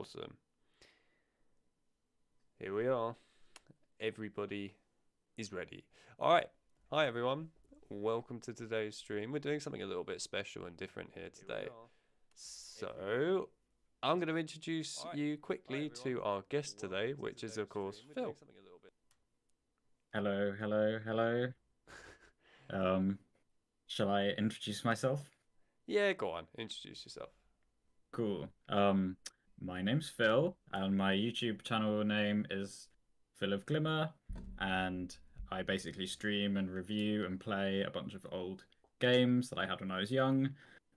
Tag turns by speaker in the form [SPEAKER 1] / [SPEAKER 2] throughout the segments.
[SPEAKER 1] Awesome. Here we are. Everybody is ready. All right. Hi, everyone. Welcome to today's stream. We're doing something a little bit special and different here today. So, I'm going to introduce you quickly to our guest today, which is, of course, Phil.
[SPEAKER 2] Hello, hello, hello. Shall I introduce myself?
[SPEAKER 1] Yeah, go on. Introduce yourself.
[SPEAKER 2] Cool. My name's Phil, and my YouTube channel name is Phil of Glimmer, and I basically stream and review and play a bunch of old games that I had when I was young,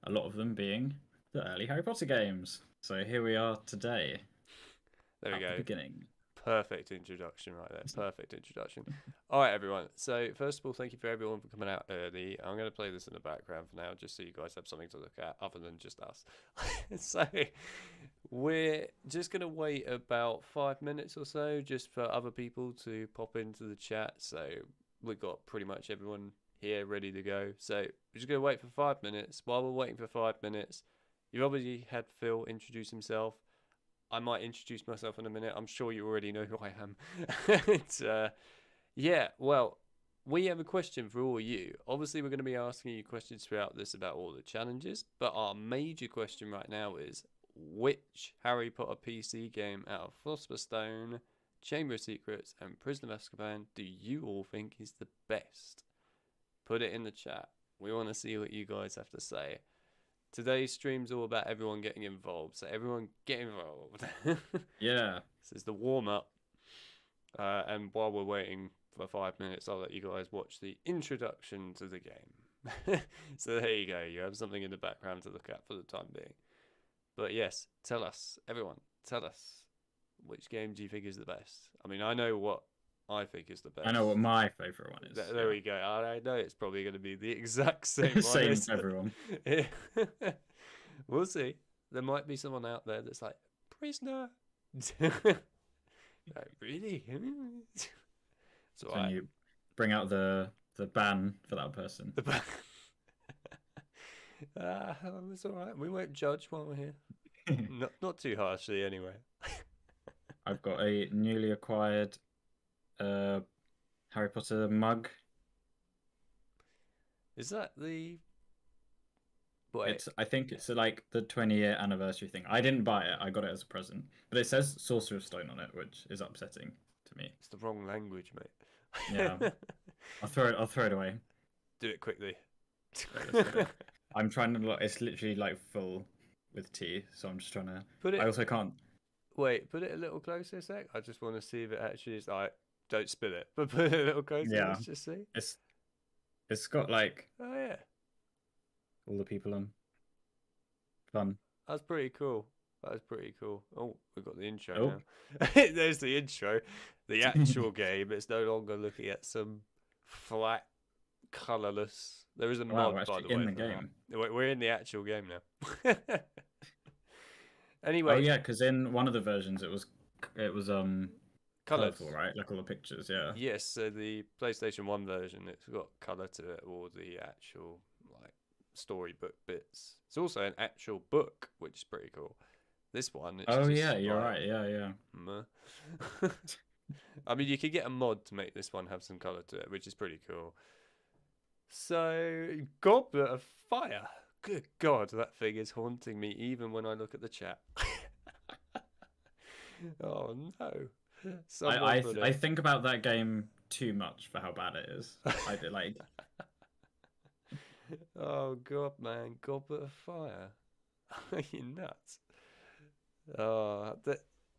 [SPEAKER 2] a lot of them being the early Harry Potter games. So here we are today,
[SPEAKER 1] There we
[SPEAKER 2] at the
[SPEAKER 1] go.
[SPEAKER 2] beginning.
[SPEAKER 1] Perfect introduction right there. Perfect introduction. All right, everyone. So, first of all, thank you for everyone for coming out early. I'm going to play this in the background for now, just so you guys have something to look at other than just us. So, we're just going to wait about 5 minutes or so just for other people to pop into the chat. So, we've got pretty much everyone here ready to go. So, we're just going to wait for 5 minutes. While we're waiting for 5 minutes, you've obviously had Phil introduce himself. I might introduce myself in a minute. I'm sure you already know who I am. Yeah, well, we have a question for all of you. Obviously, we're going to be asking you questions throughout this about all the challenges, but our major question right now is which Harry Potter PC game out of Philosopher's Stone, Chamber of Secrets, and Prisoner of Azkaban do you all think is the best? Put it in the chat. We want to see what you guys have to say. Today's stream's all about everyone getting involved, so everyone get involved.
[SPEAKER 2] Yeah.
[SPEAKER 1] This is the warm up. And while we're waiting for 5 minutes, I'll let you guys watch the introduction to the game. So there you go. You have something in the background to look at for the time being. But yes, tell us, everyone, tell us, which game do you think is the best? I mean, I know what I think is the best.
[SPEAKER 2] I know what my favorite one is.
[SPEAKER 1] There we go. I know it's probably going to be the exact same one.
[SPEAKER 2] Same for everyone.
[SPEAKER 1] We'll see. There might be someone out there that's like, prisoner. Like, really? So
[SPEAKER 2] Can you bring out the ban for that person?
[SPEAKER 1] The ban. It's all right. We won't judge while we're here. Not too harshly, anyway.
[SPEAKER 2] I've got a newly acquired Harry Potter mug.
[SPEAKER 1] Is that the?
[SPEAKER 2] I think it's like the 20-year anniversary thing. I didn't buy it. I got it as a present, but it says Sorcerer's Stone on it, which is upsetting to me.
[SPEAKER 1] It's the wrong language, mate.
[SPEAKER 2] Yeah, I'll throw it away.
[SPEAKER 1] Do it quickly.
[SPEAKER 2] I'm trying to look. It's literally like full with tea, so I'm just trying to.
[SPEAKER 1] Put it.
[SPEAKER 2] I also can't.
[SPEAKER 1] Wait, put it a little closer a sec. I just want to see if it actually is like. Don't spill it, but put it a little closer.
[SPEAKER 2] Yeah.
[SPEAKER 1] Let's just see.
[SPEAKER 2] It's got like.
[SPEAKER 1] Oh yeah.
[SPEAKER 2] All the people on. Fun.
[SPEAKER 1] That's pretty cool. That is pretty cool. Oh, we've got the intro
[SPEAKER 2] Oh.
[SPEAKER 1] now. There's the intro. The actual game. It's no longer looking at some flat, colourless. There is a mod, by the way.
[SPEAKER 2] In the game.
[SPEAKER 1] We're in the actual game now. Anyway.
[SPEAKER 2] Oh yeah, because in one of the versions it was colourful, right? Like all the pictures, yeah.
[SPEAKER 1] Yes, so the PlayStation 1 version, it's got colour to it, or the actual like storybook bits. It's also an actual book, which is pretty cool. This one, it's
[SPEAKER 2] oh
[SPEAKER 1] just
[SPEAKER 2] yeah, you're right. Yeah.
[SPEAKER 1] I mean, you could get a mod to make this one have some colour to it, which is pretty cool. So, Goblet of Fire. Good God, that thing is haunting me even when I look at the chat. Oh no.
[SPEAKER 2] I think about that game too much for how bad it is. I did like.
[SPEAKER 1] Oh God, man, Goblet of Fire. Are you nuts?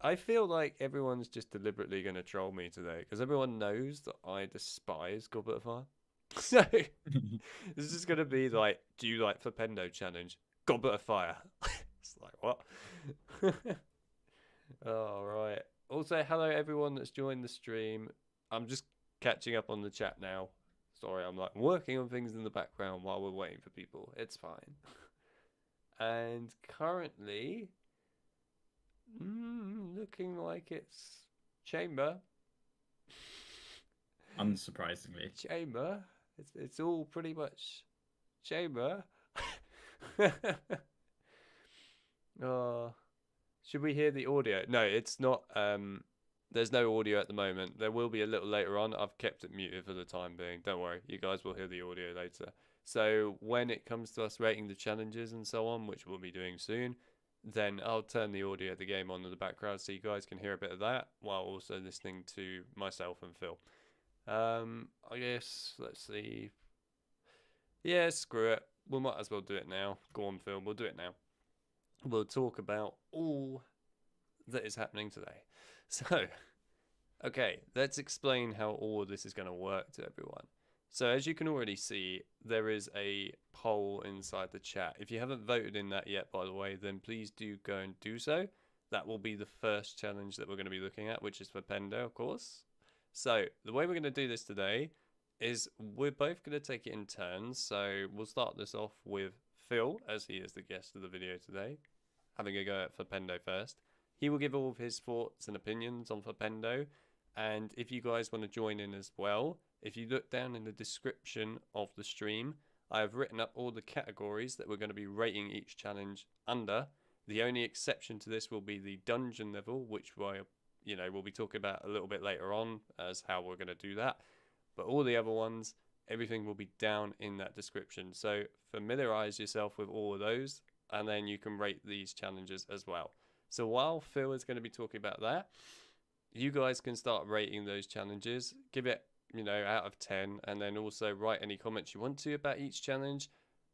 [SPEAKER 1] I feel like everyone's just deliberately going to troll me today because everyone knows that I despise Goblet of Fire. So this is going to be like, do you like Flipendo challenge? Goblet of Fire. It's like what? All right. Also, hello everyone that's joined the stream. I'm just catching up on the chat now. Sorry, I'm like working on things in the background while we're waiting for people. It's fine. And currently, looking like it's Chamber.
[SPEAKER 2] Unsurprisingly.
[SPEAKER 1] Chamber. It's all pretty much Chamber. Should we hear the audio? No, it's not. There's no audio at the moment. There will be a little later on. I've kept it muted for the time being. Don't worry, you guys will hear the audio later. So when it comes to us rating the challenges and so on, which we'll be doing soon, then I'll turn the audio of the game on in the background so you guys can hear a bit of that while also listening to myself and Phil. I guess, let's see. Yeah, screw it. We might as well do it now. Go on, Phil. We'll do it now. We'll talk about all that is happening today. So, okay, let's explain how all of this is going to work to everyone. So, as you can already see, there is a poll inside the chat. If you haven't voted in that yet, by the way, then please do go and do so. That will be the first challenge that we're going to be looking at, which is Flipendo, of course. So, the way we're going to do this today is we're both going to take it in turns. So, we'll start this off with Phil, as he is the guest of the video today, having a go at Flipendo first. He will give all of his thoughts and opinions on Flipendo, and if you guys want to join in as well, if you look down in the description of the stream, I have written up all the categories that we're going to be rating each challenge under. The only exception to this will be the dungeon level, which we'll be talking about a little bit later on as how we're going to do that. But all the other ones, everything will be down in that description. So familiarize yourself with all of those, and then you can rate these challenges as well. So while Phil is going to be talking about that, you guys can start rating those challenges. Give it, out of 10, and then also write any comments you want to about each challenge.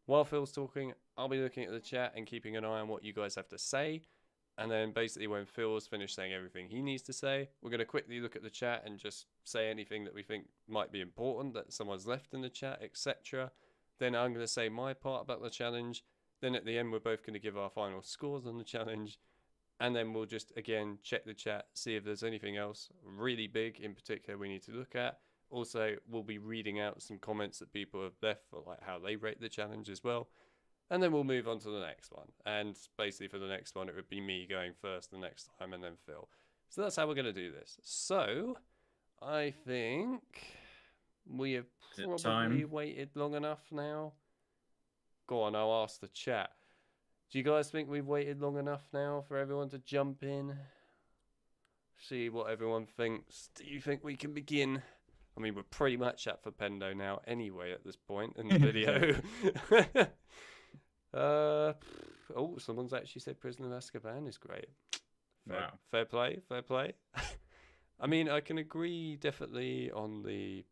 [SPEAKER 1] While Phil's talking, I'll be looking at the chat and keeping an eye on what you guys have to say. And then basically when Phil's finished saying everything he needs to say, we're going to quickly look at the chat and just say anything that we think might be important that someone's left in the chat, etc. Then I'm going to say my part about the challenge. Then at the end, we're both going to give our final scores on the challenge. And then we'll just, again, check the chat, see if there's anything else really big in particular we need to look at. Also, we'll be reading out some comments that people have left for like how they rate the challenge as well. And then we'll move on to the next one. And basically for the next one, it would be me going first the next time and then Phil. So that's how we're going to do this. So I think we have probably waited long enough now. Go on, I'll ask the chat. Do you guys think we've waited long enough now for everyone to jump in? See what everyone thinks. Do you think we can begin? I mean, we're pretty much at Flipendo now anyway at this point in the video. Oh, someone's actually said Prisoner of Azkaban is great. Fair play, fair play. I mean, I can agree definitely on the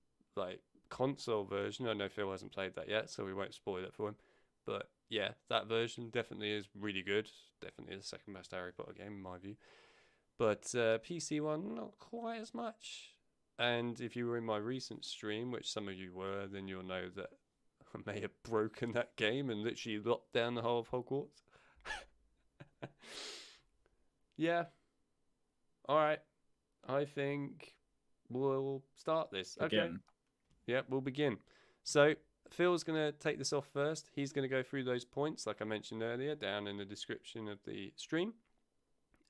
[SPEAKER 1] console version. I know Phil hasn't played that yet, so we won't spoil it for him. But yeah, that version definitely is really good. Definitely the second best Harry Potter game in my view. But PC one, not quite as much. And if you were in my recent stream, which some of you were, then you'll know that I may have broken that game and literally locked down the whole of Hogwarts. Yeah. All right. I think we'll start this.
[SPEAKER 2] Begin.
[SPEAKER 1] Okay. Yeah, we'll begin. So Phil's going to take this off first. He's going to go through those points, like I mentioned earlier, down in the description of the stream.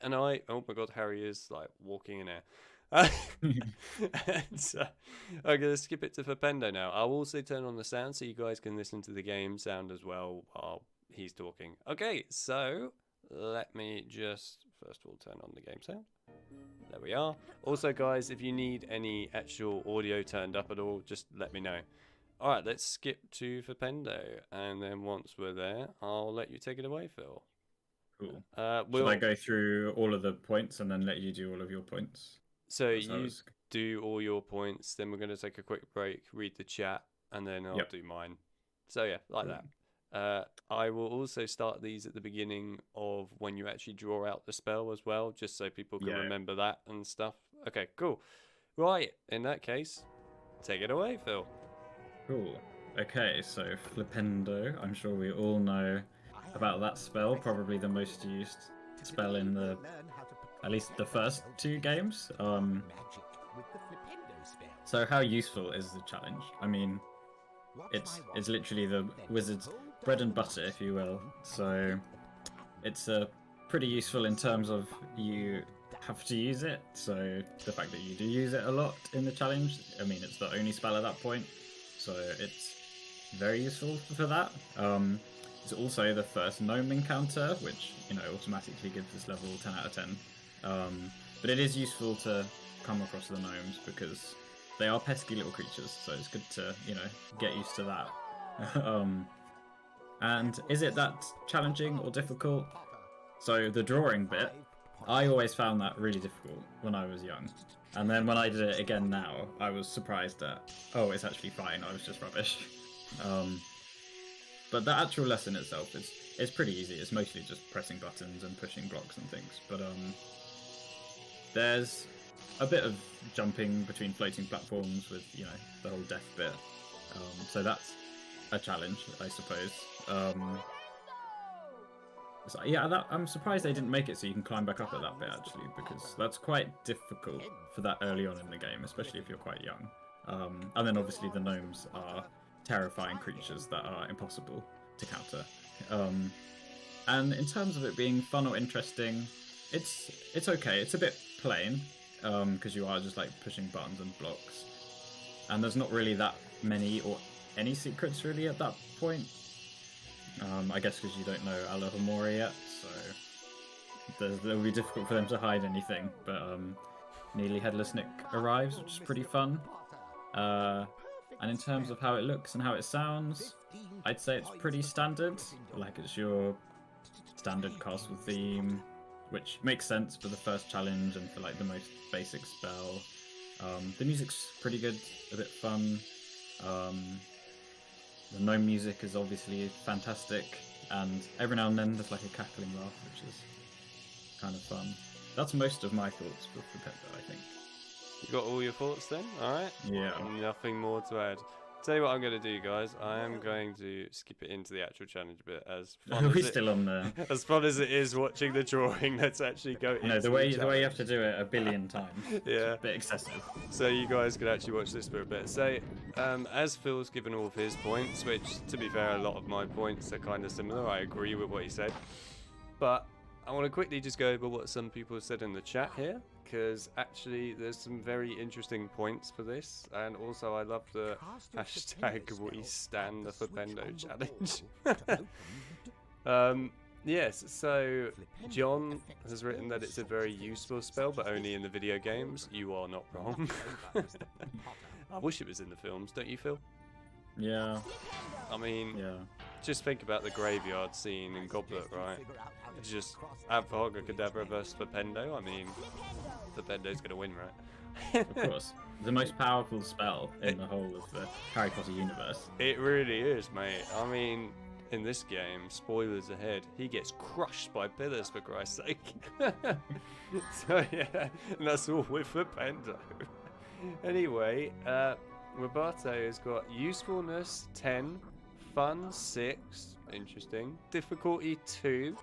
[SPEAKER 1] And oh my God, Harry is walking in air. And so I'm going to skip it to Flipendo now. I'll also turn on the sound so you guys can listen to the game sound as well while he's talking. Okay, so let me just first of all turn on the game sound. There we are. Also, guys, if you need any actual audio turned up at all, just let me know. All right, let's skip to Flipendo, and then once we're there, I'll let you take it away, Phil.
[SPEAKER 2] Cool. Should I go through all of the points and then let you do all of your points?
[SPEAKER 1] So you do all your points, then we're going to take a quick break, read the chat, and then I'll do mine. So yeah, like that. I will also start these at the beginning of when you actually draw out the spell as well, just so people can remember that and stuff. Okay, cool. Right, in that case, take it away, Phil.
[SPEAKER 2] Cool. Okay, so Flipendo, I'm sure we all know about that spell, probably the most used spell in at least the first two games. So how useful is the challenge? I mean, it's literally the wizard's bread and butter, if you will. So it's pretty useful in terms of you have to use it. So the fact that you do use it a lot in the challenge, I mean, it's the only spell at that point. So it's very useful for that. It's also the first gnome encounter, which, you know, automatically gives this level 10 out of 10. But it is useful to come across the gnomes because they are pesky little creatures, so it's good to, you know, get used to that. And is it that challenging or difficult? So the drawing bit, I always found that really difficult when I was young. And then when I did it again now, I was surprised that, oh, it's actually fine, I was just rubbish. But the actual lesson itself is pretty easy. It's mostly just pressing buttons and pushing blocks and things. But there's a bit of jumping between floating platforms with, you know, the whole death bit. So that's a challenge, I suppose. So yeah, I'm surprised they didn't make it so you can climb back up at that bit, actually, because that's quite difficult for that early on in the game, especially if you're quite young. And then obviously the gnomes are terrifying creatures that are impossible to counter. And in terms of it being fun or interesting, it's okay. It's a bit plain, because you are just like pushing buttons and blocks. And there's not really that many or any secrets really at that point. I guess because you don't know Alohomora yet, so it'll be difficult for them to hide anything. But Nearly Headless Nick arrives, which is pretty fun. And in terms of how it looks and how it sounds, I'd say it's pretty standard. Like, it's your standard castle theme, which makes sense for the first challenge and for like the most basic spell. The music's pretty good, a bit fun. The gnome music is obviously fantastic, and every now and then there's like a cackling laugh, which is kind of fun. That's most of my thoughts for Flipendo, I think.
[SPEAKER 1] You got all your thoughts then? Alright.
[SPEAKER 2] Yeah.
[SPEAKER 1] Nothing more to add. Tell you what I'm going to do, guys. I am going to skip it into the actual challenge bit. As fun
[SPEAKER 2] Are
[SPEAKER 1] as
[SPEAKER 2] we
[SPEAKER 1] it,
[SPEAKER 2] still on there?
[SPEAKER 1] as fun as it is watching the drawing, let's actually go into
[SPEAKER 2] No, the way
[SPEAKER 1] challenge.
[SPEAKER 2] you have to do it a billion times.
[SPEAKER 1] Yeah.
[SPEAKER 2] It's a bit excessive.
[SPEAKER 1] So you guys could actually watch this for a bit. So, as Phil's given all of his points, which, to be fair, a lot of my points are kind of similar. I agree with what he said. But I want to quickly just go over what some people have said in the chat here, because actually there's some very interesting points for this. And also I love the hashtag we stand the Flipendo challenge. Yes, so John has written that it's a very useful spell, but only in the video games. You are not wrong. I wish it was in the films, don't you, Phil?
[SPEAKER 2] Yeah.
[SPEAKER 1] I mean,
[SPEAKER 2] Yeah.
[SPEAKER 1] just think about the graveyard scene in Goblet, right? Just Advoga Cadabra versus Flipendo. I mean, Flipendo's gonna win, right?
[SPEAKER 2] Of course. The most powerful spell in the whole of the Harry Potter universe.
[SPEAKER 1] It really is, mate. I mean, in this game, spoilers ahead, he gets crushed by pillars, for Christ's sake. So yeah, and that's all with Flipendo. Anyway, Roberto has got usefulness 10, fun 6, interesting, difficulty 2,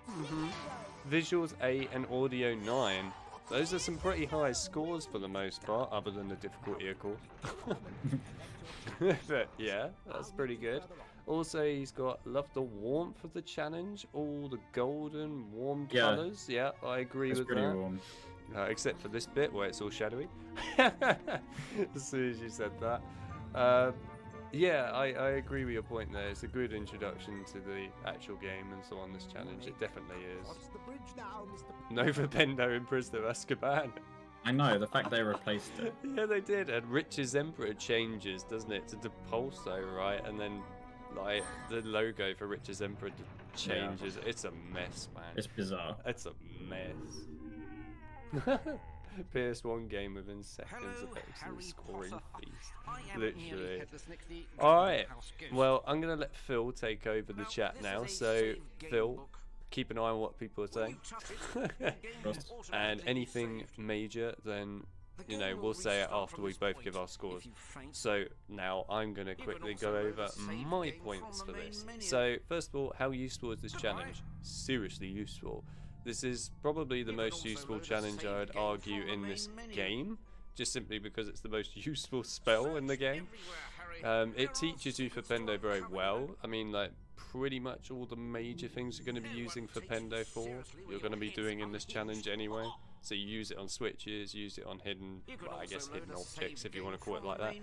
[SPEAKER 1] visuals 8, and audio 9. Those are some pretty high scores for the most part, other than the difficulty, of course. But yeah, that's pretty good. Also, he's got love the warmth of the challenge, all the golden warm colours. Yeah, I agree with
[SPEAKER 2] pretty
[SPEAKER 1] that.
[SPEAKER 2] warm.
[SPEAKER 1] Except for this bit where it's all shadowy. As soon as you said that. Yeah, I agree with your point there. It's a good introduction to the actual game and so on, this challenge. It definitely is. No Flipendo in Prisoner of Azkaban.
[SPEAKER 2] I know, the fact they replaced it.
[SPEAKER 1] Yeah, they did. And Rich's Emperor changes, doesn't it, to Depulso, right? And then, like, the logo for Rich's Emperor changes. Yeah. It's a mess, man.
[SPEAKER 2] It's bizarre.
[SPEAKER 1] It's a mess. PS1 game within seconds of excellent scoring feast. Literally. Alright, well, I'm going to let Phil take over the chat now. So, Phil, keep an eye on what people are saying. And anything major, then, you know, we'll say it after we both give our scores. So, now I'm going to quickly go over my points for this. So, first of all, how useful is this challenge? Seriously useful. This is probably the most useful challenge, I would argue, in this game, just simply because it's the most useful spell in the game. It teaches you Flipendo very well. I mean, like, pretty much all the major things you're going to be using Flipendo for, you're going to be doing in this challenge anyway. So you use it on switches, use it on hidden, well, I guess hidden objects if you want to call it like that.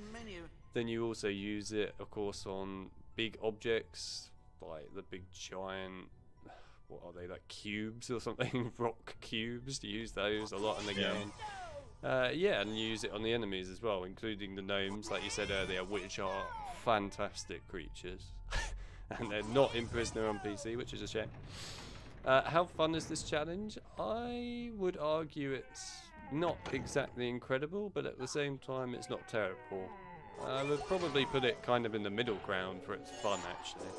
[SPEAKER 1] Then you also use it, of course, on big objects, like the big giant, what are they, like cubes or something? Rock cubes. To use those a lot in the game. Yeah, and use it on the enemies as well, including the gnomes, like you said earlier, which are fantastic creatures. And they're not in Prisoner on PC, which is a shame. How fun is this challenge? I would argue it's not exactly incredible, but at the same time it's not terrible. I would probably put it kind of in the middle ground for its fun, actually.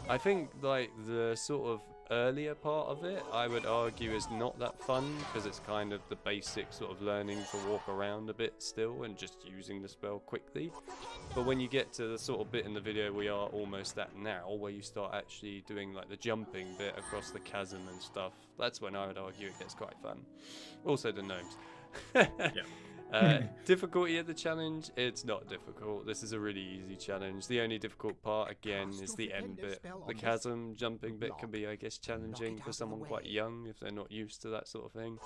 [SPEAKER 1] I think like the sort of earlier part of it, I would argue is not that fun, because it's kind of the basic sort of learning to walk around a bit still and just using the spell quickly. But when you get to the sort of bit in the video we are almost at now, where you start actually doing like the jumping bit across the chasm and stuff, that's when I would argue it gets quite fun. Also the gnomes. Difficulty of the challenge, it's not difficult. This is a really easy challenge. The only difficult part, again, is the end bit. The chasm jumping bit can be, I guess, challenging for someone quite young if they're not used to that sort of thing.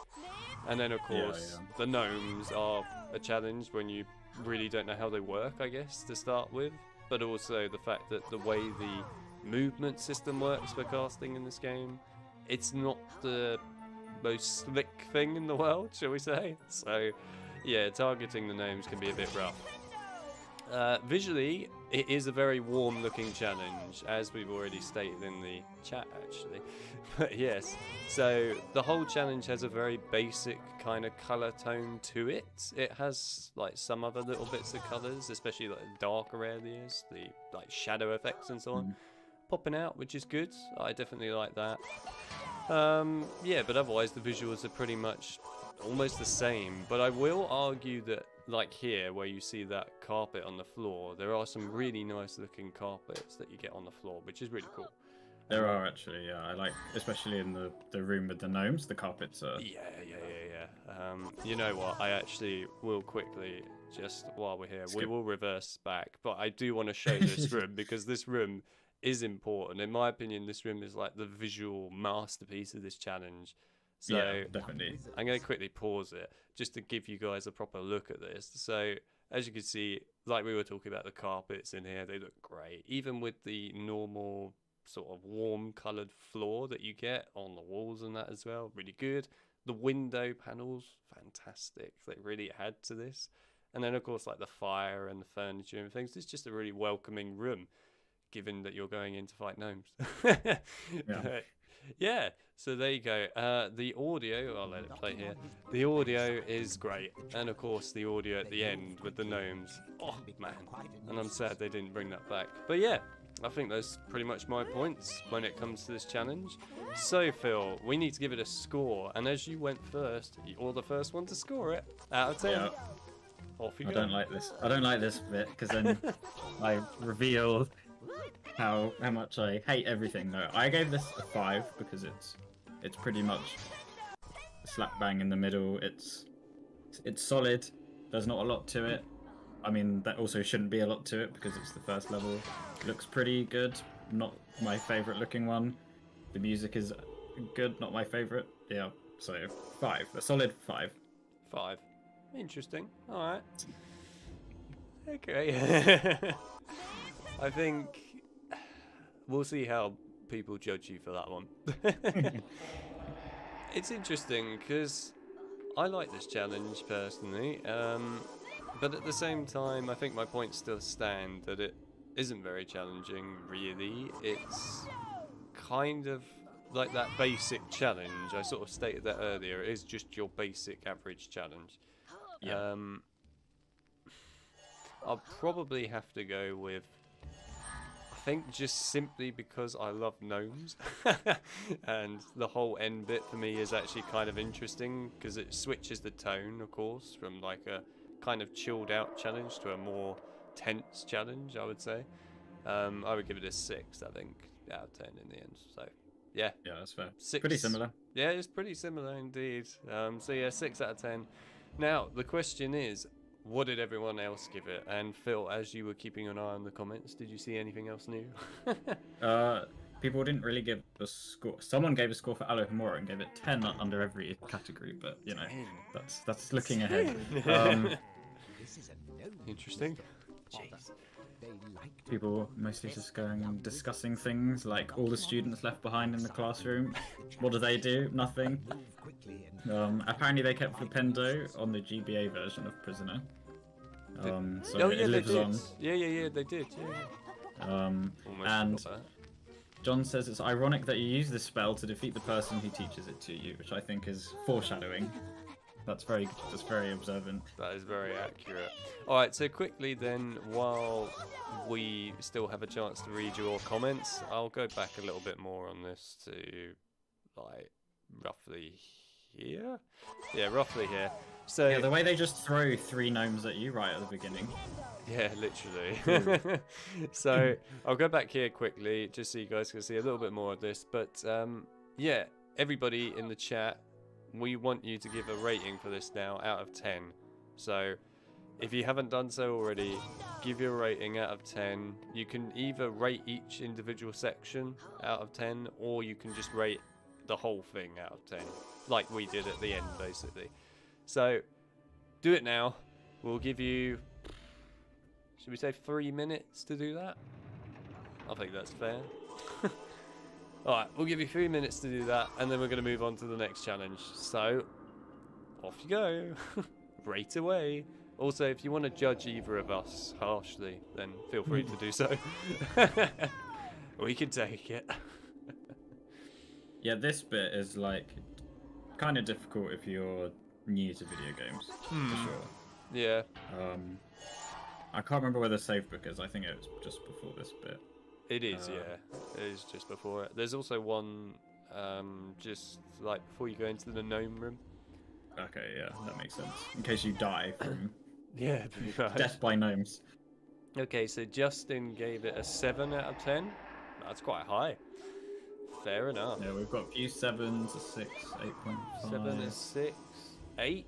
[SPEAKER 1] And then, of course, the gnomes are a challenge when you really don't know how they work, I guess, to start with. But also the fact that the way the movement system works for casting in this game, it's not the most slick thing in the world, shall we say. So yeah, targeting the gnomes can be a bit rough. Visually, it is a very warm looking challenge, as we've already stated in the chat actually. But yes, so the whole challenge has a very basic kind of colour tone to it. It has like some other little bits of colours, especially like darker areas, the like shadow effects and so on, popping out, which is good. I definitely like that. Yeah, but otherwise the visuals are pretty much almost the same, but I will argue that like here where you see that carpet on the floor, there are some really nice looking carpets that you get on the floor, which is really cool.
[SPEAKER 2] There are actually, yeah. I like, especially in the room with the gnomes, the carpets are...
[SPEAKER 1] Yeah. You know what, I actually will quickly, just while we're here, we will reverse back, but I do want to show this room because this room is important. In my opinion, this room is like the visual masterpiece of this challenge. So
[SPEAKER 2] yeah, definitely.
[SPEAKER 1] I'm going to quickly pause it just to give you guys a proper look at this. So as you can see, like we were talking about the carpets in here, they look great. Even with the normal sort of warm coloured floor that you get on the walls and that as well, really good. The window panels, fantastic. They really add to this. And then of course like the fire and the furniture and things. It's just a really welcoming room, given that you're going in to fight gnomes. Yeah, so there you go. The audio, I'll let it play here. The audio is great. And of course, the audio at the end with the gnomes. Oh, man. And I'm sad they didn't bring that back. But yeah, I think that's pretty much my points when it comes to this challenge. So, Phil, we need to give it a score. And as you went first, you're the first one to score it. Out of 10.
[SPEAKER 2] Yeah.
[SPEAKER 1] Off you
[SPEAKER 2] I
[SPEAKER 1] go.
[SPEAKER 2] don't like this. I don't like this bit, because then I reveal how much I hate everything. No, I gave this a 5 because it's pretty much slap bang in the middle. It's solid. There's not a lot to it. I mean, that also shouldn't be a lot to it because it's the first level. It looks pretty good. Not my favorite looking one. The music is good. Not my favorite. Yeah. So 5. A solid 5.
[SPEAKER 1] 5. Interesting. All right. Okay. I think we'll see how people judge you for that one. It's interesting because I like this challenge personally, but at the same time I think my points still stand that it isn't very challenging really. It's kind of like that basic challenge. I sort of stated that earlier. It is just your basic average challenge.
[SPEAKER 2] Yeah.
[SPEAKER 1] I'll probably have to go with, I think just simply because I love gnomes and the whole end bit for me is actually kind of interesting because it switches the tone, of course, from like a kind of chilled out challenge to a more tense challenge, I would say. I would give it a 6, I think, out of 10 in the end. So yeah,
[SPEAKER 2] that's fair.
[SPEAKER 1] 6.
[SPEAKER 2] Pretty similar.
[SPEAKER 1] Yeah, it's pretty similar indeed. So yeah, 6 out of 10. Now the question is, what did everyone else give it? And Phil, as you were keeping an eye on the comments, did you see anything else new?
[SPEAKER 2] People didn't really give a score. Someone gave a score for Alohomora and gave it 10 under every category, but you know, that's looking ahead.
[SPEAKER 1] Interesting. Jeez.
[SPEAKER 2] People mostly just going and discussing things like all the students left behind in the classroom. What do? Nothing. Apparently they kept Flipendo on the GBA version of Prisoner. So
[SPEAKER 1] oh
[SPEAKER 2] it
[SPEAKER 1] yeah, they
[SPEAKER 2] lives
[SPEAKER 1] did.
[SPEAKER 2] on.
[SPEAKER 1] Yeah, they did. Yeah.
[SPEAKER 2] And John says it's ironic that you use this spell to defeat the person who teaches it to you, which I think is foreshadowing. That's very observant.
[SPEAKER 1] That is very accurate. All right, so quickly then, while we still have a chance to read your comments, I'll go back a little bit more on this to, like, roughly here. Yeah, roughly here. So
[SPEAKER 2] yeah, the way they just throw 3 gnomes at you right at the beginning.
[SPEAKER 1] Yeah, literally. So I'll go back here quickly, just so you guys can see a little bit more of this. But yeah, everybody in the chat, we want you to give a rating for this now out of 10. So if you haven't done so already, give your rating out of 10. You can either rate each individual section out of 10, or you can just rate the whole thing out of 10, like we did at the end, basically. So do it now. We'll give you, should we say 3 minutes to do that? I think that's fair. Alright, we'll give you 3 minutes to do that, and then we're going to move on to the next challenge. So, off you go. Rate away. Also, if you want to judge either of us harshly, then feel free to do so. We can take it.
[SPEAKER 2] Yeah, this bit is like kind of difficult if you're new to video games, for sure.
[SPEAKER 1] Yeah.
[SPEAKER 2] I can't remember where the save book is. I think it was just before this bit.
[SPEAKER 1] It is, yeah. It is just before it. There's also one just like before you go into the gnome room.
[SPEAKER 2] Okay, yeah, that makes sense. In case you die from
[SPEAKER 1] Yeah, pretty much.
[SPEAKER 2] death by gnomes.
[SPEAKER 1] Okay, so Justin gave it a 7 out of 10. That's quite high. Fair enough.
[SPEAKER 2] Yeah, we've got a few 7s, a 6, 8.5.
[SPEAKER 1] 7, a 6, 8.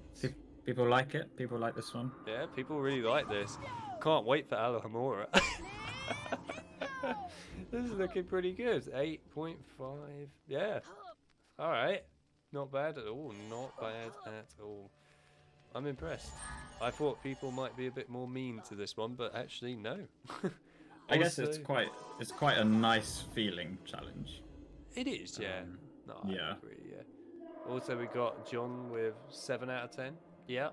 [SPEAKER 2] People like it. People like this one.
[SPEAKER 1] Yeah, people really like this. Can't wait for Alohomora. This is looking pretty good. 8.5. Yeah. All right. Not bad at all. Not bad at all. I'm impressed. I thought people might be a bit more mean to this one, but actually no.
[SPEAKER 2] I guess it's quite a nice feeling challenge.
[SPEAKER 1] It is, yeah. No, I agree, yeah. Also, we got John with 7 out of 10. Yeah,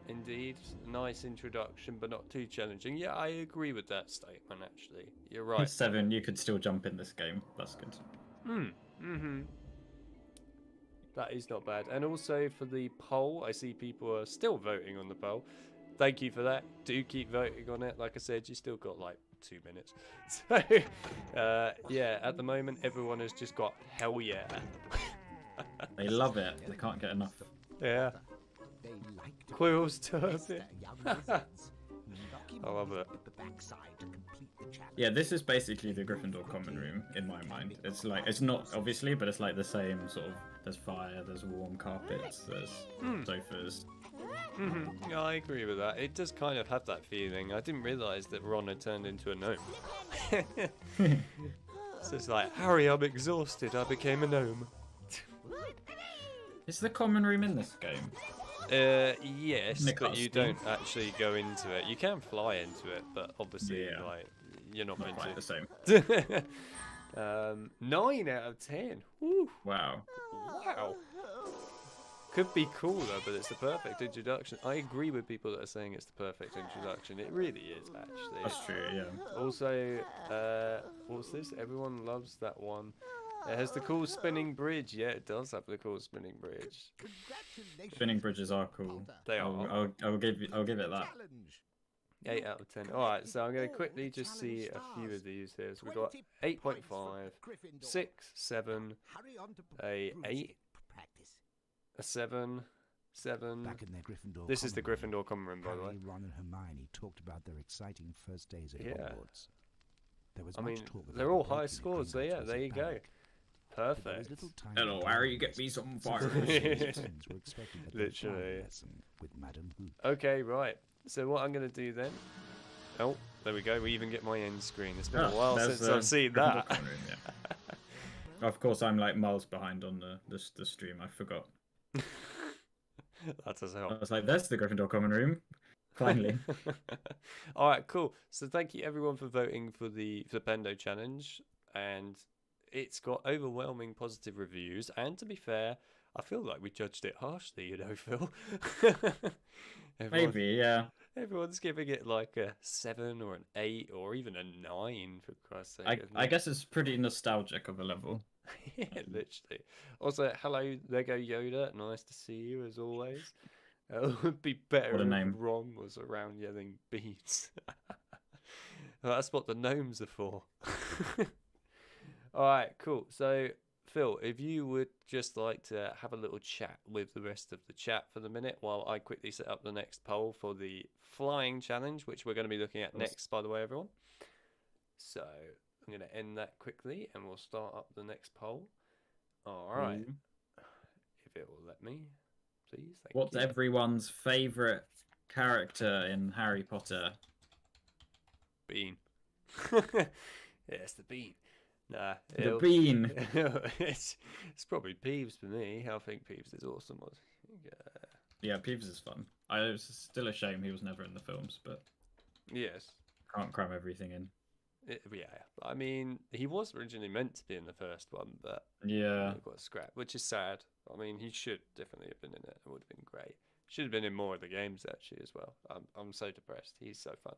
[SPEAKER 1] indeed. Nice introduction, but not too challenging. Yeah, I agree with that statement, actually. You're right.
[SPEAKER 2] 7, you could still jump in this game. That's good.
[SPEAKER 1] That is not bad. And also for the poll, I see people are still voting on the poll. Thank you for that. Do keep voting on it. Like I said, you still got like 2 minutes. So, yeah, at the moment, everyone has just got hell yeah.
[SPEAKER 2] They love it. They can't get enough.
[SPEAKER 1] Yeah. Quills Turbot. I love it.
[SPEAKER 2] Yeah, this is basically the Gryffindor common room in my mind. It's like, it's not obviously, but it's like the same sort of, there's fire, there's warm carpets, there's sofas.
[SPEAKER 1] Yeah, I agree with that. It does kind of have that feeling. I didn't realise that Ron had turned into a gnome. So it's like, Harry, I'm exhausted. I became a gnome.
[SPEAKER 2] Is the common room in this game?
[SPEAKER 1] Yes, but you don't actually go into it. You can fly into it, but obviously, like, you're not meant
[SPEAKER 2] quite
[SPEAKER 1] to.
[SPEAKER 2] the same.
[SPEAKER 1] 9 out of 10. Woo.
[SPEAKER 2] Wow.
[SPEAKER 1] Wow. Could be cooler, but it's the perfect introduction. I agree with people that are saying it's the perfect introduction. It really is, actually.
[SPEAKER 2] That's true, yeah.
[SPEAKER 1] Also, what's this? Everyone loves that one. It has the cool spinning bridge. Yeah, it does have the cool spinning bridge.
[SPEAKER 2] Spinning bridges are cool.
[SPEAKER 1] They are.
[SPEAKER 2] I'll give it that.
[SPEAKER 1] 8 out of 10. Alright, so I'm going to quickly just see a few of these here. So we've got 8.5, 6, 7, a 8, a 7, 7. This is the Gryffindor common room, by the way.
[SPEAKER 3] Ron and Hermione talked about their exciting first days at Hogwarts. There was
[SPEAKER 1] I mean, they're all high scores, so yeah, there you go. Perfect.
[SPEAKER 2] Hello, Harry, get me some fire.
[SPEAKER 1] Literally. Okay, right. So what I'm going to do then... Oh, there we go. We even get my end screen. It's been a while since I've seen that.
[SPEAKER 2] Room, yeah. Of course, I'm like miles behind on the stream. I forgot.
[SPEAKER 1] That does help.
[SPEAKER 2] I was like, there's the Gryffindor common room. Finally.
[SPEAKER 1] All right, cool. So thank you everyone for voting for the Flipendo challenge, and it's got overwhelming positive reviews. And to be fair, I feel like we judged it harshly, you know, Phil.
[SPEAKER 2] Maybe, yeah.
[SPEAKER 1] Everyone's giving it like a 7 or an 8 or even a 9 for Christ's sake.
[SPEAKER 2] I guess it's pretty nostalgic of a level.
[SPEAKER 1] Yeah, literally. Also, hello, Lego Yoda. Nice to see you as always. It would be better
[SPEAKER 2] What a
[SPEAKER 1] if
[SPEAKER 2] name.
[SPEAKER 1] Ron was around yelling beans. That's what the gnomes are for. Alright, cool. So, Phil, if you would just like to have a little chat with the rest of the chat for the minute while I quickly set up the next poll for the flying challenge, which we're going to be looking at next, by the way, everyone. So, I'm going to end that quickly and we'll start up the next poll. Alright. If it will let me. Please,
[SPEAKER 2] What's
[SPEAKER 1] you.
[SPEAKER 2] everyone's favourite character in Harry Potter?
[SPEAKER 1] Bean. Yeah, it's the bean. Nah,
[SPEAKER 2] The Bean.
[SPEAKER 1] it's probably Peeves for me. I think Peeves is awesome.
[SPEAKER 2] Yeah, Peeves is fun. It's still a shame he was never in the films, but
[SPEAKER 1] yes,
[SPEAKER 2] can't cram everything in.
[SPEAKER 1] Yeah, I mean, he was originally meant to be in the first one, but
[SPEAKER 2] Yeah,
[SPEAKER 1] he got scrapped, which is sad. I mean, he should definitely have been in it. It would have been great. Should have been in more of the games actually as well. I'm so depressed. He's so fun.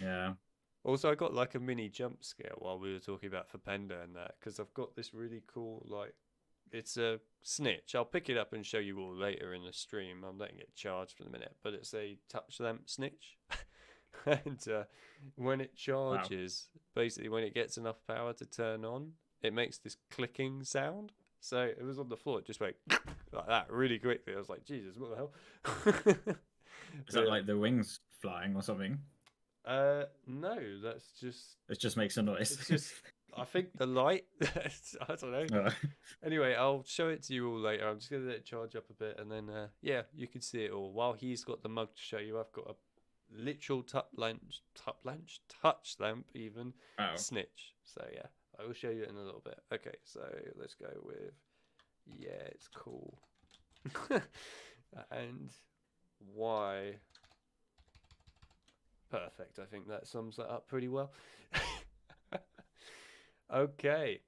[SPEAKER 2] yeah.
[SPEAKER 1] Also, I got like a mini jump scare while we were talking about Flipendo and that, because I've got this really cool, like, it's a snitch. I'll pick it up and show you all later in the stream. I'm letting it charge for the minute, but it's a touch lamp snitch. And when it charges, basically when it gets enough power to turn on, it makes this clicking sound. So it was on the floor, it just went like that really quickly. I was like, Jesus, what the hell?
[SPEAKER 2] Is that like the wings flying or something?
[SPEAKER 1] No, that's just...
[SPEAKER 2] It just makes a noise.
[SPEAKER 1] It's just, I think the light, I don't know. Anyway, I'll show it to you all later. I'm just going to let it charge up a bit, and then, yeah, you can see it all. While he's got the mug to show you, I've got a literal touch lamp even, snitch. So, yeah, I will show you it in a little bit. Okay, so let's go with, yeah, it's cool. And why... Perfect. I think that sums that up pretty well. Okay.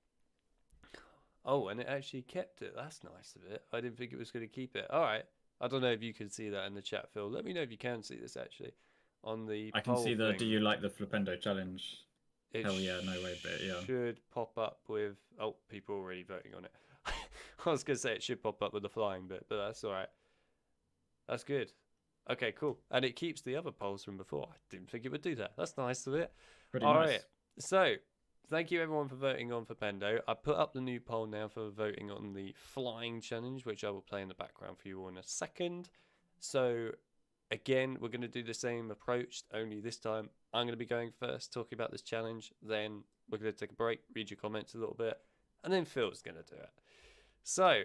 [SPEAKER 1] Oh, and it actually kept it. That's nice of it. I didn't think it was going to keep it. All right. I don't know if you can see that in the chat, Phil. Let me know if you can see this actually on the.
[SPEAKER 2] I can see the.
[SPEAKER 1] Thing.
[SPEAKER 2] Do you like the Flipendo challenge?
[SPEAKER 1] Hell
[SPEAKER 2] yeah, no way, but yeah.
[SPEAKER 1] Should pop up with. Oh, people already voting on it. I was going to say it should pop up with the flying bit, but that's all right. That's good. Okay, cool. And it keeps the other polls from before. I didn't think it would do that. That's nice of it.
[SPEAKER 2] Pretty
[SPEAKER 1] All
[SPEAKER 2] nice.
[SPEAKER 1] right. So, thank you everyone for voting on Flipendo. I put up the new poll now for voting on the flying challenge, which I will play in the background for you all in a second. So, again, we're going to do the same approach, only this time I'm going to be going first, talking about this challenge. Then we're going to take a break, read your comments a little bit, and then Phil's going to do it. So,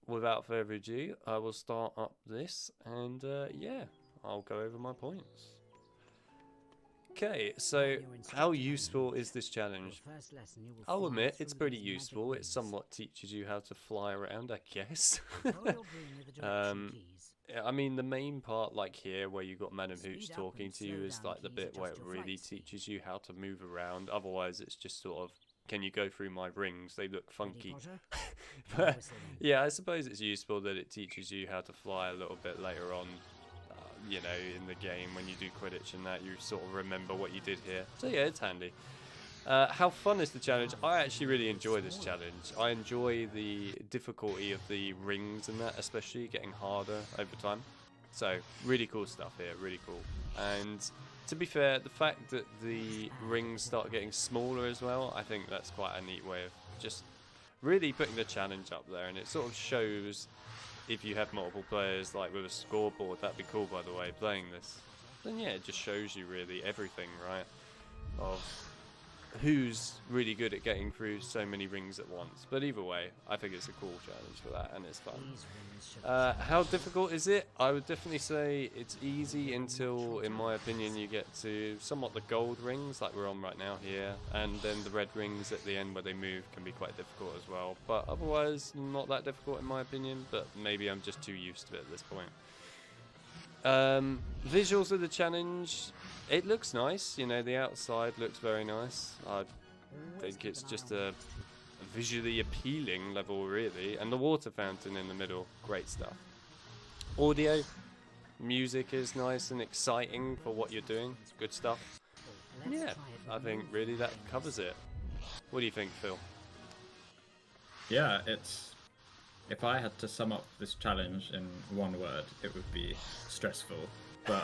[SPEAKER 1] without further ado, I will start up this, and yeah, I'll go over my points. Okay, so how useful is this challenge? I'll admit, it's pretty useful. It somewhat teaches you how to fly around, I guess. I mean, the main part, like here, where you got Madam Hooch talking to you, is like the bit where it really teaches you how to move around. Otherwise, it's just sort of, can you go through my rings? They look funky. But yeah, I suppose it's useful that it teaches you how to fly a little bit later on, you know, in the game when you do Quidditch and that, you sort of remember what you did here. So yeah, it's handy. How fun is the challenge? I actually really enjoy this challenge. I enjoy the difficulty of the rings and that, especially getting harder over time. So really cool stuff here, really cool. And to be fair, the fact that the rings start getting smaller as well, I think that's quite a neat way of just really putting the challenge up there. And it sort of shows, if you have multiple players, like with a scoreboard, that'd be cool, by the way, playing this. Then yeah, it just shows you really everything, right? Of who's really good at getting through so many rings at once. But either way, I think it's a cool challenge for that, and it's fun. How difficult is it? I would definitely say it's easy until, in my opinion, you get to somewhat the gold rings, like we're on right now here, and then the red rings at the end where they move can be quite difficult as well. But otherwise, not that difficult in my opinion, but maybe I'm just too used to it at this point. Visuals of the challenge, it looks nice. You know, the outside looks very nice. I think it's just a visually appealing level, really. And the water fountain in the middle, great stuff. Audio, music is nice and exciting for what you're doing. Good stuff. Yeah, I think really that covers it. What do you think, Phil?
[SPEAKER 2] Yeah, it's... If I had to sum up this challenge in one word, it would be stressful. But,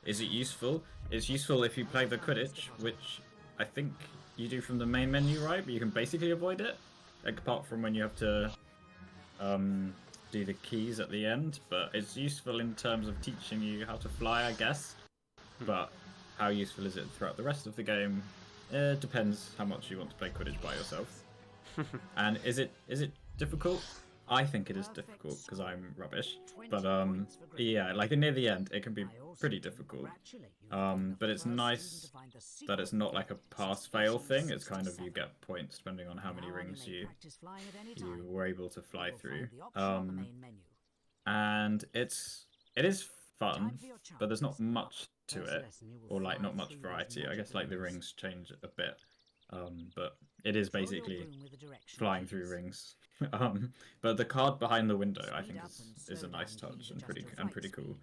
[SPEAKER 2] is it useful? It's useful if you play the Quidditch, which I think you do from the main menu, right? But you can basically avoid it. Like, apart from when you have to do the keys at the end. But it's useful in terms of teaching you how to fly, I guess. But how useful is it throughout the rest of the game? It depends how much you want to play Quidditch by yourself. And is it difficult? I think it is difficult because I'm rubbish. But yeah, like near the end, it can be pretty difficult. But it's nice that it's not like a pass-fail thing. It's kind of you get points depending on how many rings you were able to fly through. And it is fun, but there's not much to it, or like not much variety. I guess like the rings change a bit. But it is basically flying through rings. But the card behind the window, I think, is a nice touch and pretty cool.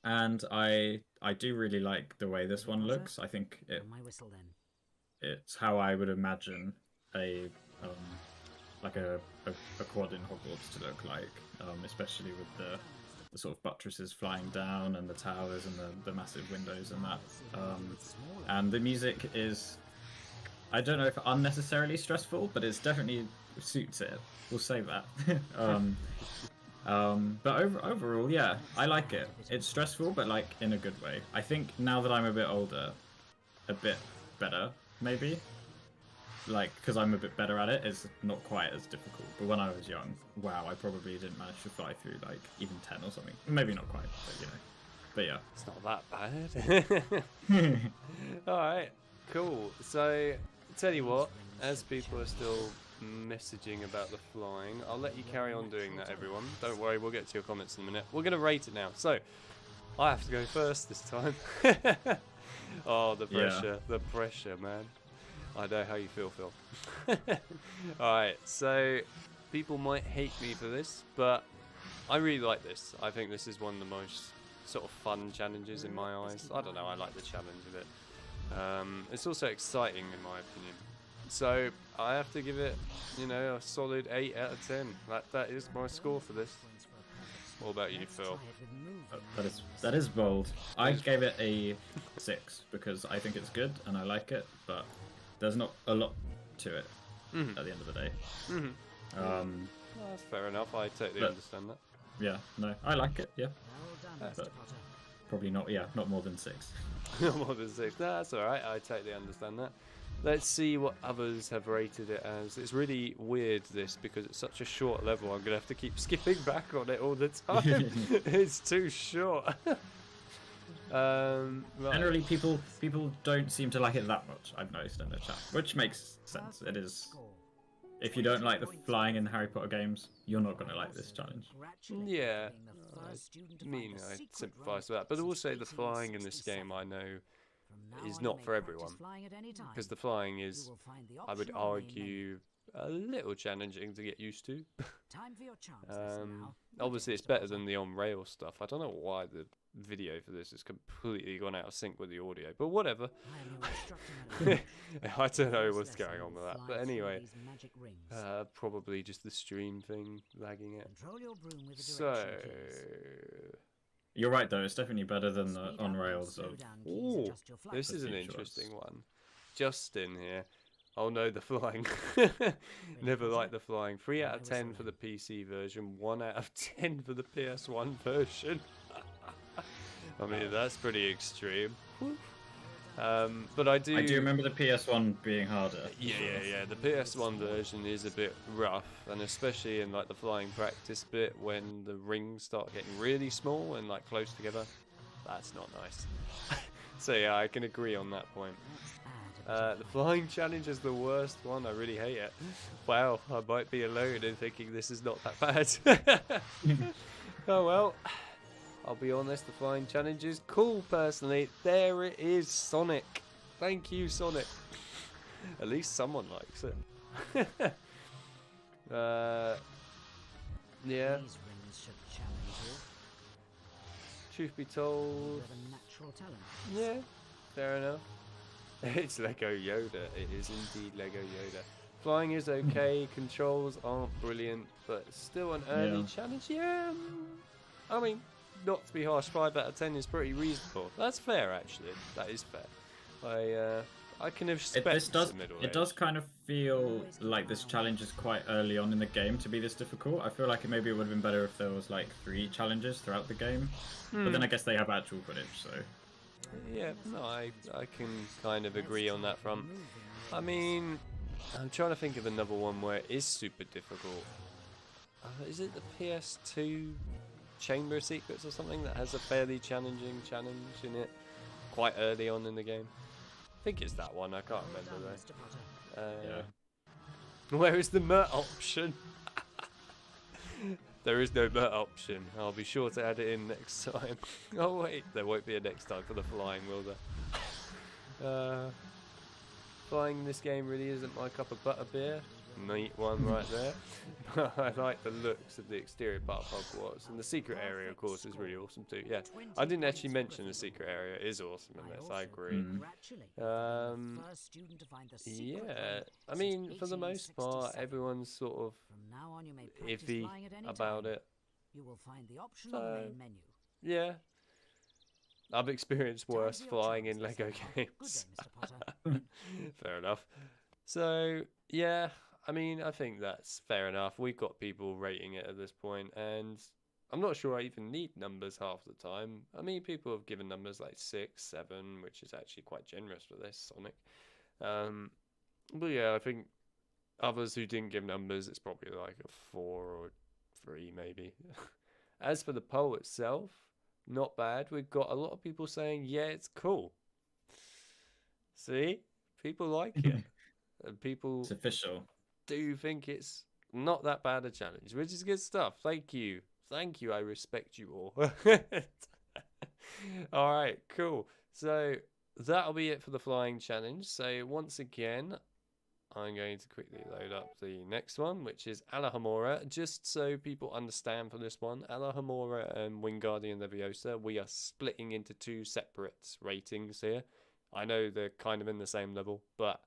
[SPEAKER 2] And I do really like the way this one looks. I think it's how I would imagine a quad in Hogwarts to look like, especially with the sort of buttresses flying down and the towers and the massive windows and that. And the music is, I don't know if unnecessarily stressful, but it's definitely suits it. We'll say that. But overall, yeah, I like it. It's stressful, but like in a good way. I think now that I'm a bit older, a bit better, maybe. Like, because I'm a bit better at it, it's not quite as difficult. But when I was young, wow, I probably didn't manage to fly through, like, even 10 or something. Maybe not quite, but, you know. But, yeah.
[SPEAKER 1] It's not that bad. Alright, cool. So, tell you what, as people are still messaging about the flying, I'll let you carry on doing that, everyone. Don't worry, we'll get to your comments in a minute. We're going to rate it now. So, I have to go first this time. Oh, the pressure. Yeah. The pressure, man. I know how you feel, Phil. Alright, so people might hate me for this, but I really like this. I think this is one of the most sort of fun challenges in my eyes. I don't know, I like the challenge of it. It's also exciting in my opinion. So I have to give it, you know, a solid 8 out of 10. That is my score for this. What about you, Phil?
[SPEAKER 2] That is bold. I gave it a 6 because I think it's good and I like it, but there's not a lot to it at the end of the day.
[SPEAKER 1] Well, that's fair enough. I totally understand that.
[SPEAKER 2] Yeah, no, I like it. Yeah, but probably not. Yeah, not more than 6.
[SPEAKER 1] Not more than 6. No, that's all right. I totally understand that. Let's see what others have rated it as. It's really weird this because it's such a short level. I'm gonna have to keep skipping back on it all the time. It's too short. Right.
[SPEAKER 2] Generally, people don't seem to like it that much. I've noticed in the chat, which makes sense. It is. If you don't like the flying in Harry Potter games, you're not going to like this challenge.
[SPEAKER 1] Yeah, I sympathise with that. But also, the flying in this game, I know, is not for everyone. Because the flying is, I would argue, a little challenging to get used to. Obviously, it's better than the on-rail stuff. I don't know why the video for this has completely gone out of sync with the audio, but whatever. I don't know what's going on with that, but anyway, probably just the stream thing lagging it. So
[SPEAKER 2] you're right though, it's definitely better than the on rails of.
[SPEAKER 1] Ooh, this is an interesting one. Justin here. Oh no, the flying. Never liked the flying. 3 out of 10 for the PC version, 1 out of 10 for the PS1 version. I mean, that's pretty extreme. But I do
[SPEAKER 2] remember the PS1 being harder.
[SPEAKER 1] Yeah. The PS1 version is a bit rough, and especially in like the flying practice bit when the rings start getting really small and like close together. That's not nice. So yeah, I can agree on that point. The flying challenge is the worst one. I really hate it. Wow, I might be alone in thinking this is not that bad. Oh well. I'll be honest, the flying challenge is cool personally. There it is, Sonic. Thank you, Sonic. At least someone likes it. Yeah.
[SPEAKER 4] These rings should challenge you.
[SPEAKER 1] Truth be told,
[SPEAKER 4] You have a natural talent.
[SPEAKER 1] yeah, fair enough. It's Lego Yoda. It is indeed Lego Yoda. Flying is okay. Controls aren't brilliant, but still an early challenge. Yeah. I mean, not to be harsh, 5 out of 10 is pretty reasonable. That's fair, actually. That is fair. I can expect
[SPEAKER 2] it does kind of feel like this challenge is quite early on in the game to be this difficult. I feel like maybe it would have been better if there was like 3 challenges throughout the game. But then I guess they have actual footage, so.
[SPEAKER 1] Yeah, no, I can kind of agree on that front. I mean, I'm trying to think of another one where it is super difficult. Is it the PS2 Chamber of Secrets or something that has a fairly challenging challenge in it quite early on in the game? I think it's that one. I can't remember though. Where is the MERT option? There is no MERT option. I'll be sure to add it in next time. Oh wait, there won't be a next time for the flying, will there? Flying in this game really isn't my cup of butterbeer. Neat one right there. I like the looks of the exterior part of Hogwarts, and the secret area, of course, is really awesome too. Yeah, I didn't actually mention the secret area is awesome in this. I agree. Yeah, I mean, for the most part, everyone's sort of iffy about it. So, yeah, I've experienced worse flying in Lego games. Fair enough. So, yeah. I mean, I think that's fair enough. We've got people rating it at this point, and I'm not sure I even need numbers half the time. I mean, people have given numbers like 6, 7, which is actually quite generous for this Sonic. But yeah, I think others who didn't give numbers, it's probably like a 4 or 3 maybe. As for the poll itself, not bad. We've got a lot of people saying, yeah, it's cool. See? People like it. And people...
[SPEAKER 2] It's official.
[SPEAKER 1] Do think it's not that bad a challenge, which is good stuff. Thank you. I respect you all. All right, cool. So that'll be it for the flying challenge. So once again, I'm going to quickly load up the next one, which is Alohomora. Just so people understand for this one, Alohomora and Wingardium Leviosa, we are splitting into 2 separate ratings here. I know they're kind of in the same level, but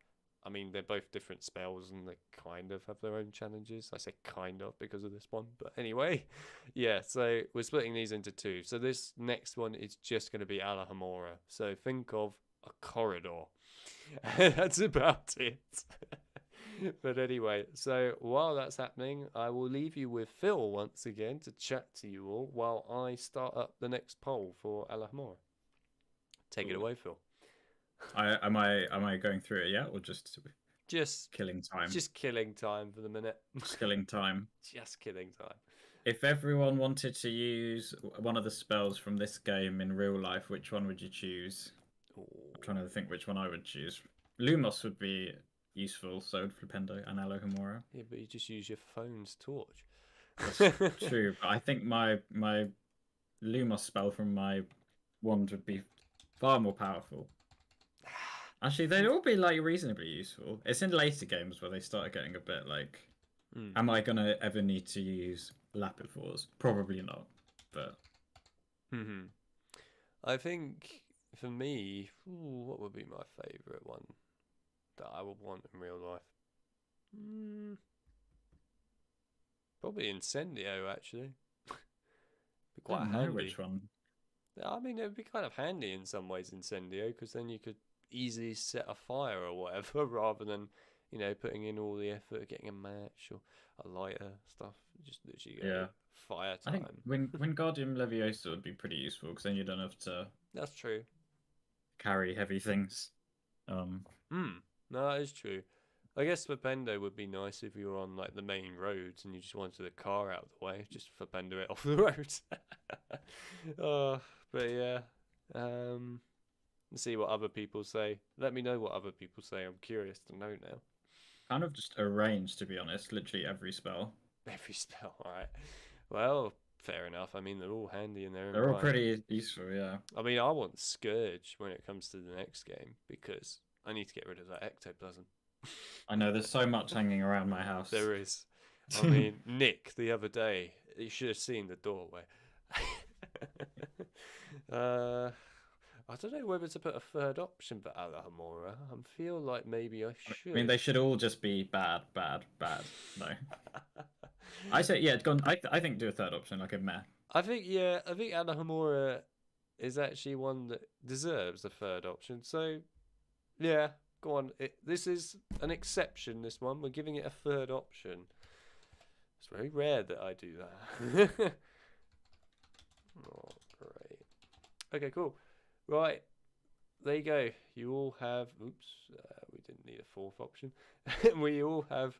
[SPEAKER 1] I mean, they're both different spells and they kind of have their own challenges. I say kind of because of this one. But anyway, yeah, so we're splitting these into 2. So this next one is just going to be Alohomora. So think of a corridor. That's about it. But anyway, so while that's happening, I will leave you with Phil once again to chat to you all while I start up the next poll for Alohomora. Take it away, Phil.
[SPEAKER 2] Am I going through it yet, or just killing time?
[SPEAKER 1] Just killing time for the minute.
[SPEAKER 2] Just killing time.
[SPEAKER 1] Just killing time.
[SPEAKER 2] If everyone wanted to use one of the spells from this game in real life, which one would you choose?
[SPEAKER 1] Ooh.
[SPEAKER 2] I'm trying to think which one I would choose. Lumos would be useful, so would Flipendo and Alohomora.
[SPEAKER 1] Yeah, but you just use your phone's torch.
[SPEAKER 2] That's true, but I think my Lumos spell from my wand would be far more powerful. Actually, they'd all be like reasonably useful. It's in later games where they started getting a bit like, am I gonna ever need to use Lapifors? Probably not, but.
[SPEAKER 1] I think for me, what would be my favourite one that I would want in real life? Probably Incendio, actually. Be quite handy.
[SPEAKER 2] Which one?
[SPEAKER 1] I mean, it would be kind of handy in some ways, Incendio, because then you could easily set a fire or whatever rather than, you know, putting in all the effort of getting a match or a lighter stuff. Just literally go fire time.
[SPEAKER 2] I think Wingardium Leviosa would be pretty useful because then you don't have to.
[SPEAKER 1] That's true.
[SPEAKER 2] Carry heavy things.
[SPEAKER 1] No, that is true. I guess Flipendo would be nice if you were on like the main roads and you just wanted the car out of the way, just Flipendo it off the road. But yeah. and see what other people say. Let me know what other people say. I'm curious to know now.
[SPEAKER 2] Kind of just arranged, to be honest. Literally every spell.
[SPEAKER 1] Every spell, alright. Well, fair enough. I mean, they're all handy in their own
[SPEAKER 2] They're all
[SPEAKER 1] right.
[SPEAKER 2] pretty useful, yeah.
[SPEAKER 1] I mean, I want Scourge when it comes to the next game because I need to get rid of that ectoplasm.
[SPEAKER 2] I know there's so much hanging around my house.
[SPEAKER 1] There is. I mean, Nick the other day, you should have seen the doorway. I don't know whether to put a third option for Alohomora. I feel like maybe I should.
[SPEAKER 2] I mean, they should all just be bad. No. I say, yeah, go on. I think do a third option, like a meh.
[SPEAKER 1] I think Alohomora is actually one that deserves a third option. So, yeah, go on. This is an exception, this one. We're giving it a third option. It's very rare that I do that. Oh, great. Okay, cool. Right. There you go. You all have... Oops. We didn't need a fourth option. We all have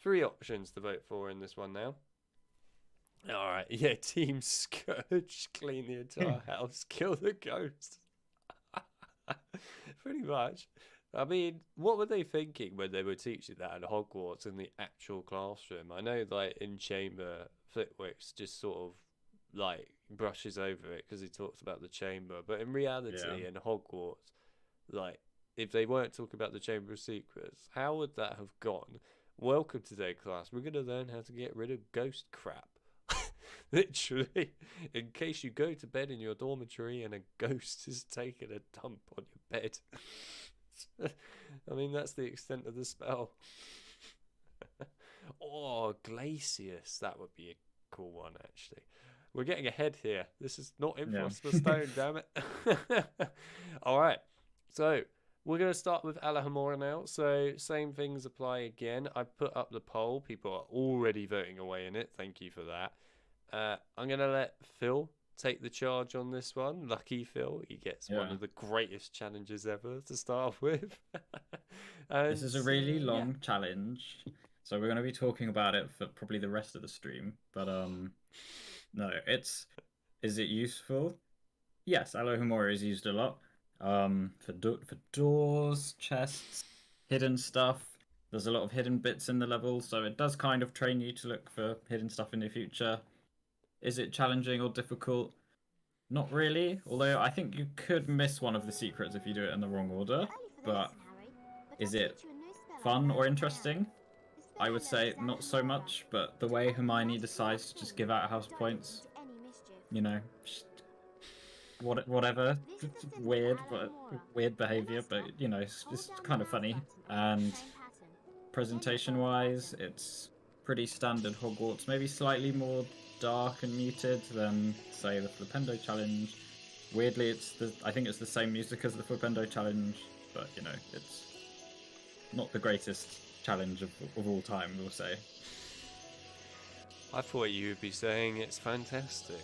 [SPEAKER 1] 3 options to vote for in this one now. Alright, yeah, Team Scourge, clean the entire house, kill the ghost. Pretty much. I mean, what were they thinking when they were teaching that at Hogwarts in the actual classroom? I know, like, in Chamber, Flitwick's just sort of, like, brushes over it because he talks about the Chamber. But in reality, in Hogwarts, like, if they weren't talking about the Chamber of Secrets, how would that have gone? Welcome to their class. We're going to learn how to get rid of ghost crap. Literally, in case you go to bed in your dormitory and a ghost is taking a dump on your bed. I mean, that's the extent of the spell. Oh, Glacius. That would be a cool one, actually. We're getting ahead here. This is not in Philosopher's Stone, damn it. Alright, so we're going to start with Alohomora now. So, same things apply again. I put up the poll. People are already voting away in it. Thank you for that. I'm going to let Phil take the charge on this one. Lucky Phil. He gets one of the greatest challenges ever to start with. And,
[SPEAKER 2] this is a really long challenge. So we're going to be talking about it for probably the rest of the stream. But, no, is it useful? Yes, Alohomora is used a lot. For doors, chests, hidden stuff. There's a lot of hidden bits in the level, so it does kind of train you to look for hidden stuff in the future. Is it challenging or difficult? Not really, although I think you could miss one of the secrets if you do it in the wrong order. But is it fun or interesting? I would say not so much, but the way Hermione decides to just give out house points, you know, whatever, weird behavior, but you know, it's kind of funny. And presentation-wise, it's pretty standard Hogwarts, maybe slightly more dark and muted than, say, the Flipendo challenge. Weirdly, I think it's the same music as the Flipendo challenge, but you know, it's not the greatest challenge of all time, we'll say.
[SPEAKER 1] I thought you would be saying it's fantastic.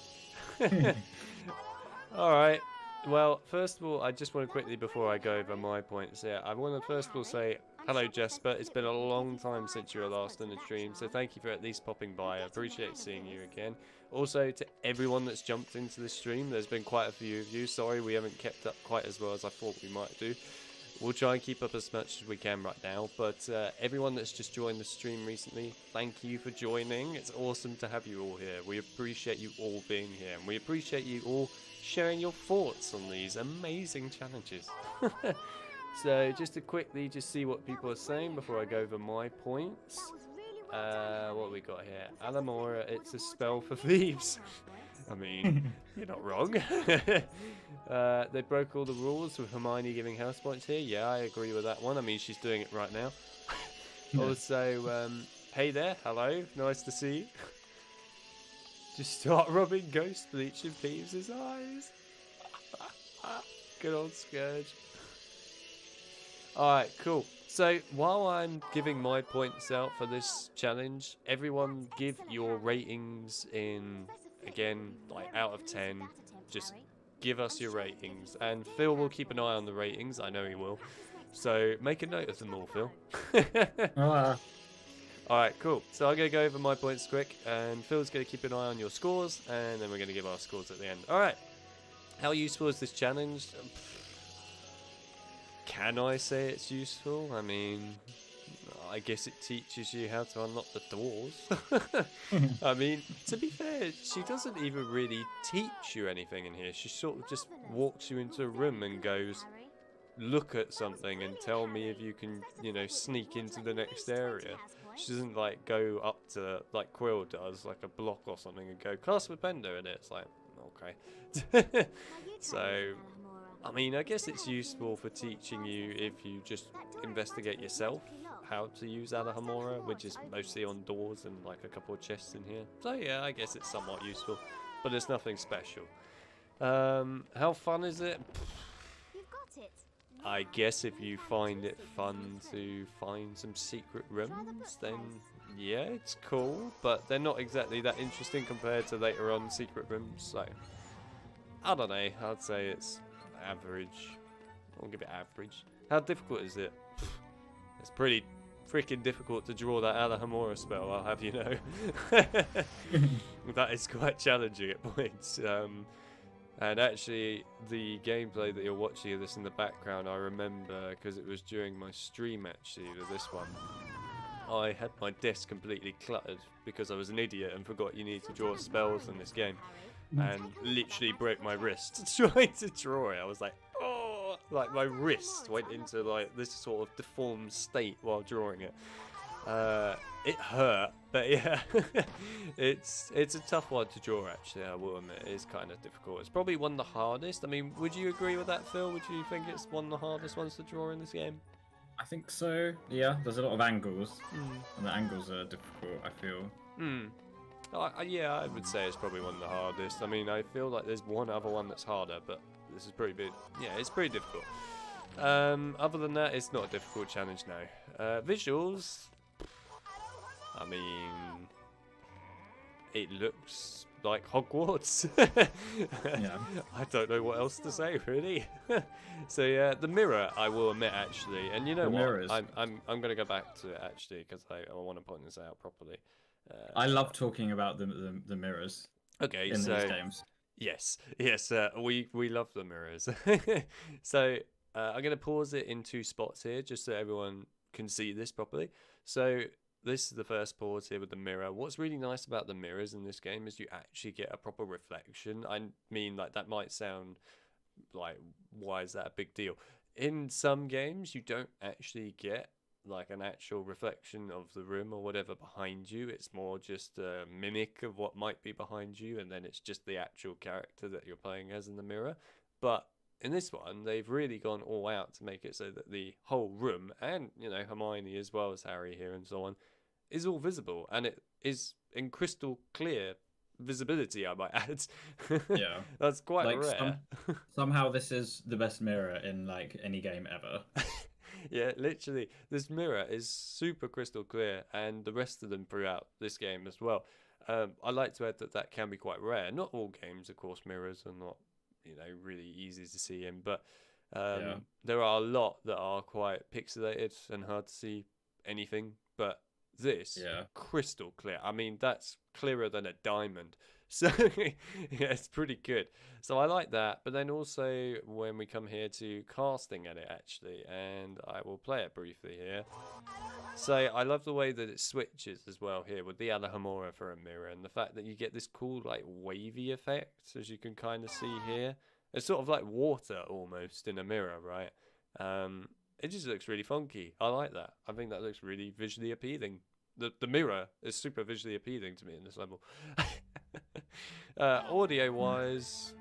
[SPEAKER 1] Alright, well, first of all, I just want to quickly, before I go over my points here, I want to first of all say, hello Jesper, it's been a long time since you were last in the stream, so thank you for at least popping by, I appreciate seeing you again. Also, to everyone that's jumped into the stream, there's been quite a few of you, sorry we haven't kept up quite as well as I thought we might do. We'll try and keep up as much as we can right now, but everyone that's just joined the stream recently, thank you for joining. It's awesome to have you all here. We appreciate you all being here, and we appreciate you all sharing your thoughts on these amazing challenges. So just to quickly just see what people are saying before I go over my points. What we got here? Alohomora, it's a spell for thieves. I mean, you're not wrong. They broke all the rules with Hermione giving house points here. Yeah, I agree with that one. I mean, she's doing it right now. Also, hey there, hello, nice to see you. Just start rubbing ghost bleach in Peeves' eyes. Good old Scourge. Alright, cool. So, while I'm giving my points out for this challenge, everyone give your ratings in, again, like out of 10. Just give us your ratings. And Phil will keep an eye on the ratings. I know he will. So, make a note of them all, Phil. Alright, cool. So I'm going to go over my points quick, and Phil's going to keep an eye on your scores, and then we're going to give our scores at the end. Alright, how useful is this challenge? can I say it's useful? I mean, I guess it teaches you how to unlock the doors. I mean, to be fair, she doesn't even really teach you anything in here. She sort of just walks you into a room and goes, look at something and tell me if you can, you know, sneak into the next area. She doesn't like go up to, like Quill does, like a block or something, and go, cast Flipendo in it. It's like, okay. So, I mean, I guess it's useful for teaching you if you just investigate yourself how to use Alohomora, which is mostly on doors and like a couple of chests in here. So yeah, I guess it's somewhat useful, but it's nothing special. How fun is it? I guess if you find it fun to find some secret rooms, then yeah, it's cool, but they're not exactly that interesting compared to later on secret rooms, so I don't know, I'd say it's average. I'll give it average. How difficult is it? It's pretty freaking difficult to draw that Alohomora spell, I'll have you know. That is quite challenging at points. And actually, the gameplay that you're watching of this in the background, I remember because it was during my stream actually with this one. I had my desk completely cluttered because I was an idiot and forgot you need to draw spells in this game, and literally broke my wrist trying to draw it. I was like, oh, like my wrist went into like this sort of deformed state while drawing it. It hurt, but yeah, it's a tough one to draw actually, I will admit. It is kind of difficult. It's probably one of the hardest. I mean, would you agree with that, Phil? Would you think it's one of the hardest ones to draw in this game?
[SPEAKER 2] I think so, yeah. There's a lot of angles, and the angles are difficult, I feel.
[SPEAKER 1] Yeah, I would say it's probably one of the hardest. I mean, I feel like there's one other one that's harder, but this is pretty big. Yeah, it's pretty difficult. Other than that, it's not a difficult challenge now. Visuals, I mean, it looks like Hogwarts.
[SPEAKER 2] Yeah.
[SPEAKER 1] I don't know what else to say really. So yeah, the mirror, I will admit actually, and you know what?
[SPEAKER 2] Mirrors.
[SPEAKER 1] I'm gonna go back to it actually because I want to point this out properly.
[SPEAKER 2] I love talking about the mirrors.
[SPEAKER 1] Okay,
[SPEAKER 2] in
[SPEAKER 1] so
[SPEAKER 2] these games.
[SPEAKER 1] yes, we love the mirrors. So I'm gonna pause it in 2 spots here just so everyone can see this properly. So this is the first pause here with the mirror. What's really nice about the mirrors in this game is you actually get a proper reflection. I mean, like, that might sound like, why is that a big deal? In some games, you don't actually get like an actual reflection of the room or whatever behind you. It's more just a mimic of what might be behind you, and then it's just the actual character that you're playing as in the mirror. But in this one, they've really gone all out to make it so that the whole room, and, you know, Hermione as well as Harry here and so on, is all visible, and it is in crystal clear visibility, I might add.
[SPEAKER 2] Yeah.
[SPEAKER 1] That's quite
[SPEAKER 2] Like,
[SPEAKER 1] rare.
[SPEAKER 2] somehow this is the best mirror in like any game ever.
[SPEAKER 1] Yeah, literally, this mirror is super crystal clear, and the rest of them throughout this game as well. I like to add that that can be quite rare. Not all games, of course, mirrors are not, you know, really easy to see in, but there are a lot that are quite pixelated and hard to see anything, but this crystal clear. I mean, that's clearer than a diamond. So yeah, it's pretty good. So I like that. But then also when we come here to casting at it actually, and I will play it briefly here. So I love the way that it switches as well here with the Alohomora for a mirror, and the fact that you get this cool like wavy effect, as you can kind of see here. It's sort of like water almost in a mirror, right? It just looks really funky. I like that. I think that looks really visually appealing. The mirror is super visually appealing to me in this level. Audio wise,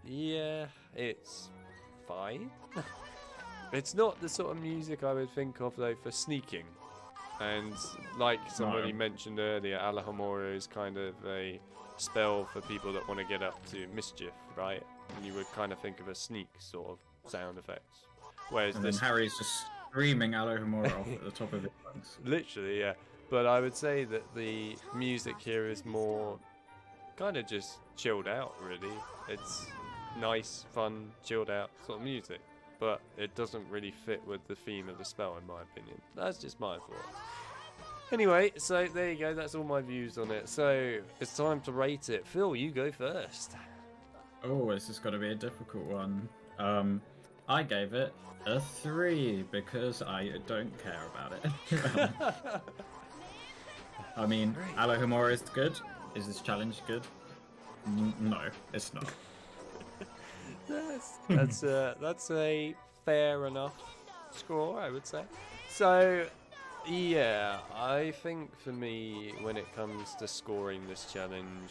[SPEAKER 1] yeah, it's fine. It's not the sort of music I would think of though for sneaking. And like somebody mentioned earlier, Alohomora is kind of a spell for people that want to get up to mischief, right? And you would kind of think of a sneak sort of sound effects. Whereas
[SPEAKER 2] and
[SPEAKER 1] this
[SPEAKER 2] then Harry's just screaming Alohomora off at the top of his lungs.
[SPEAKER 1] Literally, yeah. But I would say that the music here is more kind of just chilled out, really. It's nice, fun, chilled out sort of music. But it doesn't really fit with the theme of the spell, in my opinion. That's just my thoughts. Anyway, so there you go. That's all my views on it. So it's time to rate it. Phil, you go first.
[SPEAKER 2] Oh, this has got to be a difficult one. I gave it a 3 because I don't care about it. I mean, Alohomora is good. Is this challenge good? No, it's not.
[SPEAKER 1] That's a fair enough score, I would say. So, yeah, I think for me, when it comes to scoring this challenge,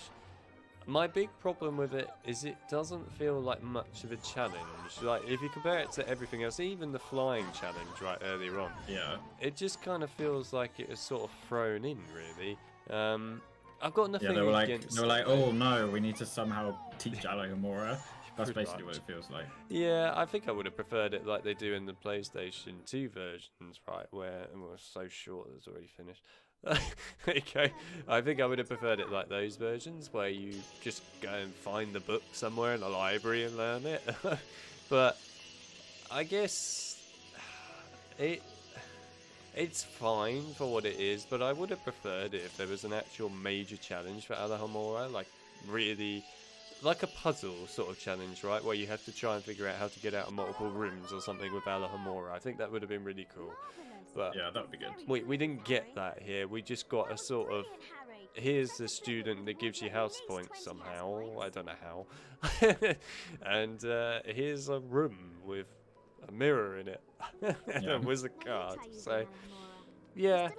[SPEAKER 1] my big problem with it is it doesn't feel like much of a challenge. Like, if you compare it to everything else, even the flying challenge right earlier on,
[SPEAKER 2] Yeah.
[SPEAKER 1] it just kind of feels like it was sort of thrown in, really. I've got nothing
[SPEAKER 2] Yeah, they were
[SPEAKER 1] against
[SPEAKER 2] like,
[SPEAKER 1] it,
[SPEAKER 2] oh no, we need to somehow teach Alohomora. That's
[SPEAKER 1] Pretty
[SPEAKER 2] basically what
[SPEAKER 1] much.
[SPEAKER 2] it feels like.
[SPEAKER 1] Yeah, I think I would have preferred it like they do in the PlayStation 2 versions, right? Where it was so short that it's already finished. Okay, I think I would have preferred it like those versions where you just go and find the book somewhere in a library and learn it. But I guess it's fine for what it is, but I would have preferred it if there was an actual major challenge for Alohomora, like really like a puzzle sort of challenge, right? Where you have to try and figure out how to get out of multiple rooms or something with Alohomora. I think that would have been really cool. But
[SPEAKER 2] Yeah, that would be good.
[SPEAKER 1] we didn't get that here. We just got a sort of, here's the student that gives you house points somehow. I don't know how. And here's a room with a mirror in it and
[SPEAKER 2] Yeah.
[SPEAKER 1] a wizard card. So, yeah.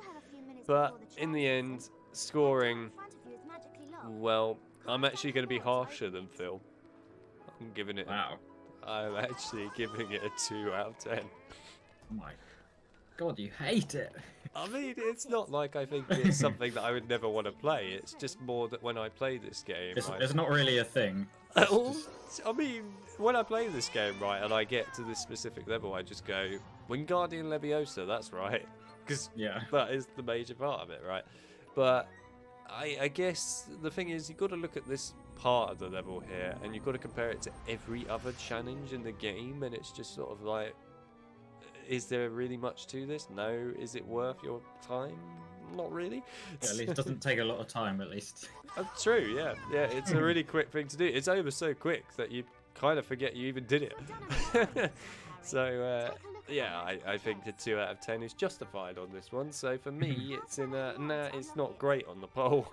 [SPEAKER 1] But in the end, scoring, well, I'm actually going to be harsher than Phil. I'm giving it.
[SPEAKER 2] Wow.
[SPEAKER 1] I'm actually giving it a 2 out of 10.
[SPEAKER 2] Oh my God, you hate it.
[SPEAKER 1] I mean, it's not like I think it's something that I would never want to play. It's just more that when I play this game,
[SPEAKER 2] It's not really a thing.
[SPEAKER 1] Well, I mean, when I play this game, right, and I get to this specific level, I just go, Wingardium Leviosa, that's right. Because
[SPEAKER 2] Yeah.
[SPEAKER 1] that is the major part of it, right? But I guess the thing is, you've got to look at this part of the level here, and you've got to compare it to every other challenge in the game, and it's just sort of like, is there really much to this? No. Is it worth your time? Not really.
[SPEAKER 2] Yeah, at least it doesn't take a lot of time, at least.
[SPEAKER 1] True, yeah. Yeah, it's a really quick thing to do. It's over so quick that you kind of forget you even did it. So, yeah, I think the 2 out of 10 is justified on this one. So for me, it's in a, nah, it's not great on the poll.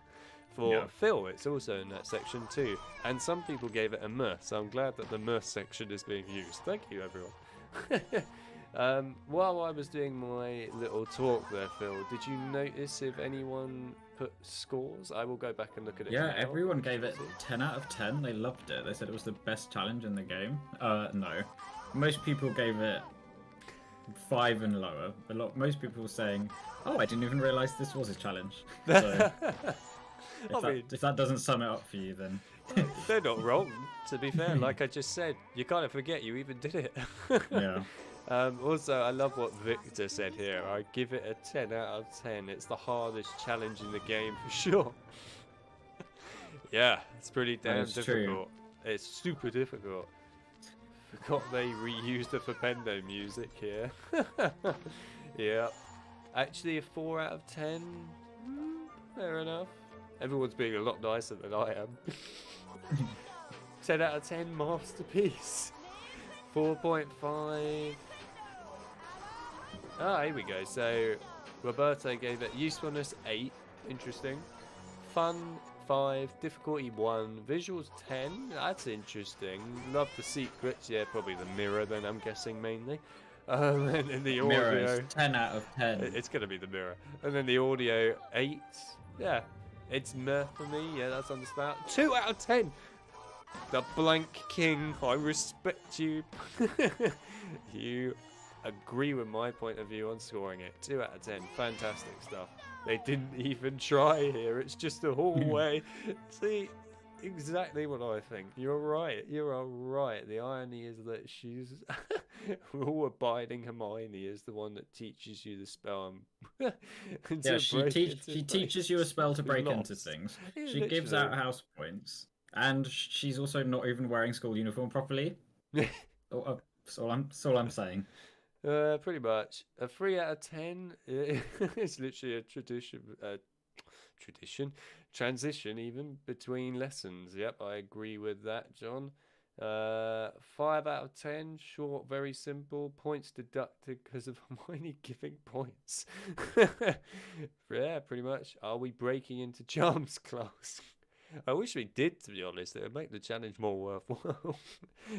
[SPEAKER 1] For
[SPEAKER 2] Yeah.
[SPEAKER 1] Phil, it's also in that section too. And some people gave it a meh, so I'm glad that the meh section is being used. Thank you, everyone. While I was doing my little talk there, Phil, did you notice if anyone put scores? I will go back and look at it.
[SPEAKER 2] Yeah,
[SPEAKER 1] now.
[SPEAKER 2] everyone gave it 10 out of 10. They loved it. They said it was the best challenge in the game. No. Most people gave it 5 and lower. Most people were saying, oh, I didn't even realise this was a challenge. So, if that doesn't sum it up for you, then...
[SPEAKER 1] They're not wrong, to be fair. Like I just said, you kind of forget you even did it.
[SPEAKER 2] Yeah.
[SPEAKER 1] Also, I love what Victor said here. I give it a 10 out of 10. It's the hardest challenge in the game for sure. Yeah, it's pretty damn
[SPEAKER 2] is
[SPEAKER 1] difficult.
[SPEAKER 2] true.
[SPEAKER 1] It's super difficult. Forgot they reused the Flipendo music here. Yeah. Actually, a 4 out of 10. Fair enough. Everyone's being a lot nicer than I am. 10 out of 10 masterpiece. 4.5. Ah, here we go. So Roberto gave it usefulness 8. Interesting. Fun 5. Difficulty 1. Visuals 10. That's interesting. Love the secrets. Yeah, probably the mirror then, I'm guessing mainly. And then the
[SPEAKER 2] Mirror
[SPEAKER 1] audio.
[SPEAKER 2] is 10 out of 10.
[SPEAKER 1] It's going to be the mirror. And then the audio 8. Yeah. It's meh for me. Yeah, that's understandable. 2 out of 10. The blank king. I respect you. You agree with my point of view on scoring it. 2 out of 10. Fantastic stuff. They didn't even try here. It's just a hallway. See, exactly what I think. You're right. You are right. The irony is that she's all abiding Hermione is the one that teaches you the spell.
[SPEAKER 2] Yeah, she teaches you a spell to break into
[SPEAKER 1] Lost.
[SPEAKER 2] things.
[SPEAKER 1] Yeah,
[SPEAKER 2] She gives out
[SPEAKER 1] literally.
[SPEAKER 2] house points. And she's also not even wearing school uniform properly. That's all I'm saying.
[SPEAKER 1] Pretty much. A 3 out of 10 is literally a transition even between lessons. Yep, I agree with that, John. 5 out of 10. Short, very simple. Points deducted because of Hermione giving points. Yeah, pretty much. Are we breaking into Charms class? I wish we did, to be honest. It would make the challenge more worthwhile.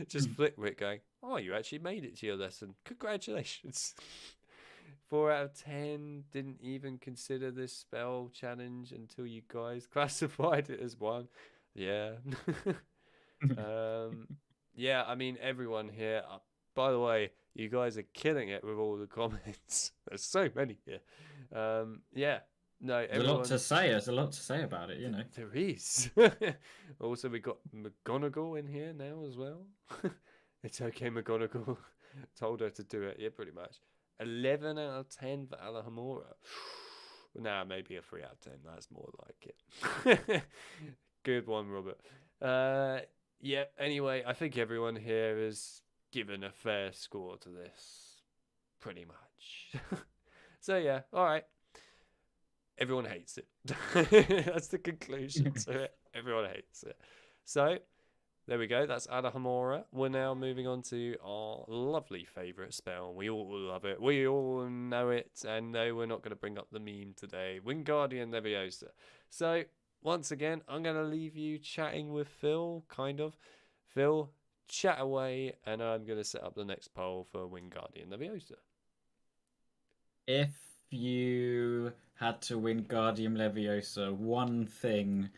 [SPEAKER 1] Just Flickwick going, oh, you actually made it to your lesson. Congratulations. 4 out of 10. Didn't even consider this spell challenge until you guys classified it as one. Yeah. Yeah, I mean, everyone here. By the way, you guys are killing it with all the comments. There's so many here. Yeah. No,
[SPEAKER 2] There's a lot to say. There's a lot to say about it, you know.
[SPEAKER 1] There is. Also, we got McGonagall in here now as well. It's okay, McGonagall. Told her to do it. Yeah, pretty much. 11 out of 10 for Alohomora. Nah, maybe a 3 out of 10. That's more like it. Good one, Robert. Yeah, anyway, I think everyone here has given a fair score to this. Pretty much. So, yeah, all right. Everyone hates it. That's the conclusion to it. Everyone hates it. So, there we go. That's Alohomora. We're now moving on to our lovely favourite spell. We all love it. We all know it. And no, we're not going to bring up the meme today. Wingardium Leviosa. So, once again, I'm going to leave you chatting with Phil, kind of. Phil, chat away, and I'm going to set up the next poll for Wingardium Leviosa.
[SPEAKER 2] If you had to Wingardium Leviosa one thing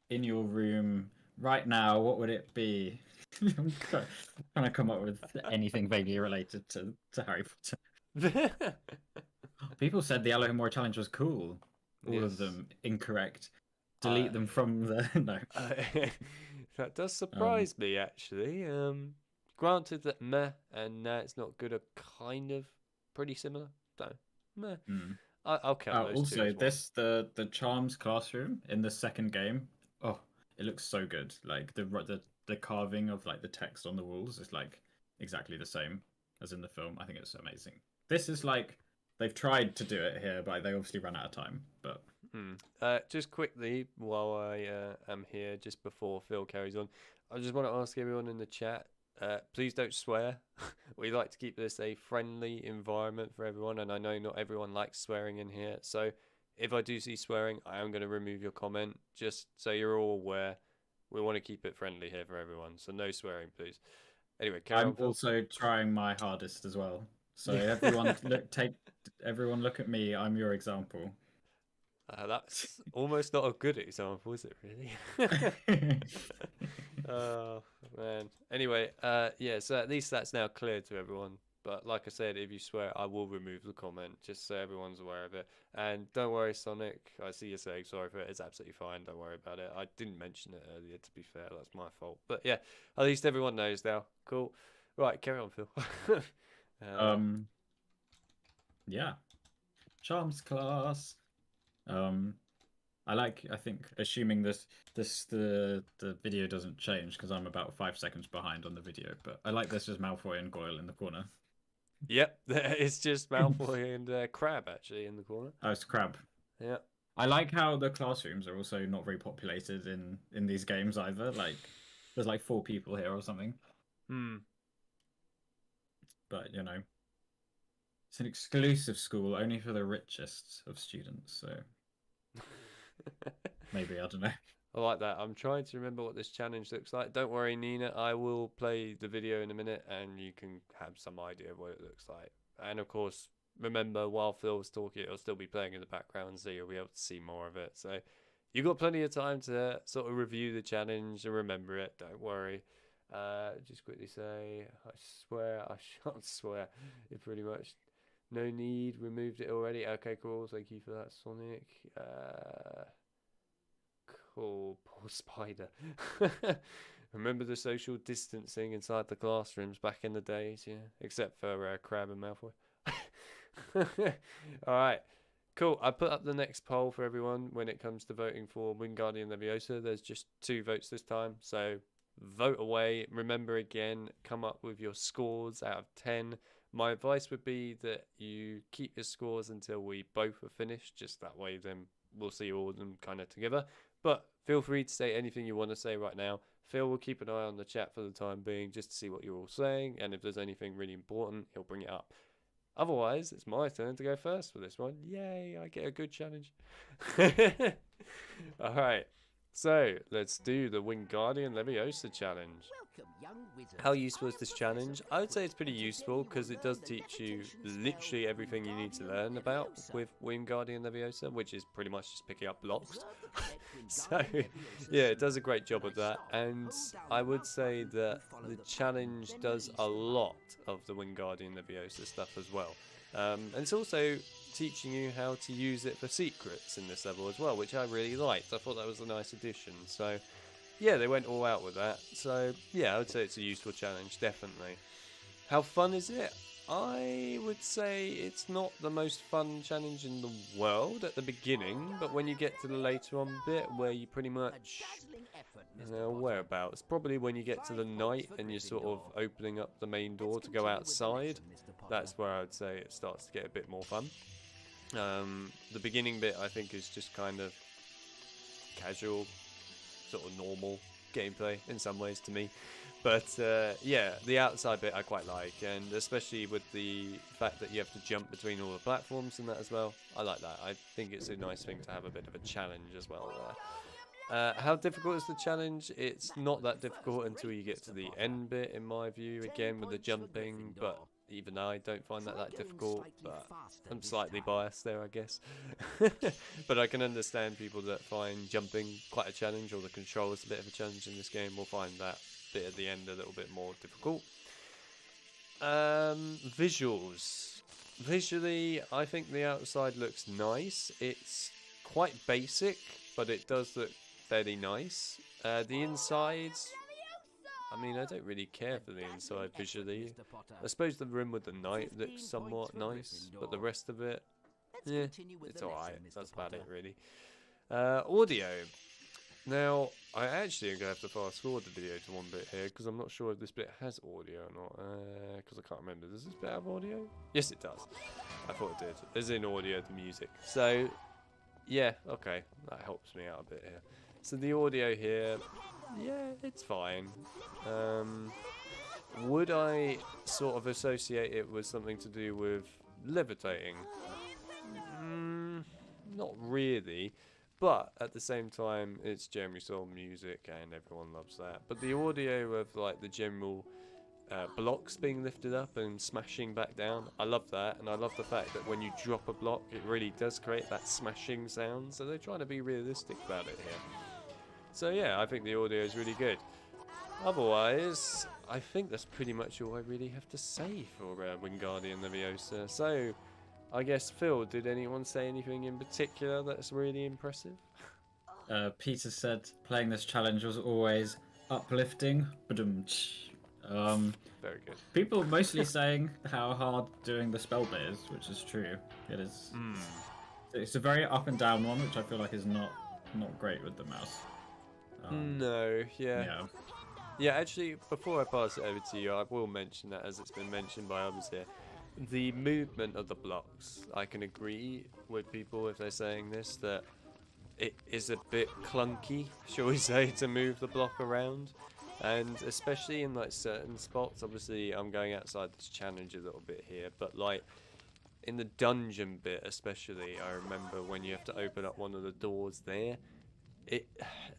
[SPEAKER 2] in your room right now, what would it be? I'm trying to come up with anything vaguely related to Harry Potter. People said the Alohomora challenge was cool. All of them incorrect. Delete them from the no.
[SPEAKER 1] That does surprise me, actually. Granted that meh and nah, it's not good are kind of pretty similar. So meh. I'll count those two.
[SPEAKER 2] Also, the Charms classroom in the second game. Oh, it looks so good. Like the carving of like the text on the walls is like exactly the same as in the film. I think it's amazing. This is like they've tried to do it here, but they obviously ran out of time. But
[SPEAKER 1] just quickly, while I am here, just before Phil carries on, I just want to ask everyone in the chat, please don't swear. We like to keep this a friendly environment for everyone, and I know not everyone likes swearing in here. So if I do see swearing, I am going to remove your comment, just so you're all aware. We want to keep it friendly here for everyone, so no swearing, please. Anyway,
[SPEAKER 2] I'm also trying my hardest as well. So everyone look at me. I'm your example.
[SPEAKER 1] That's almost not a good example, is it, really? Oh, man. Anyway, yeah, so at least that's now clear to everyone. But like I said, if you swear, I will remove the comment, just so everyone's aware of it. And don't worry, Sonic. I see you saying sorry for it. It's absolutely fine. Don't worry about it. I didn't mention it earlier, to be fair. That's my fault. But yeah, at least everyone knows now. Cool. Right, carry on, Phil.
[SPEAKER 2] Yeah. Charms class. I think assuming the video doesn't change because I'm about 5 seconds behind on the video, but I like this as Malfoy and Goyle in the corner.
[SPEAKER 1] Yep, it's just Malfoy and Crab actually in the corner.
[SPEAKER 2] Oh, it's Crab.
[SPEAKER 1] Yeah.
[SPEAKER 2] I like how the classrooms are also not very populated in these games either. Like there's like 4 people here or something. But you know, it's an exclusive school only for the richest of students, so maybe, I don't know.
[SPEAKER 1] I like that. I'm trying to remember what this challenge looks like. Don't worry, Nina. I will play the video in a minute and you can have some idea of what it looks like. And of course, remember, while Phil's talking, it'll still be playing in the background, so you'll be able to see more of it. So you've got plenty of time to sort of review the challenge and remember it. Don't worry. Just quickly say, I swear, I shan't swear. It pretty much... No need, removed it already. Okay, cool. Thank you for that, Sonic. Cool. Poor Spider. Remember the social distancing inside the classrooms back in the days, yeah? Except for Crab and Malfoy. Alright, cool. I put up the next poll for everyone when it comes to voting for Wingardium Leviosa. There's just 2 votes this time, so vote away. Remember again, come up with your scores out of 10. My advice would be that you keep your scores until we both are finished. Just that way, then we'll see all of them kind of together. But feel free to say anything you want to say right now. Phil will keep an eye on the chat for the time being just to see what you're all saying, and if there's anything really important, he'll bring it up. Otherwise, it's my turn to go first for this one. Yay, I get a good challenge. Alright, so let's do the Wingardium Leviosa challenge. How useful is this challenge? I would say it's pretty useful because it does teach you literally everything you need to learn about with Wingardium Leviosa, which is pretty much just picking up blocks. So, yeah, it does a great job of that, and I would say that the challenge does a lot of the Wingardium Leviosa stuff as well. And it's also teaching you how to use it for secrets in this level as well, which I really liked. I thought that was a nice addition. So, yeah, they went all out with that. So, yeah, I would say it's a useful challenge, definitely. How fun is it? I would say it's not the most fun challenge in the world at the beginning, but when you get to the later on bit where you pretty much, whereabouts, probably when you get to the night and you're sort of opening up the main door to go outside, that's where I would say it starts to get a bit more fun. The beginning bit I think is just kind of casual, sort of normal gameplay in some ways to me. But yeah, the outside bit I quite like, and especially with the fact that you have to jump between all the platforms and that as well. I like that. I think it's a nice thing to have a bit of a challenge as well there. How difficult is the challenge? It's not that difficult until you get to the end bit, in my view, again with the jumping, but even I don't find that difficult, but I'm slightly biased there, I guess. But I can understand people that find jumping quite a challenge, or the controls a bit of a challenge in this game will find that bit at the end a little bit more difficult. Visuals. Visually, I think the outside looks nice. It's quite basic, but it does look fairly nice. The insides, I mean, I don't really care for the inside visually. I suppose the room with the knight looks somewhat nice, but the rest of it, yeah, it's alright. That's about it, really. Audio. Now, I actually am going to have to fast forward the video to one bit here, because I'm not sure if this bit has audio or not, because I can't remember. Does this bit have audio? Yes, it does. I thought it did. There's in audio, the music. So, yeah, okay, that helps me out a bit here. So the audio here, yeah, it's fine. Would I sort of associate it with something to do with levitating? Not really. But at the same time, it's Jeremy Soule music and everyone loves that. But the audio of like the general blocks being lifted up and smashing back down, I love that. And I love the fact that when you drop a block, it really does create that smashing sound. So they're trying to be realistic about it here. So yeah, I think the audio is really good. Otherwise, I think that's pretty much all I really have to say for Wingardium Leviosa. So, I guess, Phil, did anyone say anything in particular that's really impressive?
[SPEAKER 2] Peter said playing this challenge was always uplifting.
[SPEAKER 1] Very good.
[SPEAKER 2] People mostly saying how hard doing the spell bit is, which is true. It is. It's a very up and down one, which I feel like is not great with the mouse.
[SPEAKER 1] No, yeah. Yeah, actually, before I pass it over to you, I will mention that, as it's been mentioned by others here. The movement of the blocks, I can agree with people if they're saying this, that it is a bit clunky, shall we say, to move the block around. And especially in like certain spots, obviously I'm going outside this challenge a little bit here, but like in the dungeon bit especially, I remember when you have to open up one of the doors there,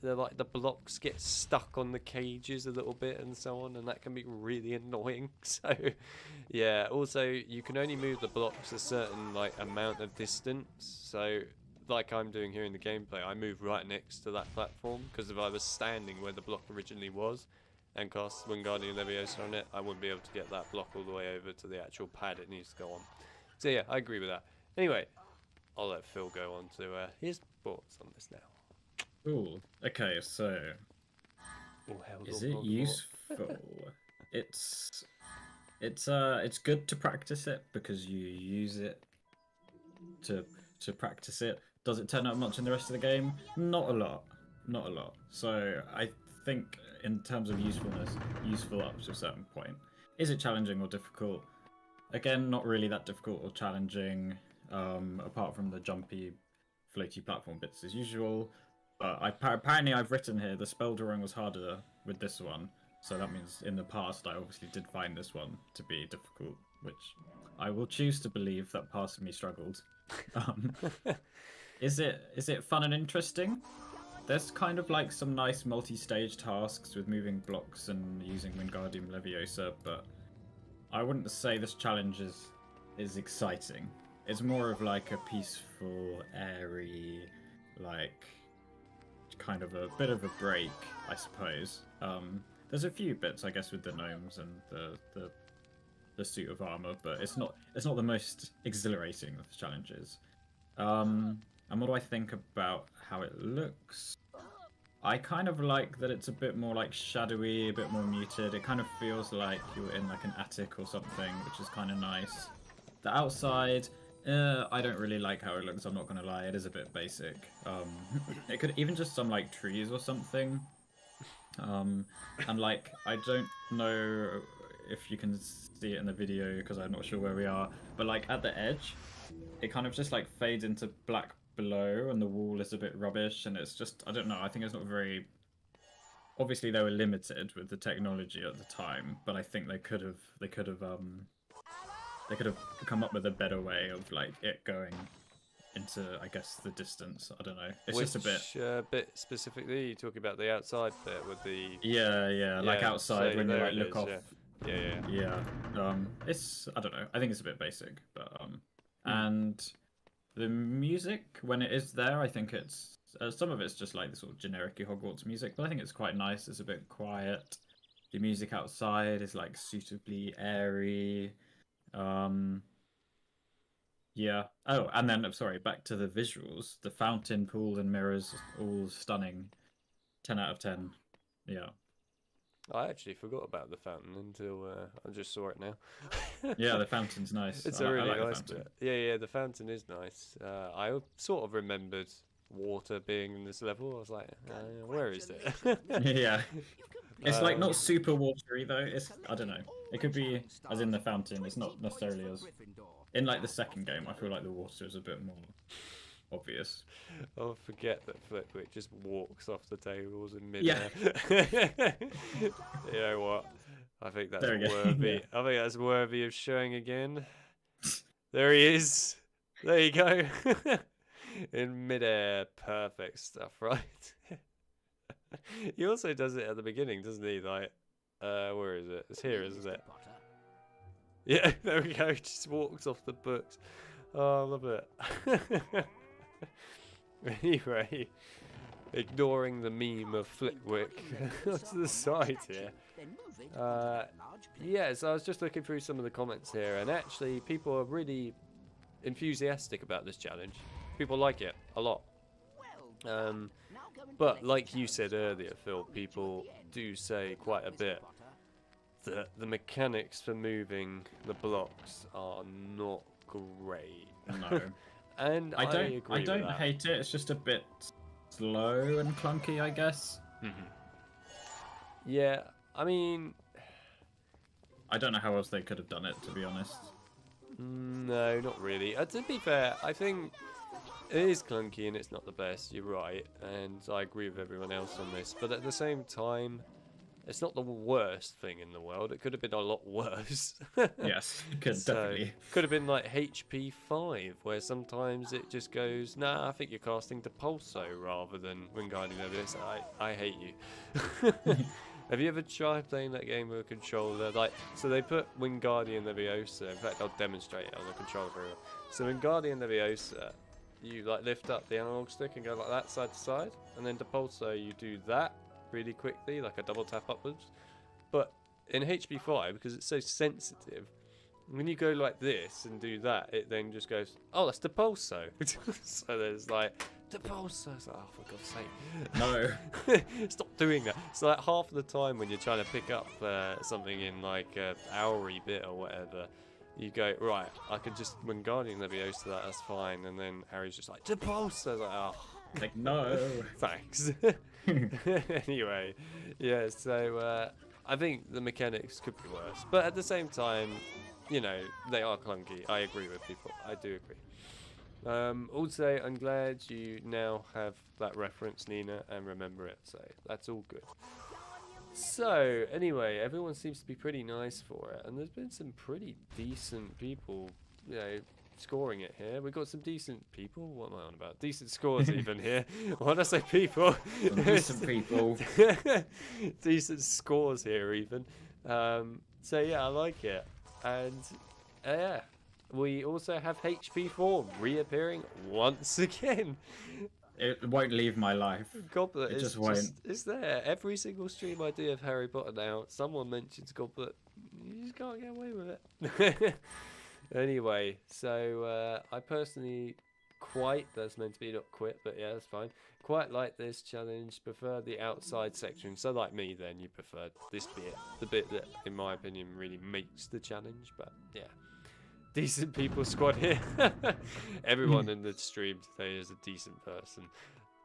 [SPEAKER 1] they're like the blocks get stuck on the cages a little bit and so on, and that can be really annoying. So yeah, also you can only move the blocks a certain like amount of distance. So like I'm doing here in the gameplay, I move right next to that platform, because if I was standing where the block originally was and cast Wingardium Leviosa on it, I wouldn't be able to get that block all the way over to the actual pad it needs to go on. So yeah, I agree with that. Anyway, I'll let Phil go on to his thoughts on this now.
[SPEAKER 2] Cool. Okay, so is it useful? It's good to practice it because you use it to practice it. Does it turn up much in the rest of the game? Not a lot. So I think in terms of usefulness, useful up to a certain point. Is it challenging or difficult? Again, not really that difficult or challenging, apart from the jumpy, floaty platform bits as usual. But apparently I've written here the spell drawing was harder with this one. So that means in the past I obviously did find this one to be difficult, which I will choose to believe that past me struggled. Is it fun and interesting? There's kind of like some nice multi-stage tasks with moving blocks and using Wingardium Leviosa, but I wouldn't say this challenge is exciting. It's more of like a peaceful, airy, like kind of a bit of a break, I suppose. There's a few bits, I guess, with the gnomes and the suit of armor, but it's not the most exhilarating of the challenges. And what do I think about how it looks? I kind of like that it's a bit more like shadowy, a bit more muted. It kind of feels like you're in like an attic or something, which is kind of nice. The outside, I don't really like how it looks, I'm not gonna lie. It is a bit basic. It could even just some like trees or something. And like, I don't know if you can see it in the video because I'm not sure where we are, but like at the edge, it kind of just like fades into black below and the wall is a bit rubbish, and it's just, I don't know, I think it's not very, obviously they were limited with the technology at the time, but I think they could have come up with a better way of like it going into, I guess, the distance. I don't know, it's just a
[SPEAKER 1] bit specifically, you talking about the outside bit with the
[SPEAKER 2] yeah like outside when you like look off.
[SPEAKER 1] Yeah.
[SPEAKER 2] It's, I don't know, I think it's a bit basic, but and the music, when it is there, I think it's some of it's just like the sort of generic Hogwarts music, but I think it's quite nice. It's a bit quiet. The music outside is like suitably airy. Yeah. Oh, and then, sorry, back to the visuals. The fountain, pool, and mirrors, all stunning. 10 out of 10. Yeah.
[SPEAKER 1] I actually forgot about the fountain until I just saw it now.
[SPEAKER 2] Yeah, the fountain's nice.
[SPEAKER 1] It's a really nice bit. Yeah, the fountain is nice. I sort of remembered water being in this level. I was like, where is it?
[SPEAKER 2] Yeah. It's like not super watery though. It's, I don't know. It could be as in the fountain. It's not necessarily as in like the second game. I feel like the water is a bit more obvious.
[SPEAKER 1] I'll forget that Flipwick just walks off the tables in mid-air. You know what? I think that's worthy. Yeah. I think that's worthy of showing again. There he is. There you go. In mid-air, perfect stuff, right? He also does it at the beginning, doesn't he? Like, where is it? It's here, isn't it? Yeah, there we go. Just walks off the books. Oh, I love it. Anyway, ignoring the meme of Flitwick to the side here. Yeah, so I was just looking through some of the comments here, and actually people are really enthusiastic about this challenge. People like it a lot. But like you said earlier, Phil, people do say quite a bit that the mechanics for moving the blocks are not great.
[SPEAKER 2] No. And I don't hate it. It's just a bit slow and clunky, I guess.
[SPEAKER 1] Yeah, I mean,
[SPEAKER 2] I don't know how else they could have done it, to be honest.
[SPEAKER 1] No, not really. To be fair, I think it is clunky and it's not the best. You're right, and I agree with everyone else on this. But at the same time, it's not the worst thing in the world. It could have been a lot worse.
[SPEAKER 2] Yes, it could definitely.
[SPEAKER 1] Could have been like HP 5, where sometimes it just goes, nah, I think you're casting Depulso rather than Wingardium Leviosa. I hate you. Have you ever tried playing that game with a controller? Like, so they put Wingardium Leviosa. In fact, I'll demonstrate it on the controller for you. So Wingardium Leviosa, you like lift up the analog stick and go like that side to side, and then Depulso you do that really quickly, like a double tap upwards. But in HP 5, because it's so sensitive, when you go like this and do that, it then just goes, oh, that's Depulso. So there's like, Depulso. It's like, oh, for God's sake.
[SPEAKER 2] No.
[SPEAKER 1] Stop doing that. It's like half of the time when you're trying to pick up something in like a hourly bit or whatever, you go, right, I could just Wingardium Leviosa that, that's fine. And then Harry's just like, Depulso. I was like, oh.
[SPEAKER 2] Like, no.
[SPEAKER 1] Thanks. Anyway, yeah, so I think the mechanics could be worse. But at the same time, you know, they are clunky. I agree with people. I do agree. Also, I'm glad you now have that reference, Nina, and remember it. So that's all good. So anyway, everyone seems to be pretty nice for it, and there's been some pretty decent people, you know, scoring it here. We've got some decent people. What am I on about? Decent scores even here. Why did I say people?
[SPEAKER 2] Some decent people.
[SPEAKER 1] Decent scores here even. So yeah, I like it. And yeah, we also have HP4 reappearing once again.
[SPEAKER 2] It won't leave my life.
[SPEAKER 1] Goblet
[SPEAKER 2] It
[SPEAKER 1] is
[SPEAKER 2] just won't.
[SPEAKER 1] it's there. Every single stream I do of Harry Potter now, someone mentions Goblet. You just can't get away with it. Anyway, so I personally that's meant to be not quit, but yeah, that's fine. Quite like this challenge. Prefer the outside section. So like me, then you prefer this bit, the bit that, in my opinion, really makes the challenge. But yeah, decent people squad here. Everyone in the stream today is a decent person.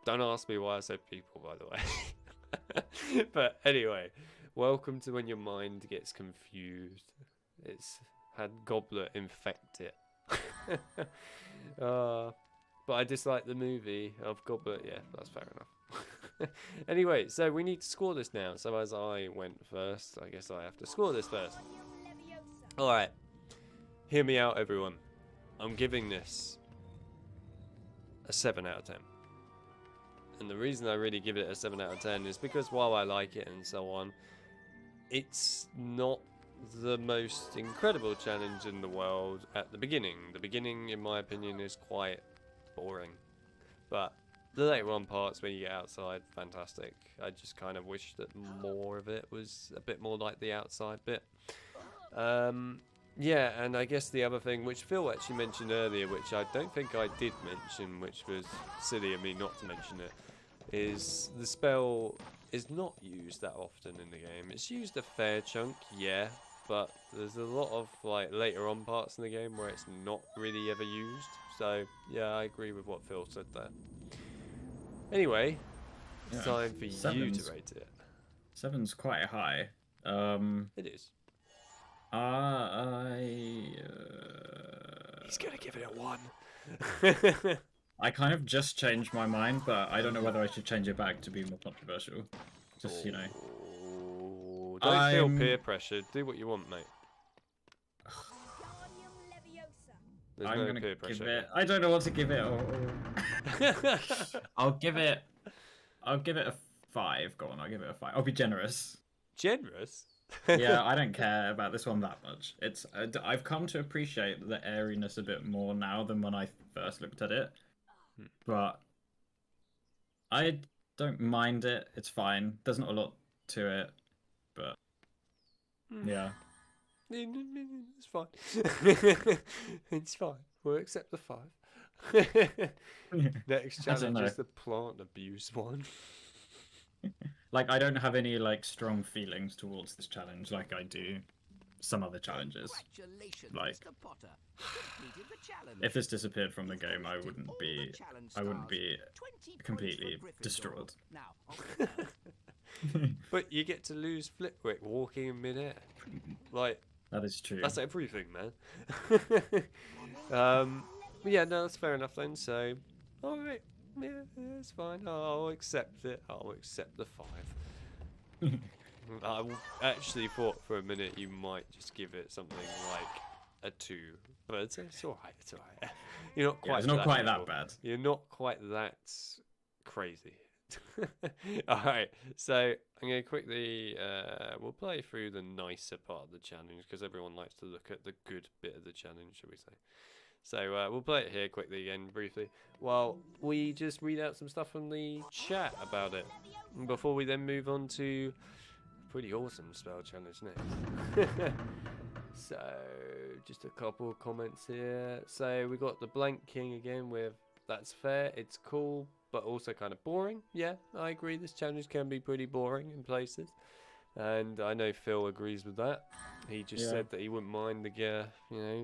[SPEAKER 1] Don't ask me why I said people, by the way. But anyway, welcome to When Your Mind Gets Confused. It's had Goblet infect it. But I dislike the movie of Goblet. Yeah, that's fair enough. Anyway, so we need to score this now. So as I went first, I guess I have to score this first. Alright. Hear me out, everyone. I'm giving this a 7 out of 10. And the reason I really give it a 7 out of 10 is because while I like it and so on, it's not the most incredible challenge in the world at the beginning. The beginning, in my opinion, is quite boring. But the later on parts where you get outside, fantastic. I just kind of wish that more of it was a bit more like the outside bit. Yeah, and I guess the other thing, which Phil actually mentioned earlier, which I don't think I did mention, which was silly of me not to mention it, is the spell is not used that often in the game. It's used a fair chunk, yeah, but there's a lot of like later on parts in the game where it's not really ever used. So yeah, I agree with what Phil said there. Anyway, it's time for you to rate it.
[SPEAKER 2] 7's quite high.
[SPEAKER 1] It is. He's gonna give it a 1.
[SPEAKER 2] I kind of just changed my mind, but I don't know whether I should change it back to be more controversial. Just, you know.
[SPEAKER 1] Don't feel peer pressure. Do what you want, mate. There's
[SPEAKER 2] I'm
[SPEAKER 1] no
[SPEAKER 2] gonna
[SPEAKER 1] peer
[SPEAKER 2] give
[SPEAKER 1] pressure.
[SPEAKER 2] it. I don't know what to give it. I'll give it a 5. Go on, I'll give it a 5. I'll be generous.
[SPEAKER 1] Generous?
[SPEAKER 2] Yeah, I don't care about this one that much. It's I've come to appreciate the airiness a bit more now than when I first looked at it. But I don't mind it. It's fine. There's not a lot to it, but yeah.
[SPEAKER 1] It's fine. It's fine. We'll accept the 5. Next challenge is the plant abuse one.
[SPEAKER 2] Like, I don't have any like strong feelings towards this challenge like I do some other challenges. Like, if this disappeared from the game, I wouldn't be completely distraught.
[SPEAKER 1] But you get to lose Flipwick walking in midair. Like,
[SPEAKER 2] that is true.
[SPEAKER 1] That's everything, man. Yeah, no, that's fair enough then. So, all right. Yeah, it's fine. I'll accept it. I'll accept the 5. I actually thought for a minute you might just give it something like a 2, but it's alright. It's alright. You're not quite.
[SPEAKER 2] It's not quite that bad.
[SPEAKER 1] You're not quite that crazy. Alright, so I'm gonna quickly we'll play through the nicer part of the challenge because everyone likes to look at the good bit of the challenge, shall we say? So we'll play it here quickly again, briefly, while we just read out some stuff from the chat about it, before we then move on to a pretty awesome spell challenge next. So, just a couple of comments here. So we got the Blank King again with, that's fair, it's cool, but also kind of boring. Yeah, I agree, this challenge can be pretty boring in places. And I know Phil agrees with that. He just said that he wouldn't mind the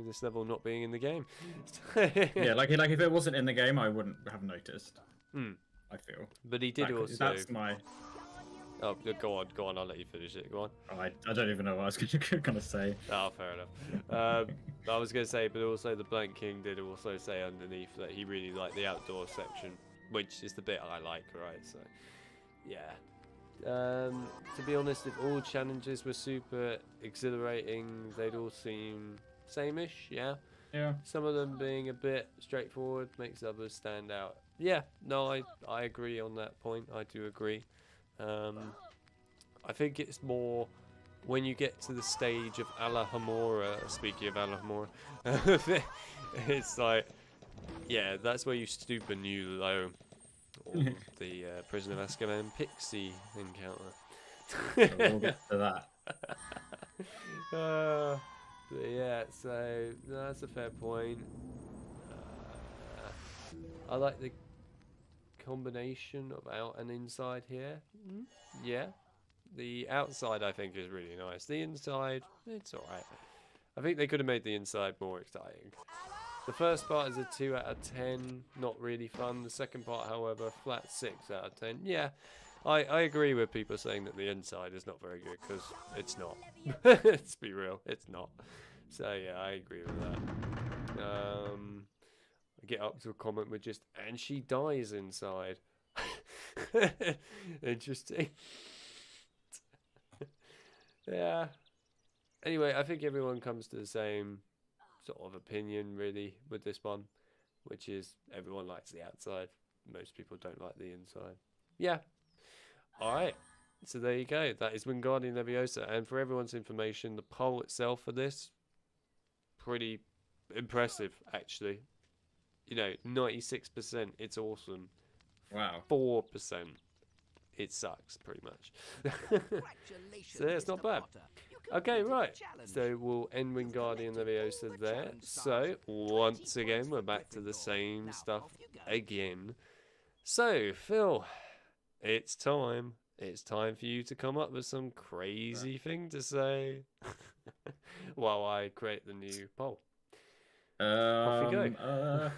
[SPEAKER 1] this level not being in the game.
[SPEAKER 2] Yeah, like if it wasn't in the game, I wouldn't have noticed. I feel.
[SPEAKER 1] But he did also. Oh, go on. I'll let you finish it. Go on.
[SPEAKER 2] Oh, I don't even know what I was gonna say.
[SPEAKER 1] Oh, fair enough. I was going to say, but also the Blank King did also say underneath that he really liked the outdoor section, which is the bit I like, right? So, yeah. To be honest, if all challenges were super exhilarating, they'd all seem same-ish, yeah?
[SPEAKER 2] Yeah.
[SPEAKER 1] Some of them being a bit straightforward makes others stand out. Yeah, no, I agree on that point. I do agree. I think it's more when you get to the stage of Alohomora, speaking of Alohomora, it's like, yeah, that's where you stoop and you low. Or the Prisoner of Azkaban Pixie encounter.
[SPEAKER 2] So we'll get to that.
[SPEAKER 1] But yeah, so that's a fair point. I like the combination of out and inside here. Yeah, the outside I think is really nice. The inside, it's alright. I think they could have made the inside more exciting. The first part is a 2 out of 10, not really fun. The second part, however, flat 6 out of 10. Yeah, I agree with people saying that the inside is not very good, because it's not. Let's be real, it's not. So yeah, I agree with that. I get up to a comment with just, and she dies inside. Interesting. Yeah. Anyway, I think everyone comes to the same sort of opinion really with this one, which is everyone likes the outside. Most people don't like the inside. Yeah. Alright. So there you go. That is Wingardium Leviosa. And for everyone's information, the poll itself for this, pretty impressive actually. You know, 96% it's awesome.
[SPEAKER 2] Wow.
[SPEAKER 1] 4% it sucks pretty much. So it's not bad. Okay, right. So we'll end Wingardium Leviosa there. So once again, we're back to the same stuff again. So Phil, it's time. It's time for you to come up with some crazy thing to say while I create the new poll. Off you go.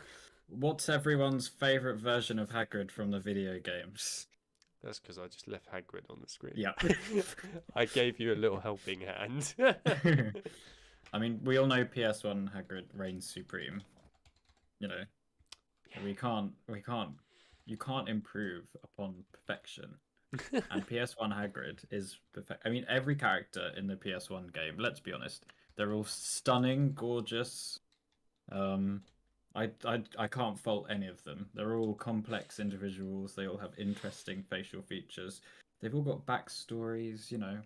[SPEAKER 2] What's everyone's favourite version of Hagrid from the video games?
[SPEAKER 1] That's because I just left Hagrid on the screen.
[SPEAKER 2] Yeah.
[SPEAKER 1] I gave you a little helping hand.
[SPEAKER 2] I mean, we all know PS1 Hagrid reigns supreme. You know, you can't improve upon perfection. And PS1 Hagrid is perfect. I mean, every character in the PS1 game, let's be honest, they're all stunning, gorgeous. I can't fault any of them. They're all complex individuals. They all have interesting facial features. They've all got backstories. You know,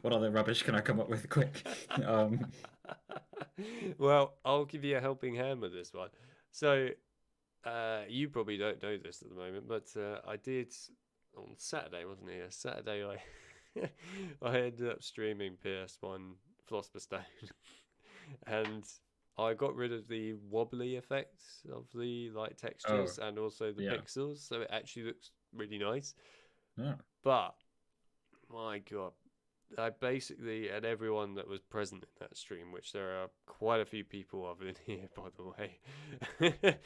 [SPEAKER 2] what other rubbish can I come up with quick?
[SPEAKER 1] Well, I'll give you a helping hand with this one. So, you probably don't know this at the moment, but I did on Saturday, wasn't it? Saturday, I ended up streaming PS1 Philosopher Stone, and I got rid of the wobbly effects of the textures and also the pixels, so it actually looks really nice.
[SPEAKER 2] Yeah.
[SPEAKER 1] But my God, I basically, and everyone that was present in that stream, which there are quite a few people of in here, by the way,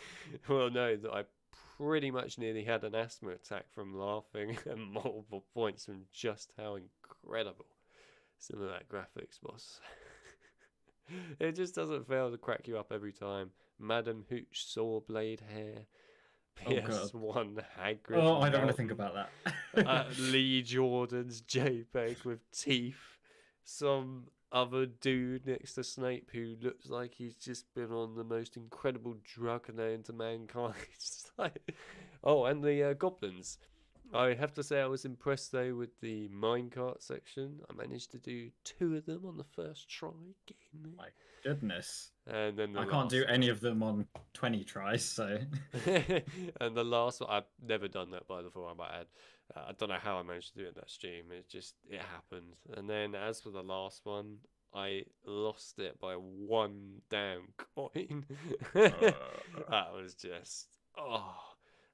[SPEAKER 1] will know that I pretty much nearly had an asthma attack from laughing at multiple points from just how incredible some of that graphics was. It just doesn't fail to crack you up every time. Madam Hooch saw blade hair. PS1 Hagrid.
[SPEAKER 2] Oh, I don't want to think about that.
[SPEAKER 1] Lee Jordan's JPEG with teeth. Some other dude next to Snape who looks like he's just been on the most incredible drug known to mankind. It's like, oh, and the goblins. I have to say I was impressed though with the minecart section. I managed to do 2 of them on the first try.
[SPEAKER 2] My goodness.
[SPEAKER 1] And then
[SPEAKER 2] I can't do any of them on 20 tries, so.
[SPEAKER 1] And the last one, I've never done that by the way, I might add. I don't know how I managed to do it in that stream. It happened. And then as for the last one, I lost it by 1 damn coin. That was just,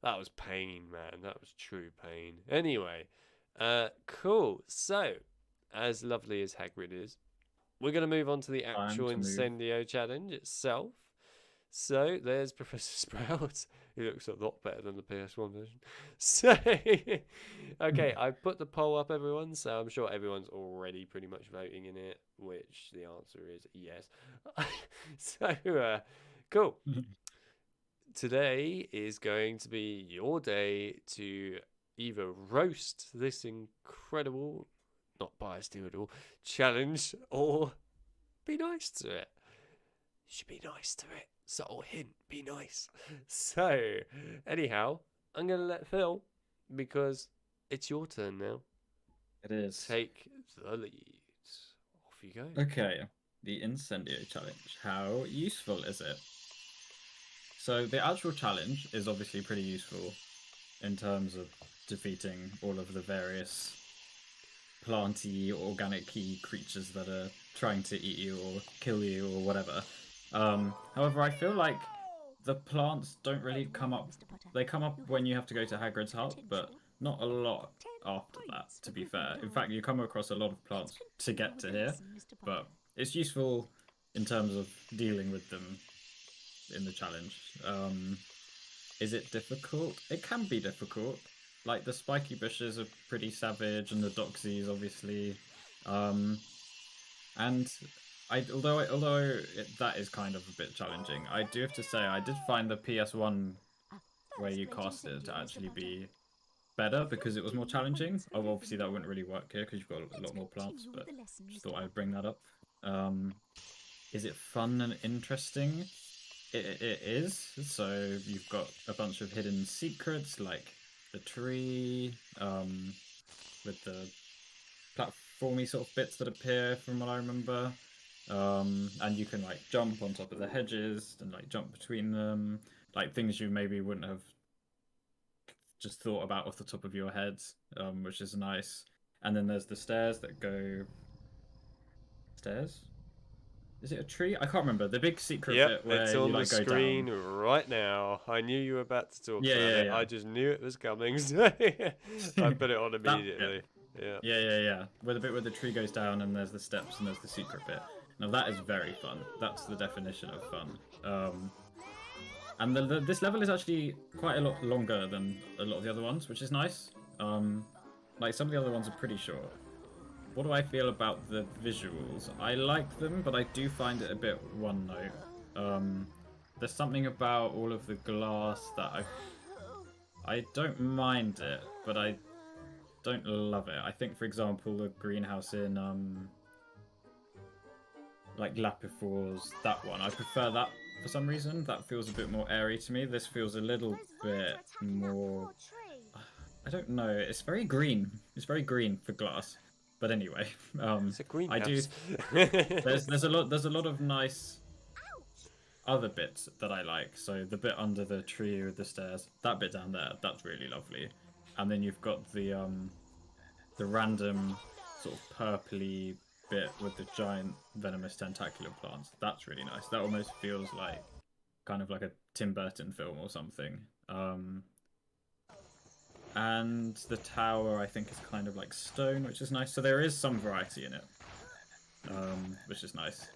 [SPEAKER 1] that was pain, man. That was true pain. Anyway, cool. So, as lovely as Hagrid is, we're going to move on to the actual Incendio challenge itself. So there's Professor Sprout. He looks a lot better than the PS1 version. So, okay, I put the poll up, everyone. So I'm sure everyone's already pretty much voting in it, which the answer is yes. So, cool. Today is going to be your day to either roast this incredible, not biased to at all, challenge, or be nice to it. You should be nice to it. Subtle hint, be nice. So, anyhow, I'm going to let Phil, because it's your turn now.
[SPEAKER 2] It is.
[SPEAKER 1] Take the lead. Off you go.
[SPEAKER 2] Okay, the Incendio challenge. How useful is it? So the actual challenge is obviously pretty useful in terms of defeating all of the various planty, organic-y creatures that are trying to eat you or kill you or whatever. However, I feel like the plants don't really come up. They come up when you have to go to Hagrid's hut, but not a lot after that, to be fair. In fact, you come across a lot of plants to get to here, but it's useful in terms of dealing with them in the challenge. Is it difficult? It can be difficult. Like, the spiky bushes are pretty savage, and the doxies, obviously. And although that is kind of a bit challenging, I do have to say I did find the PS1 where you cast it to actually be better because it was more challenging. Oh, obviously that wouldn't really work here because you've got a lot more plants, but just thought I'd bring that up. Is it fun and interesting? It is. So you've got a bunch of hidden secrets like the tree, with the platformy sort of bits that appear from what I remember. And you can like jump on top of the hedges and like jump between them, like things you maybe wouldn't have just thought about off the top of your head, which is nice. And then there's the stairs that go... Stairs? Is it a tree? I can't remember. The big secret bit where
[SPEAKER 1] it's
[SPEAKER 2] you
[SPEAKER 1] on
[SPEAKER 2] like
[SPEAKER 1] the
[SPEAKER 2] go
[SPEAKER 1] screen
[SPEAKER 2] down.
[SPEAKER 1] right now. I knew you were about to talk about it.
[SPEAKER 2] Yeah.
[SPEAKER 1] I just knew it was coming. So I put it on immediately.
[SPEAKER 2] Yeah. Where the bit where the tree goes down and there's the steps and there's the secret bit. Now that is very fun. That's the definition of fun. And this level is actually quite a lot longer than a lot of the other ones, which is nice. Like some of the other ones are pretty short. What do I feel about the visuals? I like them, but I do find it a bit one note. There's something about all of the glass that I don't mind it, but I don't love it. I think, for example, the greenhouse in like Lapifors, that one, I prefer that for some reason. That feels a bit more airy to me. This feels a little bit more, I don't know, it's very green. It's very green for glass. But anyway,
[SPEAKER 1] it's a greenhouse.
[SPEAKER 2] I do. There's a lot of nice other bits that I like. So the bit under the tree with the stairs, that bit down there, that's really lovely. And then you've got the random sort of purpley bit with the giant venomous tentacular plants. That's really nice. That almost feels like kind of like a Tim Burton film or something. And the tower, I think, is kind of like stone, which is nice. So there is some variety in it, which is nice.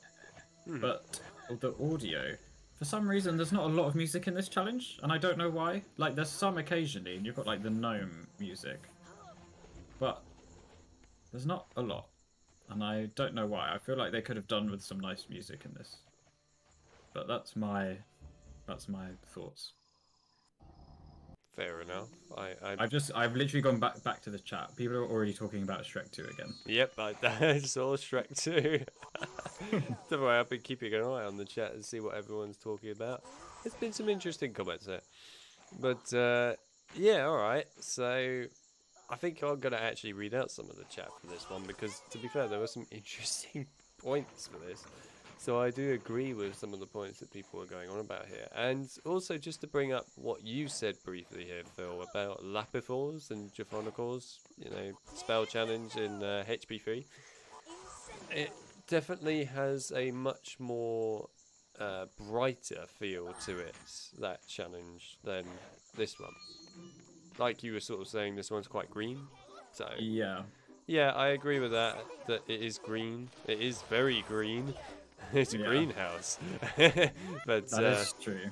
[SPEAKER 2] But the audio, for some reason, there's not a lot of music in this challenge, and I don't know why. Like, there's some occasionally, and you've got like the gnome music, but there's not a lot, and I don't know why. I feel like they could have done with some nice music in this. But that's my thoughts.
[SPEAKER 1] Fair enough.
[SPEAKER 2] I've literally gone back to the chat. People are already talking about Shrek 2 again.
[SPEAKER 1] Yep, I saw Shrek 2. Don't worry, I've been keeping an eye on the chat and see what everyone's talking about. There's been some interesting comments there. But, yeah, alright. So, I think I'm going to actually read out some of the chat for this one because, to be fair, there were some interesting points for this. So I do agree with some of the points that people are going on about here. And also just to bring up what you said briefly here, Phil, about Lapifors and Japhonicors, spell challenge in HP3. It definitely has a much more brighter feel to it, that challenge, than this one. Like you were sort of saying, this one's quite green. So
[SPEAKER 2] yeah,
[SPEAKER 1] I agree with that it is green. It is very green. It's a
[SPEAKER 2] Yeah.
[SPEAKER 1] greenhouse. But
[SPEAKER 2] That is true.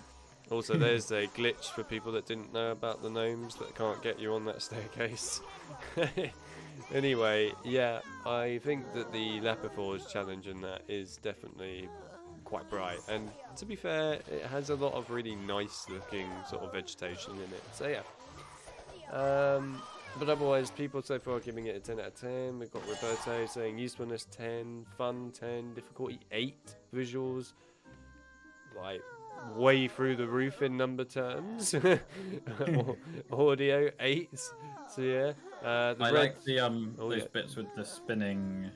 [SPEAKER 1] also, there's a glitch for people that didn't know about the gnomes that can't get you on that staircase. Anyway, yeah, I think that the Lapifors challenge in that is definitely quite bright. And to be fair, it has a lot of really nice looking sort of vegetation in it. So yeah. But otherwise, people so far are giving it a 10 out of 10. We've got Roberto saying usefulness 10, fun 10, difficulty 8, visuals like way through the roof in number terms. Audio 8. So yeah. The
[SPEAKER 2] I
[SPEAKER 1] red...
[SPEAKER 2] like the
[SPEAKER 1] Oh,
[SPEAKER 2] those
[SPEAKER 1] yeah.
[SPEAKER 2] bits with the spinning,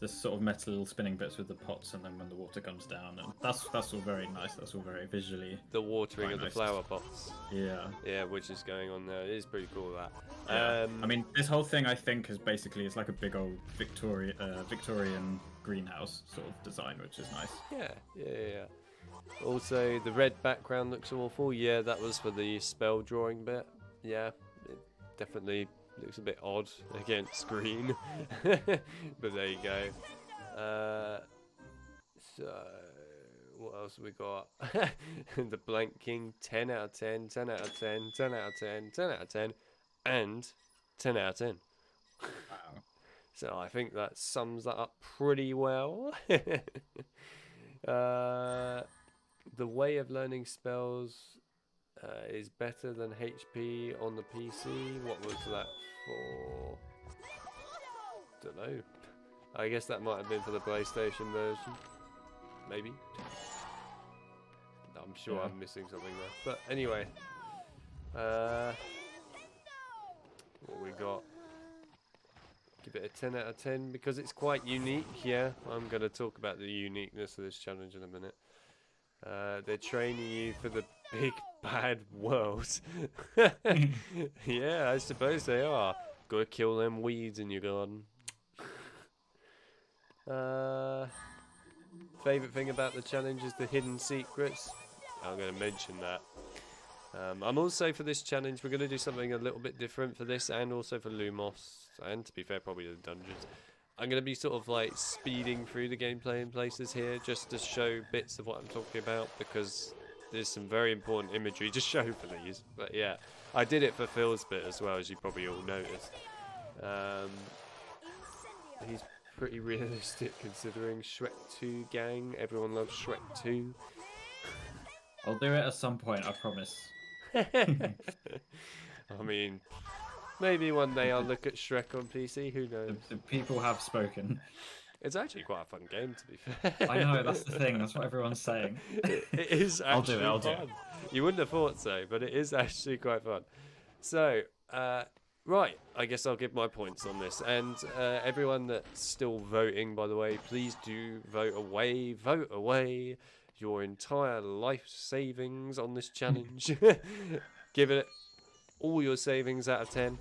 [SPEAKER 2] the sort of metal spinning bits with the pots, and then when the water comes down, and that's all very nice. That's all very visually.
[SPEAKER 1] The watering
[SPEAKER 2] Quite
[SPEAKER 1] of the
[SPEAKER 2] nice.
[SPEAKER 1] flower pots.
[SPEAKER 2] Yeah.
[SPEAKER 1] Yeah, which is going on there. It is pretty cool that.
[SPEAKER 2] Yeah. I mean, this whole thing I think is basically it's like a big old Victorian greenhouse sort of design, which is nice.
[SPEAKER 1] Yeah. Also, the red background looks awful. Yeah, that was for the spell drawing bit. Yeah, it definitely looks a bit odd against green. But there you go. So, what else have we got? The Blank King, 10 out of 10, 10 out of 10, 10 out of 10, 10 out of 10, and 10 out of 10.
[SPEAKER 2] Wow.
[SPEAKER 1] So I think that sums that up pretty well. The way of learning spells is better than HP on the PC. What was that for? Don't know. I guess that might have been for the PlayStation version. Maybe. I'm sure
[SPEAKER 2] Yeah.
[SPEAKER 1] I'm missing something there. But anyway. What we got? Give it a 10 out of 10 because it's quite unique. Yeah, I'm going to talk about the uniqueness of this challenge in a minute. They're training you for the big bad world. Yeah, I suppose they are. Gotta kill them weeds in your garden. Favorite thing about the challenge is the hidden secrets. I'm going to mention that. I'm also for this challenge, we're going to do something a little bit different for this and also for Lumos. And to be fair, probably the dungeons. I'm going to be sort of like speeding through the gameplay in places here just to show bits of what I'm talking about because there's some very important imagery to show for these. But yeah, I did it for Phil's bit as well, as you probably all noticed. He's pretty realistic considering Shrek 2 gang. Everyone loves Shrek 2.
[SPEAKER 2] I'll do it at some point, I promise.
[SPEAKER 1] I mean, maybe one day I'll look at Shrek on PC, who knows?
[SPEAKER 2] The people have spoken.
[SPEAKER 1] It's actually quite a fun game, to be fair.
[SPEAKER 2] I know, that's the thing, that's what everyone's saying.
[SPEAKER 1] It is
[SPEAKER 2] I'll do
[SPEAKER 1] actually
[SPEAKER 2] it, I'll do
[SPEAKER 1] fun.
[SPEAKER 2] it.
[SPEAKER 1] You wouldn't have thought so, but it is actually quite fun. So, right, I guess I'll give my points on this. And everyone that's still voting, by the way, please do vote away your entire life savings on this challenge. Give it all your savings out of 10.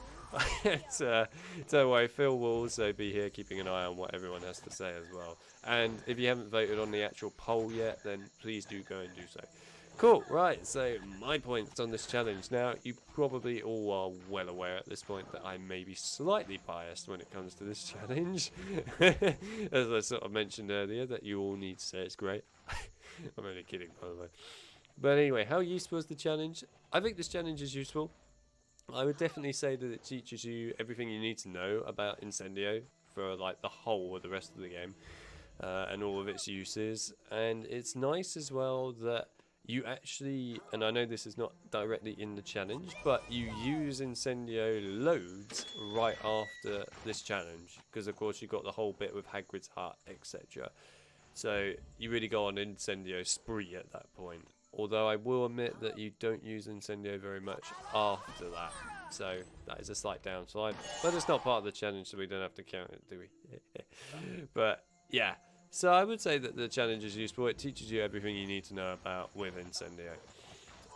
[SPEAKER 1] Don't worry, Phil will also be here keeping an eye on what everyone has to say as well. And if you haven't voted on the actual poll yet, then please do go and do so. Cool, right, so my points on this challenge. Now, you probably all are well aware at this point that I may be slightly biased when it comes to this challenge. As I sort of mentioned earlier, that you all need to say it's great. I'm only kidding, by the way. But anyway, how useful is the challenge? I think this challenge is useful. I would definitely say that it teaches you everything you need to know about Incendio for like the whole of the rest of the game and all of its uses. And it's nice as well that you actually, and I know this is not directly in the challenge, but you use Incendio loads right after this challenge because of course you got the whole bit with Hagrid's hut, etc. So you really go on Incendio spree at that point. Although I will admit that you don't use Incendio very much after that. So that is a slight downside. But it's not part of the challenge, so we don't have to count it, do we? But yeah. So I would say that the challenge is useful. It teaches you everything you need to know about with Incendio.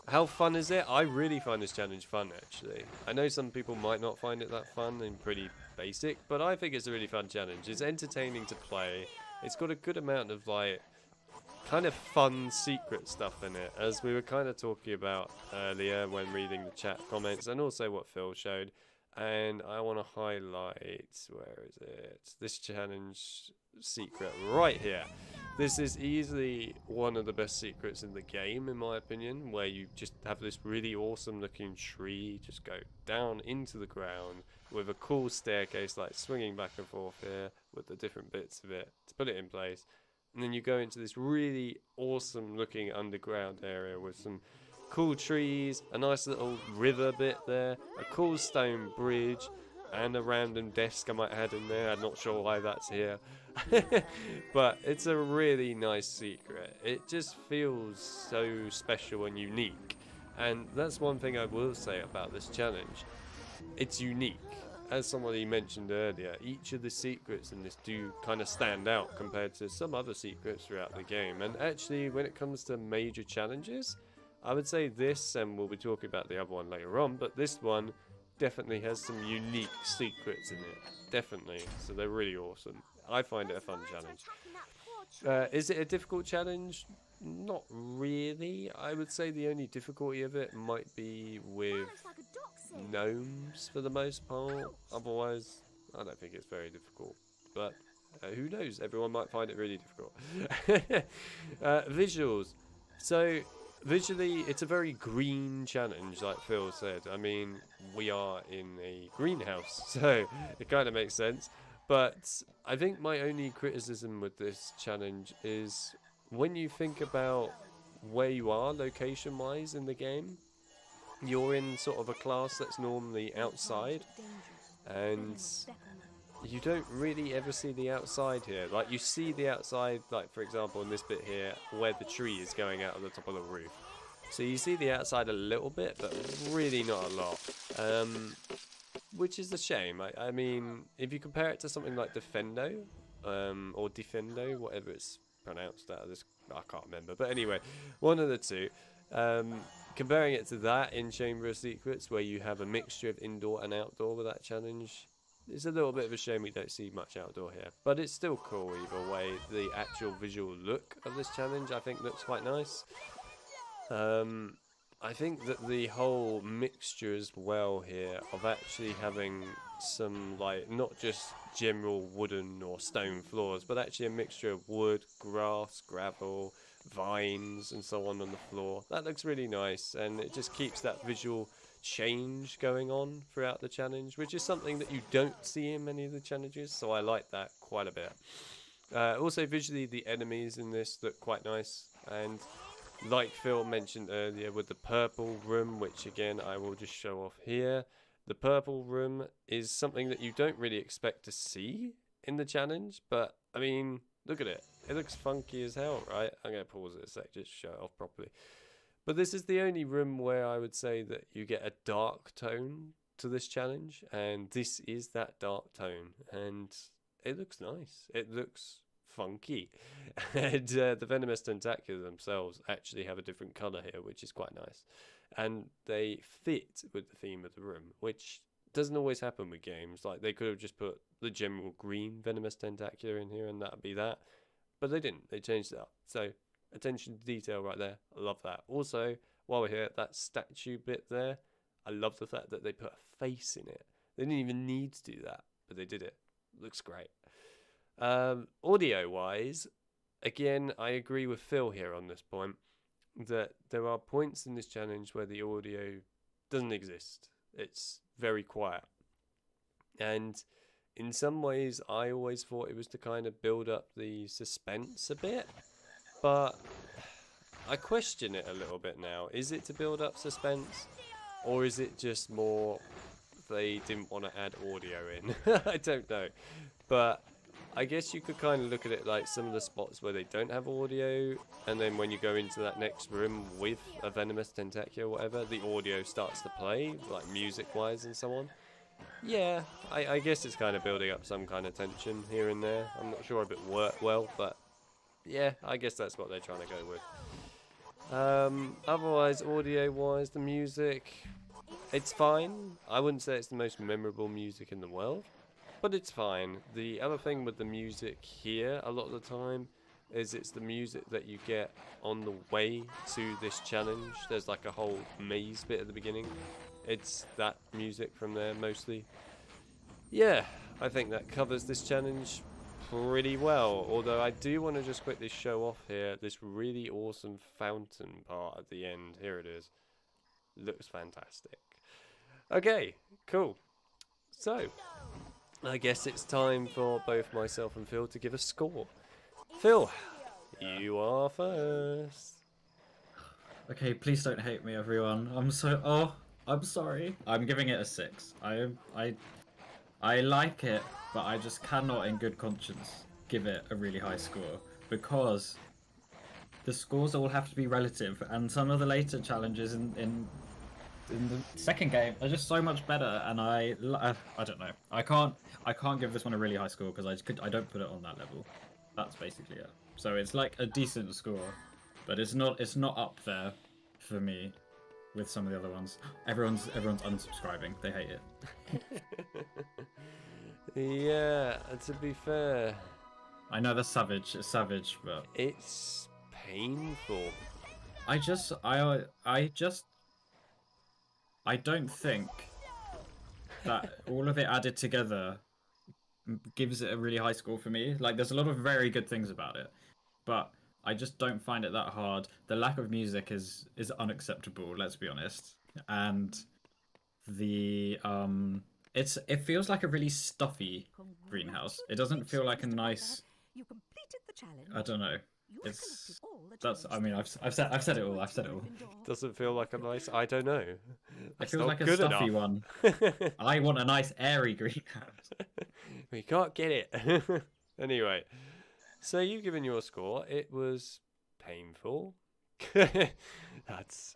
[SPEAKER 1] How fun is it? I really find this challenge fun, actually. I know some people might not find it that fun and pretty basic, but I think it's a really fun challenge. It's entertaining to play. It's got a good amount of like kind of fun secret stuff in it, as we were kind of talking about earlier when reading the chat comments and also what Phil showed. And I want to highlight, where is it? This challenge secret right here. This is easily one of the best secrets in the game, in my opinion, where you just have this really awesome looking tree just go down into the ground with a cool staircase like swinging back and forth here with the different bits of it to put it in place. And then you go into this really awesome looking underground area with some cool trees, a nice little river bit there, a cool stone bridge, and a random desk I might add in there. I'm not sure why that's here. But it's a really nice secret. It just feels so special and unique. And that's one thing I will say about this challenge. It's unique. As somebody mentioned earlier, each of the secrets in this do kind of stand out compared to some other secrets throughout the game. And actually, when it comes to major challenges, I would say this, and we'll be talking about the other one later on, but this one definitely has some unique secrets in it. Definitely. So they're really awesome. I find it a fun challenge. Is it a difficult challenge? Not really. I would say the only difficulty of it might be with gnomes for the most part. Otherwise, I don't think it's very difficult. But who knows? Everyone might find it really difficult. Visuals. So visually, it's a very green challenge, like Phil said. I mean, we are in a greenhouse, so it kind of makes sense. But I think my only criticism with this challenge is when you think about where you are location-wise in the game, you're in sort of a class that's normally outside, and you don't really ever see the outside here. Like, you see the outside, like for example in this bit here where the tree is going out of the top of the roof, so you see the outside a little bit but really not a lot, which is a shame. I mean, if you compare it to something like Defendo, or Defendo, whatever it's pronounced out of this, I can't remember, but anyway, one of the two, comparing it to that in Chamber of Secrets, where you have a mixture of indoor and outdoor with that challenge, it's a little bit of a shame we don't see much outdoor here, but it's still cool either way. The actual visual look of this challenge, I think, looks quite nice. I think that the whole mixture as well here of actually having some, like, not just general wooden or stone floors, but actually a mixture of wood, grass, gravel, vines and so on the floor. That looks really nice, and it just keeps that visual change going on throughout the challenge, which is something that you don't see in many of the challenges, so I like that quite a bit. Also visually, the enemies in this look quite nice, and like Phil mentioned earlier with the purple room, which again I will just show off here, the purple room is something that you don't really expect to see in the challenge, but I mean, look at it. It looks funky as hell, right? I'm going to pause it a sec just to show it off properly. But this is the only room where I would say that you get a dark tone to this challenge, and this is that dark tone, and it looks nice. It looks funky. And the venomous tentacula themselves actually have a different colour here, which is quite nice. And they fit with the theme of the room, which doesn't always happen with games. Like, they could have just put the general green venomous tentacula in here and that would be that. But they didn't. They changed it up. So, attention to detail right there. I love that. Also, while we're here, that statue bit there, I love the fact that they put a face in it. They didn't even need to do that, but they did it. Looks great. Audio-wise, again, I agree with Phil here on this point, that there are points in this challenge where the audio doesn't exist. It's very quiet. And in some ways, I always thought it was to kind of build up the suspense a bit, but I question it a little bit now. Is it to build up suspense, or is it just more they didn't want to add audio in? I don't know, but I guess you could kind of look at it like some of the spots where they don't have audio, and then when you go into that next room with a venomous tentacula or whatever, the audio starts to play, like music-wise and so on. Yeah, I guess it's kind of building up some kind of tension here and there. I'm not sure if it worked well, but yeah, I guess that's what they're trying to go with. Otherwise, audio-wise, the music, it's fine. I wouldn't say it's the most memorable music in the world, but it's fine. The other thing with the music here, a lot of the time, is it's the music that you get on the way to this challenge. There's like a whole maze bit at the beginning. it's that music from there mostly. Yeah, I think that covers this challenge pretty well. Although I do want to just quickly show off here this really awesome fountain part at the end. Here it is. Looks fantastic. Okay, cool. So, I guess it's time for both myself and Phil to give a score. Phil, you are first.
[SPEAKER 2] Okay, please don't hate me, everyone. I'm sorry. I'm giving it a 6. I like it, but I just cannot, in good conscience, give it a really high score because the scores all have to be relative, and some of the later challenges in the second game are just so much better. And I don't know. I can't give this one a really high score because I don't put it on that level. That's basically it. So it's like a decent score, but it's not up there for me with some of the other ones. Everyone's unsubscribing. They hate it.
[SPEAKER 1] Yeah, to be fair,
[SPEAKER 2] I know that's savage. It's savage, but
[SPEAKER 1] it's painful.
[SPEAKER 2] I don't think that all of it added together gives it a really high score for me. Like, there's a lot of very good things about it, but I just don't find it that hard. The lack of music is unacceptable, let's be honest. And the it feels like a really stuffy greenhouse. It doesn't feel like a nice.
[SPEAKER 5] You completed the challenge.
[SPEAKER 2] I don't know.
[SPEAKER 5] You
[SPEAKER 2] It's
[SPEAKER 5] collected all the
[SPEAKER 2] that's. I mean,
[SPEAKER 5] challenges.
[SPEAKER 2] I've said it all. I've said it all.
[SPEAKER 1] Doesn't feel like a nice. I don't know.
[SPEAKER 2] It
[SPEAKER 1] That's
[SPEAKER 2] feels
[SPEAKER 1] not
[SPEAKER 2] like a
[SPEAKER 1] good
[SPEAKER 2] stuffy
[SPEAKER 1] enough.
[SPEAKER 2] one. I want a nice airy greenhouse.
[SPEAKER 1] We can't get it. Anyway, so you've given your score. It was painful. That's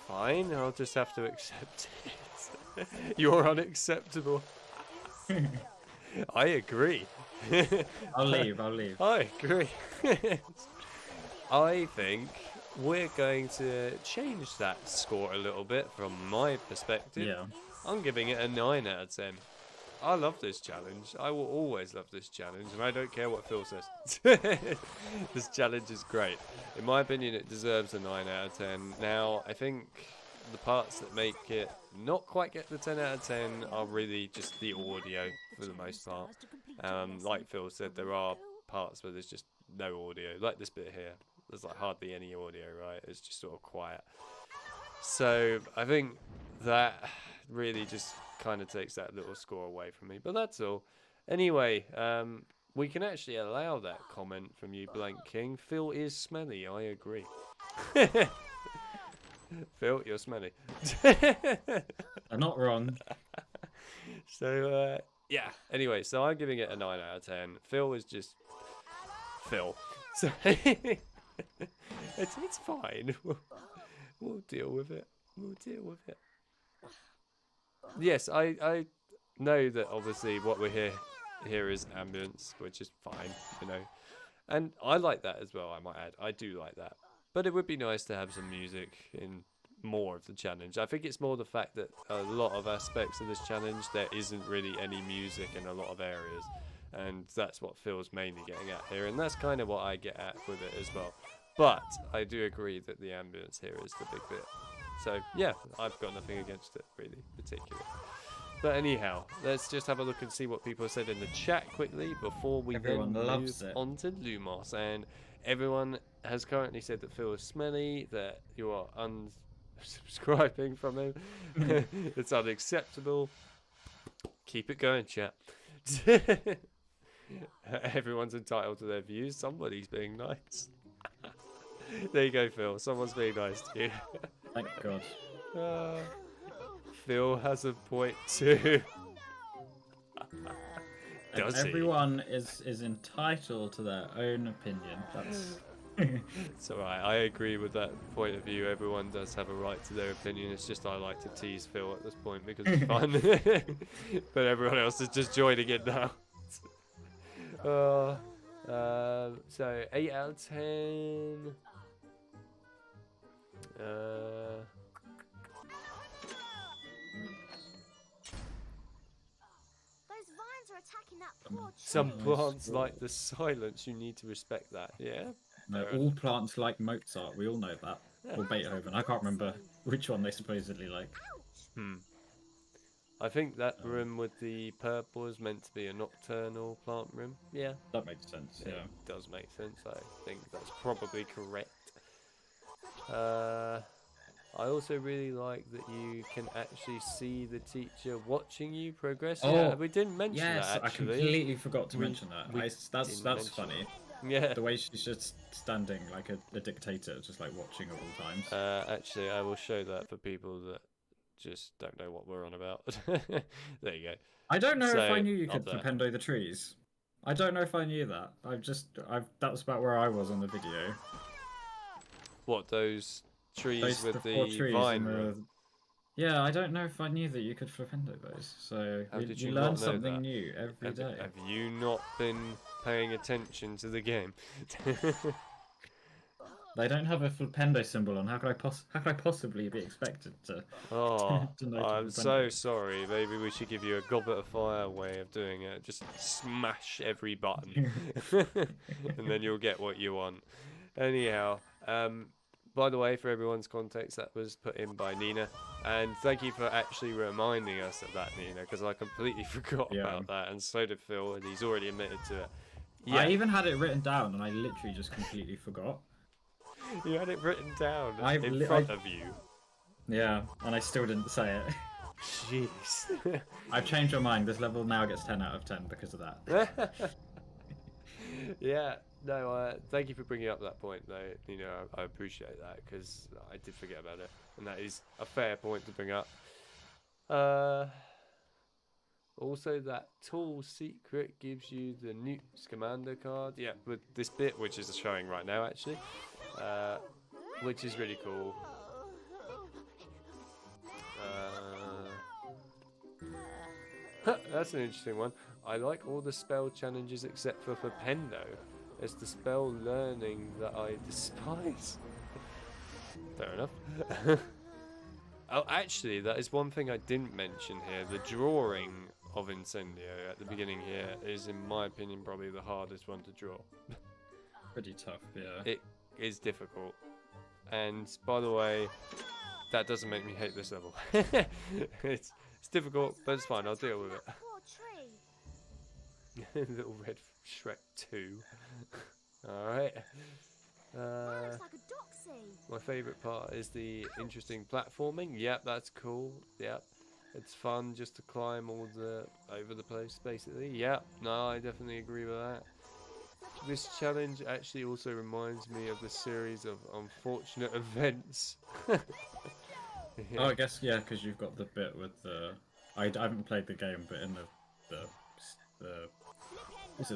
[SPEAKER 1] fine. I'll just have to accept it. You're unacceptable. I agree.
[SPEAKER 2] I'll leave.
[SPEAKER 1] I agree. I think we're going to change that score a little bit from my perspective.
[SPEAKER 2] Yeah.
[SPEAKER 1] I'm giving it a 9 out of 10. I love this challenge. I will always love this challenge, and I don't care what Phil says. This challenge is great. In my opinion, it deserves a 9 out of 10. Now, I think the parts that make it not quite get the 10 out of 10 are really just the audio for the most part. Like Phil said, there are parts where there's just no audio, like this bit here. There's like hardly any audio, right? It's just sort of quiet. So I think that really just kind of takes that little score away from me, but that's all. Anyway, we can actually allow that comment from you, Blank King. Phil is smelly, I agree. Phil, you're smelly.
[SPEAKER 2] I'm not wrong.
[SPEAKER 1] So, yeah. Anyway, so I'm giving it a 9 out of 10. Phil is just Phil. So, it's fine. We'll deal with it. Yes, I know that obviously what we're here is ambience, which is fine, you know. And I like that as well, I might add. I do like that. But it would be nice to have some music in more of the challenge. I think it's more the fact that a lot of aspects of this challenge, there isn't really any music in a lot of areas. And that's what Phil's mainly getting at here. And that's kind of what I get at with it as well. But I do agree that the ambience here is the big bit. So, yeah, I've got nothing against it, really, particularly. But anyhow, let's just have a look and see what people said in the chat quickly before we
[SPEAKER 2] Everyone
[SPEAKER 1] then
[SPEAKER 2] loves
[SPEAKER 1] move
[SPEAKER 2] it.
[SPEAKER 1] on to Lumos. And everyone has currently said that Phil is smelly, that you are unsubscribing from him. It's unacceptable. Keep it going, chat. Everyone's entitled to their views. Somebody's being nice. There you go, Phil. Someone's being nice to you.
[SPEAKER 2] Thank God.
[SPEAKER 1] Phil has a point too. Does he?
[SPEAKER 2] Everyone is entitled to their own opinion. That's
[SPEAKER 1] It's alright, I agree with that point of view. Everyone does have a right to their opinion. It's just I like to tease Phil at this point because it's fun. But everyone else is just joining it now. So 8 out of 10.
[SPEAKER 5] Those vines are attacking that poor tree.
[SPEAKER 1] Some
[SPEAKER 2] Nice.
[SPEAKER 1] plants like the silence. You need to respect that. Yeah.
[SPEAKER 2] no,
[SPEAKER 1] Fair
[SPEAKER 2] all plants like Mozart. We all know that. Or Beethoven. I can't remember which one they supposedly like.
[SPEAKER 5] Ouch!
[SPEAKER 1] I think that room with the purple is meant to be a nocturnal plant room. Yeah.
[SPEAKER 2] That makes sense, yeah.
[SPEAKER 1] It does make sense. I think that's probably correct. I also really like that you can actually see the teacher watching you progress. Yeah, we didn't mention that, actually.
[SPEAKER 2] I completely forgot to mention that. That's funny.
[SPEAKER 1] Yeah.
[SPEAKER 2] The way she's just standing like a dictator, just like watching at all times.
[SPEAKER 1] Actually, I will show that for people that just don't know what we're on about. There you go.
[SPEAKER 2] I don't know
[SPEAKER 1] So,
[SPEAKER 2] if I knew you
[SPEAKER 1] up
[SPEAKER 2] could
[SPEAKER 1] there.
[SPEAKER 2] Flipendo the trees. I don't know if I knew that. That was about where I was on the video.
[SPEAKER 1] What, those trees with
[SPEAKER 2] the 4
[SPEAKER 1] the
[SPEAKER 2] trees
[SPEAKER 1] vine
[SPEAKER 2] and
[SPEAKER 1] room?
[SPEAKER 2] Yeah, I don't know if I knew that you could Flipendo those. So
[SPEAKER 1] How did
[SPEAKER 2] you
[SPEAKER 1] you
[SPEAKER 2] learn
[SPEAKER 1] not know
[SPEAKER 2] something
[SPEAKER 1] that?
[SPEAKER 2] new every day.
[SPEAKER 1] Have you not been paying attention to the game?
[SPEAKER 2] They don't have a Flipendo symbol on. How could I possibly be expected to?
[SPEAKER 1] Oh,
[SPEAKER 2] to know
[SPEAKER 1] I'm
[SPEAKER 2] Flipendo?
[SPEAKER 1] so sorry. Maybe we should give you a goblet of fire way of doing it. Just smash every button, and then you'll get what you want. Anyhow, by the way, for everyone's context, that was put in by Nina, and thank you for actually reminding us of that, Nina, because I completely forgot about that, and so did Phil, and he's already admitted to it. Yeah.
[SPEAKER 2] I even had it written down, and I literally just completely forgot.
[SPEAKER 1] You had it written down in front of you.
[SPEAKER 2] Yeah, and I still didn't say it.
[SPEAKER 1] Jeez.
[SPEAKER 2] I've changed my mind. This level now gets 10 out of 10 because of that.
[SPEAKER 1] Yeah, no, thank you for bringing up that point, though. You know, I appreciate that, because I did forget about it, and that is a fair point to bring up. Also, that tool secret gives you the Newt's Commander card. Yeah, with this bit, which is showing right now, actually. Which is really cool. That's an interesting one. I like all the spell challenges except for Flipendo. It's the spell learning that I despise. Fair enough. Oh, actually, that is one thing I didn't mention here. The drawing of Incendio at the beginning here is, in my opinion, probably the hardest one to draw.
[SPEAKER 2] Pretty tough, yeah.
[SPEAKER 1] It is difficult. And, by the way, that doesn't make me hate this level. It's difficult, but it's fine. I'll deal with it. Little Red Shrek 2. Alright. My favourite part is the interesting platforming. Yep, that's cool. Yep. It's fun just to climb all over the place, basically. Yep. No, I definitely agree with that. This challenge actually also reminds me of the series of unfortunate events. Yeah.
[SPEAKER 2] Oh, I guess, yeah, because you've got the bit with the... I haven't played the game, but in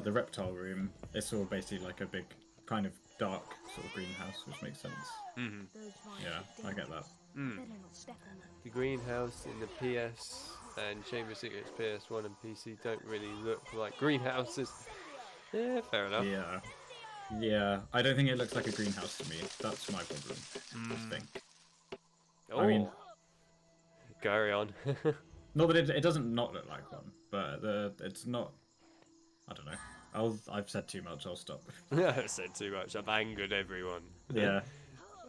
[SPEAKER 2] the reptile room, it's all basically like a big kind of dark sort of greenhouse, which makes sense.
[SPEAKER 1] Mm-hmm.
[SPEAKER 2] Yeah, I get that.
[SPEAKER 1] The greenhouse in the PS and Chamber Secrets PS1 and PC don't really look like greenhouses. Yeah, fair enough.
[SPEAKER 2] Yeah. I don't think it looks like a greenhouse to me. That's my problem. I think.
[SPEAKER 1] Oh.
[SPEAKER 2] I mean,
[SPEAKER 1] carry on.
[SPEAKER 2] not that it doesn't not look like one, but it's not. I don't know. I've said too much. I'll stop.
[SPEAKER 1] I've said too much. I've angered everyone.
[SPEAKER 2] Yeah.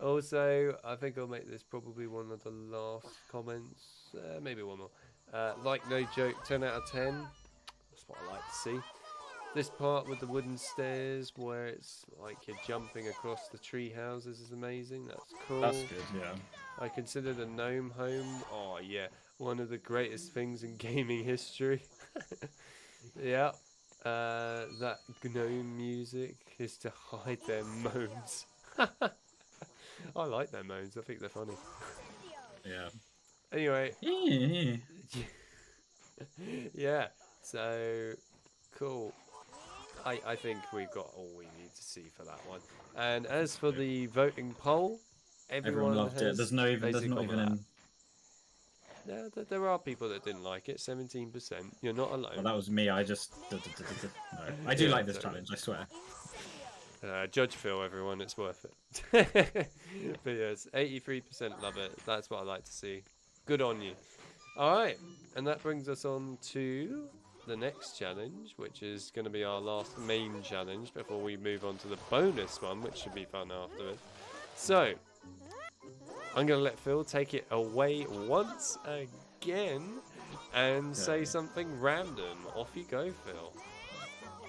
[SPEAKER 1] Also, I think I'll make this probably one of the last comments. Maybe one more. Like, no joke, 10 out of 10. That's what I like to see. This part with the wooden stairs where it's like you're jumping across the tree houses is amazing. That's cool.
[SPEAKER 2] That's good, yeah.
[SPEAKER 1] I consider the gnome home, oh yeah, one of the greatest things in gaming history. Yeah. That gnome music is to hide their moans. I like their moans. I think they're funny.
[SPEAKER 2] Yeah.
[SPEAKER 1] Anyway. Yeah. So cool. I think we've got all we need to see for that one. And as for the voting poll, everyone
[SPEAKER 2] loved it. There's not even.
[SPEAKER 1] Yeah, there are people that didn't like it. 17%. You're not alone.
[SPEAKER 2] Well, that was me. I just no. I do like this challenge. I swear.
[SPEAKER 1] Judge Phil, everyone. It's worth it. But yes, 83% love it. That's what I like to see. Good on you. All right, and that brings us on to the next challenge, which is going to be our last main challenge before we move on to the bonus one, which should be fun afterwards. So, I'm going to let Phil take it away once again and say something random. Off you go, Phil.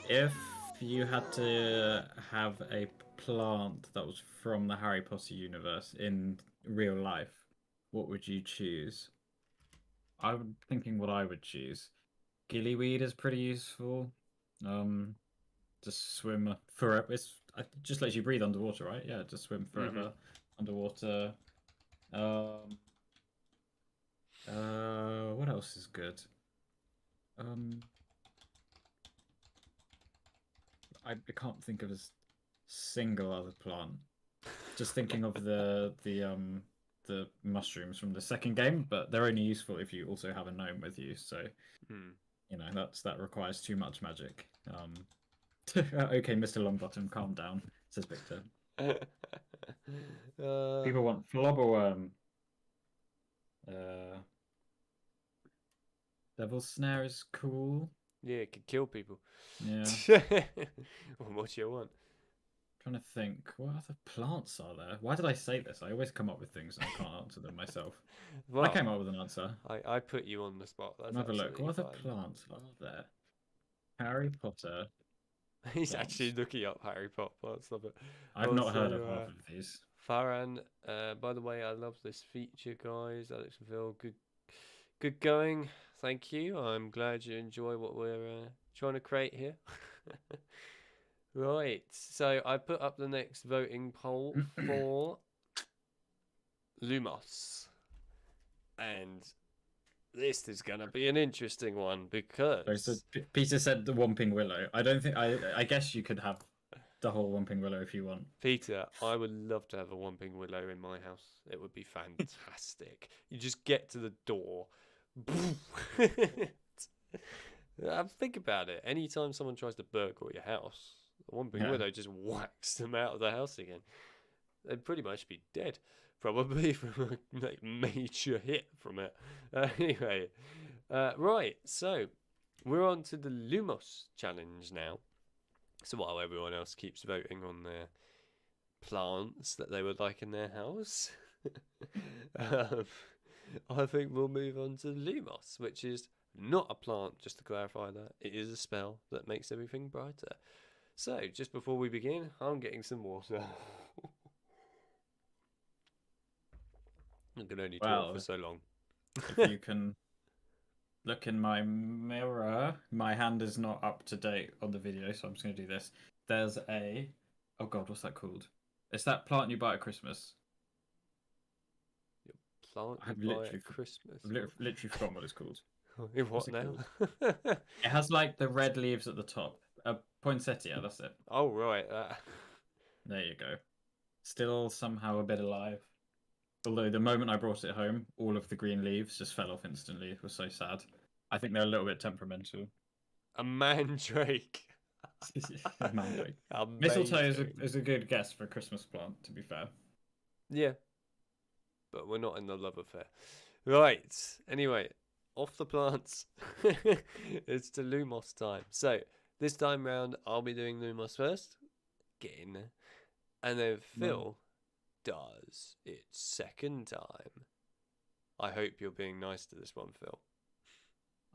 [SPEAKER 2] If you had to have a plant that was from the Harry Potter universe in real life, what would you choose? I'm thinking what I would choose. Gillyweed is pretty useful. Just swim forever. It just lets you breathe underwater, right? Yeah, just swim forever underwater. What else is good? I can't think of a single other plant. Just thinking of the mushrooms from the second game, but they're only useful if you also have a gnome with you. So, you know, that requires too much magic. Okay, Mr. Longbottom, calm down, says Victor. People want Flobberworm. Devil's Snare is cool.
[SPEAKER 1] Yeah, it could kill people.
[SPEAKER 2] Yeah.
[SPEAKER 1] What do you want?
[SPEAKER 2] Trying to think, what other plants are there? Why did I say this? I always come up with things and I can't answer them myself.
[SPEAKER 1] Well,
[SPEAKER 2] I came up with an answer.
[SPEAKER 1] I put you on the spot. That's
[SPEAKER 2] Have a look. What other
[SPEAKER 1] fine.
[SPEAKER 2] plants are there? Harry Potter.
[SPEAKER 1] He's
[SPEAKER 2] plants.
[SPEAKER 1] actually looking up Harry Potter plants. Love it.
[SPEAKER 2] I've not heard of half of these.
[SPEAKER 1] Farhan, by the way, I love this feature, guys. Alex and Phil, good going. Thank you. I'm glad you enjoy what we're trying to create here. Right, so I put up the next voting poll for Lumos. And this is going to be an interesting one because...
[SPEAKER 2] So Peter said the Whomping Willow. I don't think... I guess you could have the whole Whomping Willow if you want.
[SPEAKER 1] Peter, I would love to have a Whomping Willow in my house. It would be fantastic. You just get to the door. Think about it. Anytime someone tries to burgle your house, the Whomping Willow just whacks them out of the house again. They'd pretty much be dead, probably from a major hit from it. Anyway, right, so we're on to the Lumos challenge now. So while everyone else keeps voting on their plants that they would like in their house, I think we'll move on to Lumos, which is not a plant, just to clarify that. It is a spell that makes everything brighter. So, just before we begin, I'm getting some water. I can only talk for so long.
[SPEAKER 2] If you can look in my mirror, my hand is not up to date on the video, so I'm just going to do this. There's a... Oh god, what's that called? It's that plant you buy at Christmas.
[SPEAKER 1] Plant you buy at Christmas?
[SPEAKER 2] I've literally forgotten what it's called.
[SPEAKER 1] What now?
[SPEAKER 2] It has like the red leaves at the top. A poinsettia, that's it.
[SPEAKER 1] Oh, right.
[SPEAKER 2] There you go. Still somehow a bit alive. Although the moment I brought it home, all of the green leaves just fell off instantly. It was so sad. I think they're a little bit temperamental.
[SPEAKER 1] A mandrake.
[SPEAKER 2] Mandrake. Mistletoe is a good guess for a Christmas plant, to be fair.
[SPEAKER 1] Yeah. But we're not in the love affair. Right. Anyway, off the plants. It's the Lumos time. So, this time round, I'll be doing Lumos first. Get in there. And then Phil does its second time. I hope you're being nice to this one, Phil.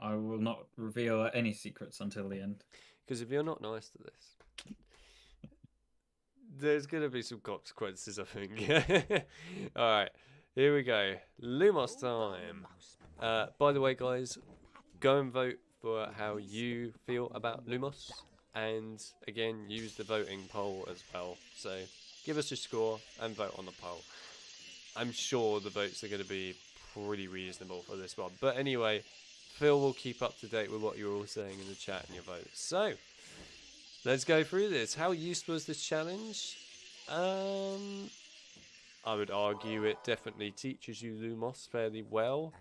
[SPEAKER 2] I will not reveal any secrets until the end.
[SPEAKER 1] Because if you're not nice to this, there's going to be some consequences, I think. Alright, here we go. Lumos time. By the way, guys, go and vote for how you feel about Lumos. And again, use the voting poll as well. So give us your score and vote on the poll. I'm sure the votes are going to be pretty reasonable for this one. But anyway, Phil will keep up to date with what you're all saying in the chat and your votes. So, let's go through this. How useful is this challenge? I would argue it definitely teaches you Lumos fairly well.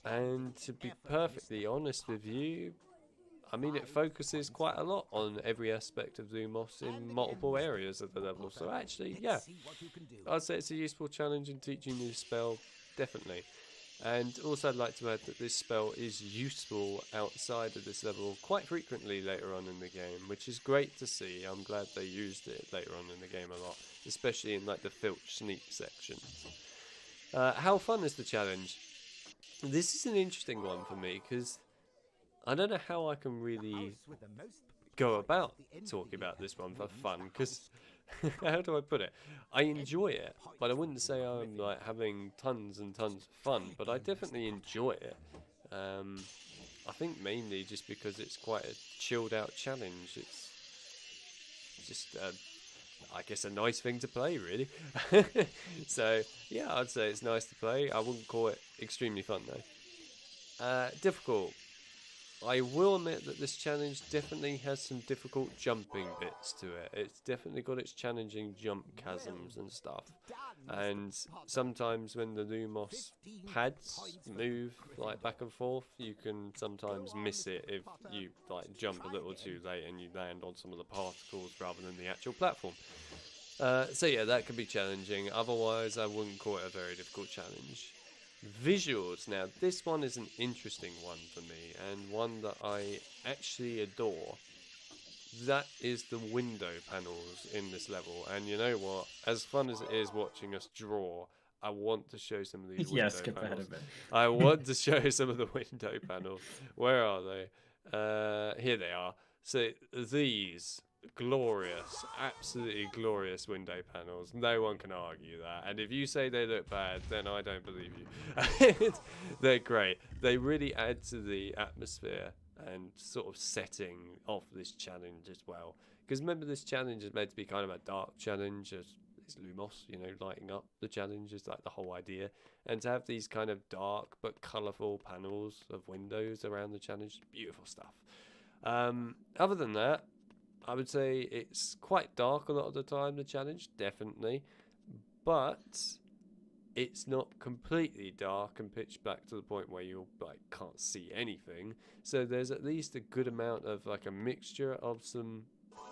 [SPEAKER 1] And to be perfectly honest with you, I mean, it focuses quite a lot on every aspect of Lumos in multiple areas of the level. So actually, yeah, I'd say it's a useful challenge in teaching you the spell, definitely. And also I'd like to add that this spell is useful outside of this level quite frequently later on in the game, which is great to see. I'm glad they used it later on in the game a lot, especially in like the filch sneak sections. How fun is the challenge? This is an interesting one for me because I don't know how I can really go about talking about this one for fun, because how do I put it? I enjoy it, but I wouldn't say I'm like having tons and tons of fun, but I definitely enjoy it. I think mainly just because it's quite a chilled out challenge. It's just I guess a nice thing to play, really. So yeah, I'd say it's nice to play. I wouldn't call it extremely fun though. Difficult. I will admit that this challenge definitely has some difficult jumping bits to it. It's definitely got its challenging jump chasms and stuff. And sometimes when the Lumos pads move like back and forth, you can sometimes miss it if you like jump a little too late and you land on some of the particles rather than the actual platform. So yeah, that can be challenging. Otherwise, I wouldn't call it a very difficult challenge. Visuals. Now, this one is an interesting one for me, and one that I actually adore. That is the window panels in this level, and you know what? As fun as it is watching us draw, I want to show some of these window
[SPEAKER 2] skip ahead
[SPEAKER 1] panels.
[SPEAKER 2] a bit.
[SPEAKER 1] I want to show some of the window panels. Where are they? Here they are. So these glorious, absolutely glorious window panels. No one can argue that. And if you say they look bad, then I don't believe you. They're great. They really add to the atmosphere and sort of setting of this challenge as well. Because remember, this challenge is meant to be kind of a dark challenge, as it's Lumos, you know, lighting up the challenge is like the whole idea. And to have these kind of dark but colourful panels of windows around the challenge, beautiful stuff. Other than that, I would say it's quite dark a lot of the time, the challenge, definitely. But it's not completely dark and pitch black to the point where you like can't see anything. So there's at least a good amount of like a mixture of some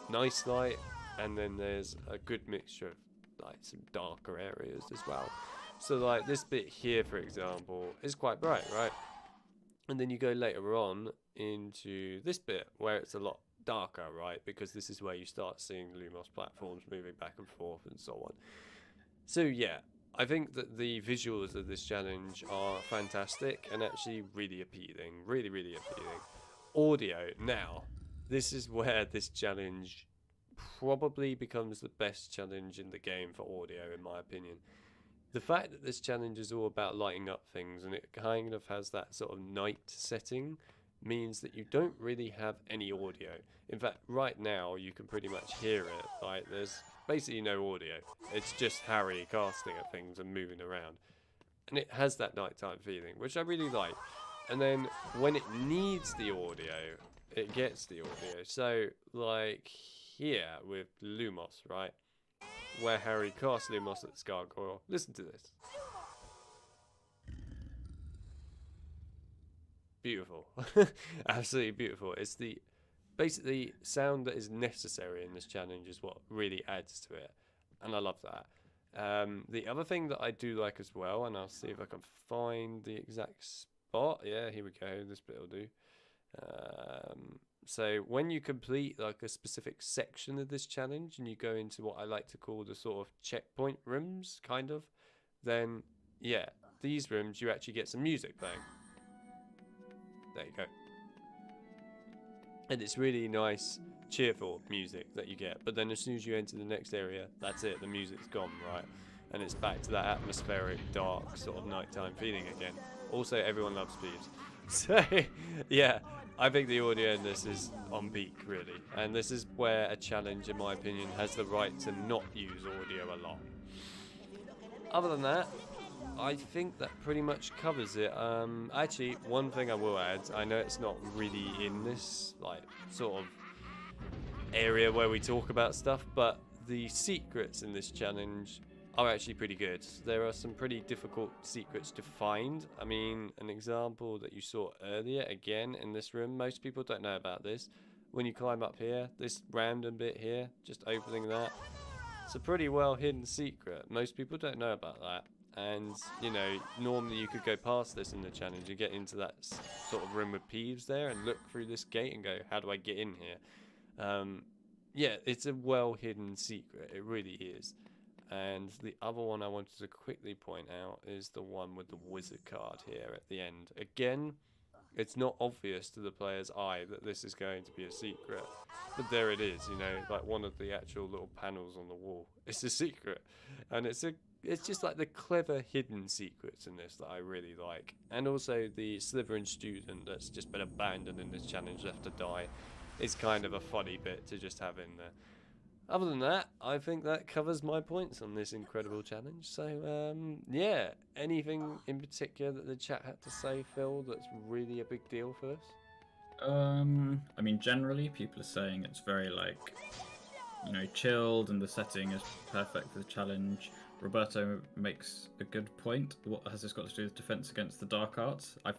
[SPEAKER 1] nice light, and then there's a good mixture of like some darker areas as well. So like this bit here, for example, is quite bright, right? And then you go later on into this bit where it's a lot darker, right? Because this is where you start seeing Lumos platforms moving back and forth and so on. So yeah, I think that the visuals of this challenge are fantastic and actually really appealing. Really, really appealing. Audio. Now, this is where this challenge probably becomes the best challenge in the game for audio, in my opinion. The fact that this challenge is all about lighting up things, and it kind of has that sort of night setting, means that you don't really have any audio. In fact, right now you can pretty much hear it. Like, there's basically no audio. It's just Harry casting at things and moving around. And it has that nighttime feeling, which I really like. And then when it needs the audio, it gets the audio. So, like here with Lumos, right? Where Harry casts Lumos at this gargoyle. Listen to this. Beautiful. Absolutely beautiful. It's the basically sound that is necessary in this challenge is what really adds to it, and I love that. The other thing that I do like as well, and I'll see if I can find the exact spot. Yeah, here we go. This bit will do. So when you complete like a specific section of this challenge and you go into what I like to call the sort of checkpoint rooms, kind of, then yeah, these rooms you actually get some music playing. There you go. And it's really nice, cheerful music that you get. But then as soon as you enter the next area, that's it. The music's gone, right? And it's back to that atmospheric, dark, sort of nighttime feeling again. Also, everyone loves Peeves. So, yeah, I think the audio in this is on peak, really. And this is where a challenge, in my opinion, has the right to not use audio a lot. Other than that, I think that pretty much covers it. Actually, one thing I will add, I know it's not really in this like sort of area where we talk about stuff, but the secrets in this challenge are actually pretty good. There are some pretty difficult secrets to find. I mean, an example that you saw earlier, again, in this room, most people don't know about this. When you climb up here, this random bit here, just opening that, it's a pretty well hidden secret. Most people don't know about that. And, you know, normally you could go past this in the challenge and get into that sort of room with Peeves there and look through this gate and go, how do I get in here? Yeah, it's a well-hidden secret. It really is. And the other one I wanted to quickly point out is the one with the wizard card here at the end. Again, it's not obvious to the player's eye that this is going to be a secret, but there it is, you know, like one of the actual little panels on the wall. It's a secret, and it's just like the clever hidden secrets in this that I really like. And also the Slytherin student that's just been abandoned in this challenge, left to die, is kind of a funny bit to just have in there. Other than that, I think that covers my points on this incredible challenge. So, yeah, anything in particular that the chat had to say, Phil, that's really a big deal for us?
[SPEAKER 2] I mean, generally, people are saying it's very, like, you know, chilled, and the setting is perfect for the challenge. Roberto makes a good point. What has this got to do with defense against the dark arts? I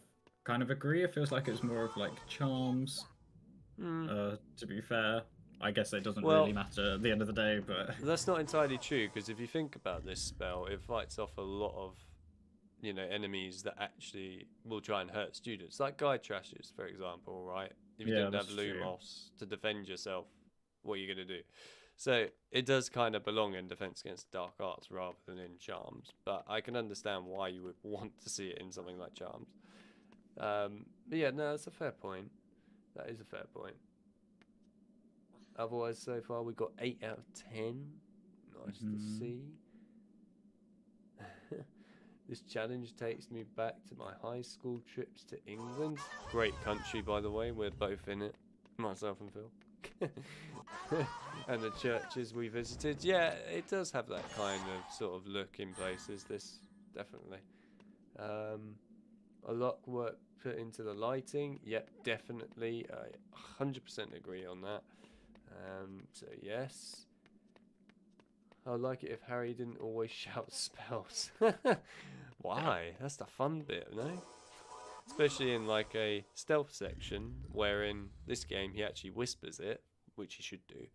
[SPEAKER 2] kind of agree. It feels like it's more of, like, charms, to be fair. I guess it doesn't really matter at the end of the day, but...
[SPEAKER 1] That's not entirely true, because if you think about this spell, it fights off a lot of, you know, enemies that actually will try and hurt students. Like guide trashes, for example, right? If you didn't have Lumos to defend yourself, what are you going to do? So it does kind of belong in defense against dark arts rather than in charms, but I can understand why you would want to see it in something like charms. But yeah, no, that's a fair point. That is a fair point. Otherwise, so far we got 8 out of 10. Nice to see. This challenge takes me back to my high school trips to England. Great country, by the way. We're both in it, myself and Phil. And the churches we visited. Yeah, it does have that kind of sort of look in places. This definitely. A lot of work put into the lighting. Yep, definitely. I 100% agree on that. So yes, I'd like it if Harry didn't always shout spells. Why? That's the fun bit, no? Especially in like a stealth section, where in this game he actually whispers it, which he should do.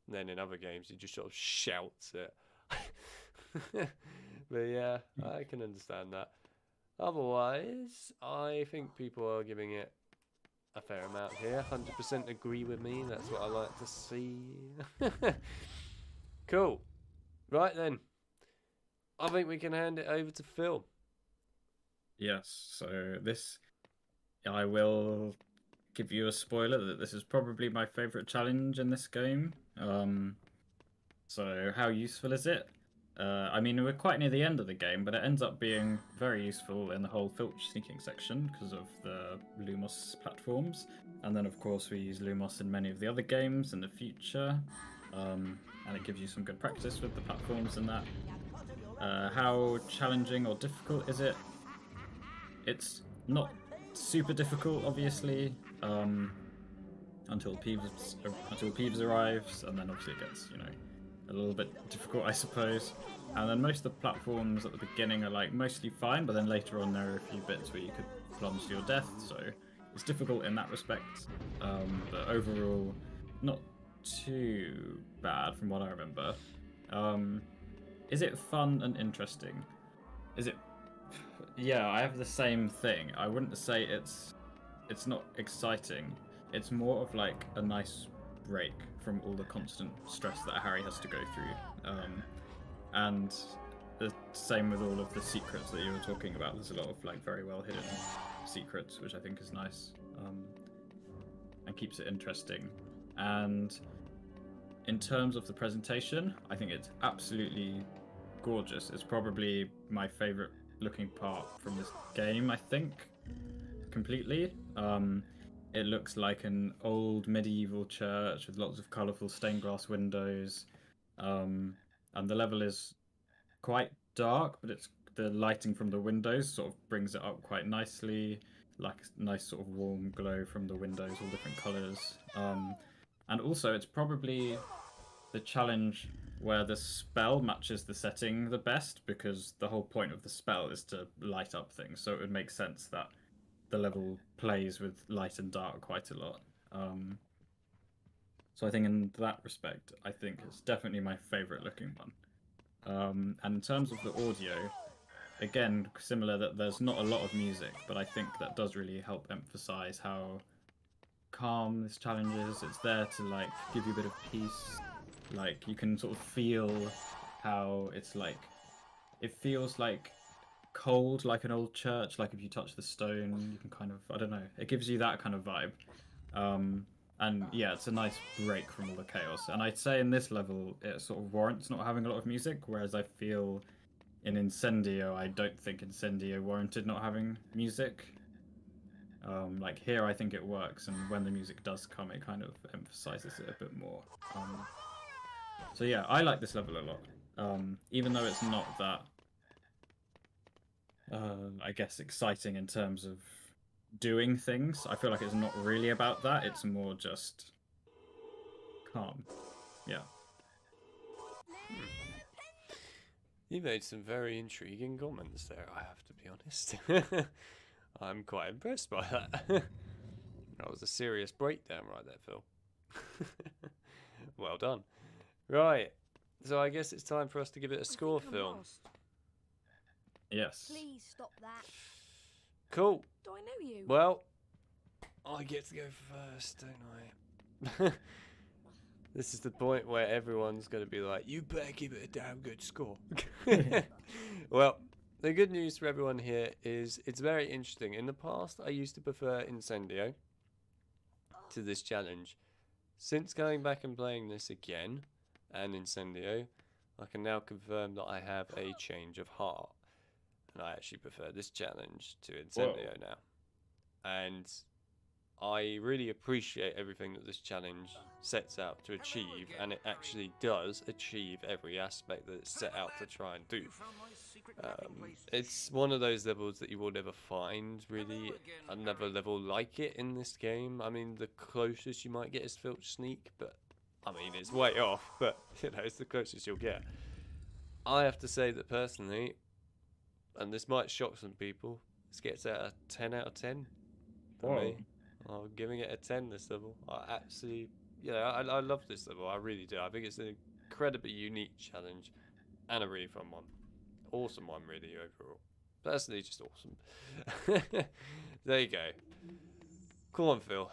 [SPEAKER 1] And then in other games he just sort of shouts it. But yeah, I can understand that. Otherwise, I think people are giving it a fair amount here. 100% agree with me. That's what I like to see. Cool. Right then. I think we can hand it over to Phil.
[SPEAKER 2] Yes, so this... I will give you a spoiler that this is probably my favourite challenge in this game. So how useful is it? I mean, we're quite near the end of the game, but it ends up being very useful in the whole filch sneaking section because of the Lumos platforms. And then, of course, we use Lumos in many of the other games in the future. And it gives you some good practice with the platforms and that. How challenging or difficult is it? It's not super difficult, obviously, until Peeves arrives, and then obviously it gets, you know, a little bit difficult, I suppose. And then most of the platforms at the beginning are like mostly fine, but then later on there are a few bits where you could plunge to your death, so it's difficult in that respect. But overall, not too bad from what I remember. Is it fun and interesting? Is it? Yeah, I have the same thing. I wouldn't say it's not exciting. It's more of like a nice break from all the constant stress that Harry has to go through. And the same with all of the secrets that you were talking about. There's a lot of like very well hidden secrets, which I think is nice, and keeps it interesting. And in terms of the presentation, I think it's absolutely gorgeous. It's probably my favorite looking part from this game, I think, completely. It looks like an old medieval church with lots of colourful stained glass windows, and the level is quite dark, but it's the lighting from the windows sort of brings it up quite nicely, like a nice sort of warm glow from the windows, all different colours. And also, it's probably the challenge where the spell matches the setting the best, because the whole point of the spell is to light up things, so it would make sense that the level plays with light and dark quite a lot. So I think in that respect, I think it's definitely my favourite looking one. And in terms of the audio, again, similar that there's not a lot of music, but I think that does really help emphasise how calm this challenge is. It's there to like give you a bit of peace. Like you can sort of feel how it's like, it feels like cold, like an old church. Like if you touch the stone, you can kind of, I don't know, it gives you that kind of vibe. And yeah, it's a nice break from all the chaos. And I'd say in this level, it sort of warrants not having a lot of music, whereas I feel in Incendio, I don't think Incendio warranted not having music. Like here, I think it works, and when the music does come, it kind of emphasizes it a bit more. So yeah, I like this level a lot, even though it's not that, I guess, exciting in terms of doing things. I feel like it's not really about that. It's more just calm. Yeah.
[SPEAKER 1] You made some very intriguing comments there, I have to be honest. I'm quite impressed by that. That was a serious breakdown right there, Phil. Well done. Right, so I guess it's time for us to give it a score, Phil.
[SPEAKER 2] Yes.
[SPEAKER 5] Please stop that.
[SPEAKER 1] Cool.
[SPEAKER 5] Do I know you?
[SPEAKER 1] Well, I get to go first, don't I? This is the point where everyone's going to be like, you better give it a damn good score. Well, the good news for everyone here is it's very interesting. In the past, I used to prefer Incendio to this challenge. Since going back and playing this again, and Incendio, I can now confirm that I have a change of heart. And I actually prefer this challenge to Incendio now. And I really appreciate everything that this challenge sets out to achieve, and it actually does achieve every aspect that it's set out to try and do. It's one of those levels that you will never find really another level like it in this game. I mean, the closest you might get is Filch Sneak, but I mean, it's way off, but you know, it's the closest you'll get. I have to say that personally, and this might shock some people, this gets a 10 out of 10 for me. I'm giving it a 10 this level. I absolutely, I love this level. I really do. I think it's an incredibly unique challenge and a really fun one. Awesome one, really, overall. Personally, just awesome. There you go. Come on, Phil.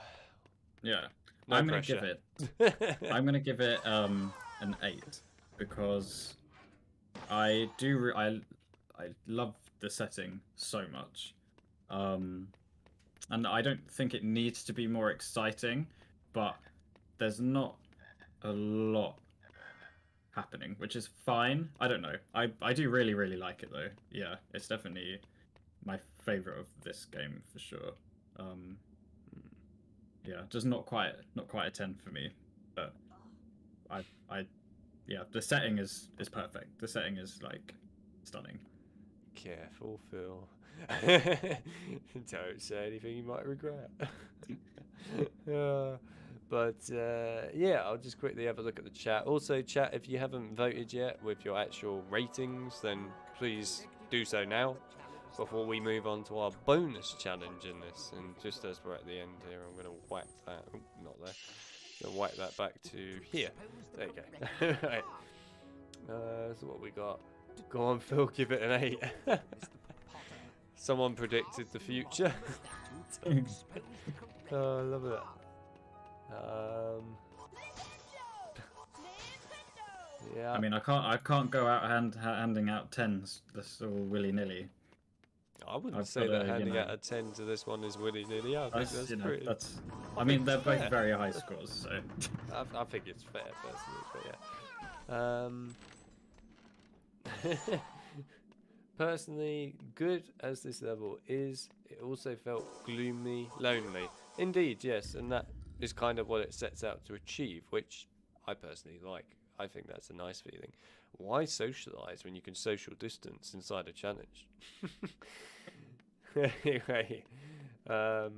[SPEAKER 2] Yeah.
[SPEAKER 1] No
[SPEAKER 2] I'm
[SPEAKER 1] pressure.
[SPEAKER 2] I'm gonna give it an 8 because I love the setting so much. And I don't think it needs to be more exciting, but there's not a lot happening, which is fine. I don't know. I do really, really like it though. Yeah, it's definitely my favorite of this game for sure. Yeah, just not quite a 10 for me, but yeah, the setting is perfect. The setting is like stunning.
[SPEAKER 1] Careful, Phil. Don't say anything you might regret. Yeah, I'll just quickly have a look at the chat. Also, chat, if you haven't voted yet with your actual ratings, then please do so now before we move on to our bonus challenge in this. And just as we're at the end here, I'm going to wipe that. Oh, not there. I'm going to wipe that back to here. There you go. Right. So what we got? Go on, Phil, give it an 8. Someone predicted the future. Oh, I love it. Yeah.
[SPEAKER 2] I mean, I can't go out handing out 10s. That's all willy nilly.
[SPEAKER 1] I wouldn't say that handing out a 10 to this one is willy nilly. I think that's pretty.
[SPEAKER 2] I mean, they're both very high scores, so.
[SPEAKER 1] I think it's fair, personally, but yeah. Personally, good as this level is, it also felt gloomy, lonely. Indeed, yes, and that is kind of what it sets out to achieve, which I personally like. I think that's a nice feeling. Why socialise when you can social distance inside a challenge? Anyway, the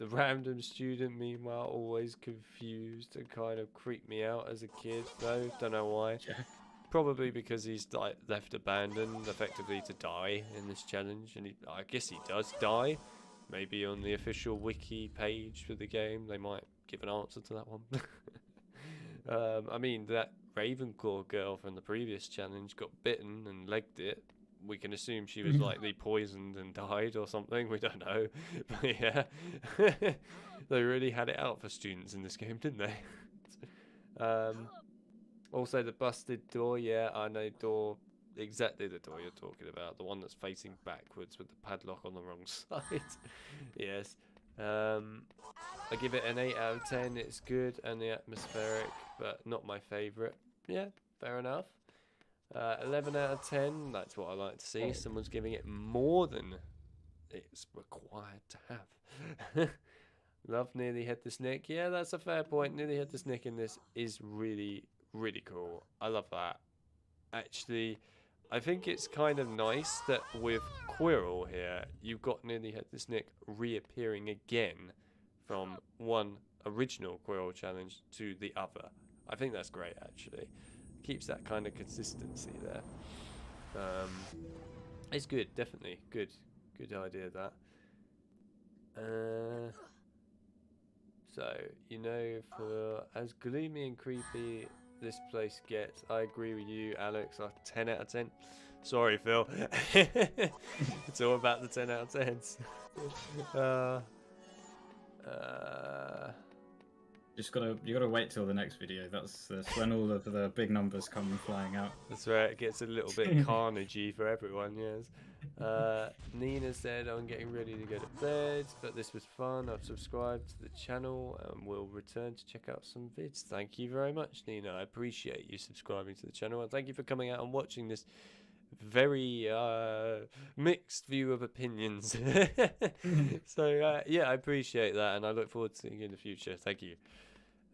[SPEAKER 1] random student, meanwhile, always confused and kind of creeped me out as a kid, though. Don't know why.
[SPEAKER 2] Yeah.
[SPEAKER 1] Probably because he's left abandoned, effectively, to die in this challenge, and I guess he does die. Maybe on the official wiki page for the game, they might give an answer to that one. I mean, that Ravenclaw girl from the previous challenge got bitten and legged it. We can assume she was likely poisoned and died or something. We don't know. But yeah, they really had it out for students in this game, didn't they? Also, the busted door. Yeah, I know door. Exactly the door you're talking about. The one that's facing backwards with the padlock on the wrong side. Yes. I give it an 8 out of 10. It's good and the atmospheric, but not my favourite. Yeah, fair enough. 11 out of 10. That's what I like to see. Someone's giving it more than it's required to have. Love Nearly Headless Nick. Yeah, that's a fair point. Nearly Headless Nick in this is really, really cool. I love that. Actually, I think it's kind of nice that with Quirrell here, you've got Nearly Headless Nick reappearing again from one original Quirrell challenge to the other. I think that's great, actually. Keeps that kind of consistency there. It's good, definitely. Good idea, that. So, you know, for as gloomy and creepy this place gets, I agree with you, Alex. 10 out of 10. Sorry, Phil. It's all about the 10 out of 10s.
[SPEAKER 2] You gotta wait till the next video. That's when all of the big numbers come flying out.
[SPEAKER 1] That's right. It gets a little bit carnagey for everyone. Yes. Nina said, "I'm getting ready to go to bed, but this was fun. I've subscribed to the channel and will return to check out some vids." Thank you very much, Nina. I appreciate you subscribing to the channel, and thank you for coming out and watching this very mixed view of opinions. So yeah, I appreciate that, and I look forward to seeing you in the future. Thank you.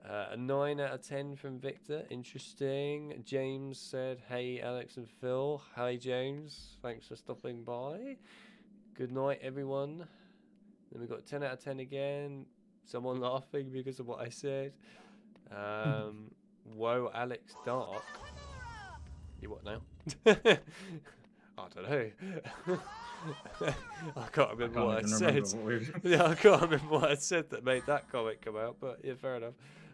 [SPEAKER 1] A 9 out of 10 from Victor. Interesting. James said, "Hey Alex and Phil." Hi James, thanks for stopping by. Good night everyone. Then we got 10 out of 10 again. Someone laughing because of what I said. Whoa, Alex Dark. You what now? I don't know. I can't remember what I said. Yeah, I can't remember what I said that made that comment come out, but yeah, fair enough.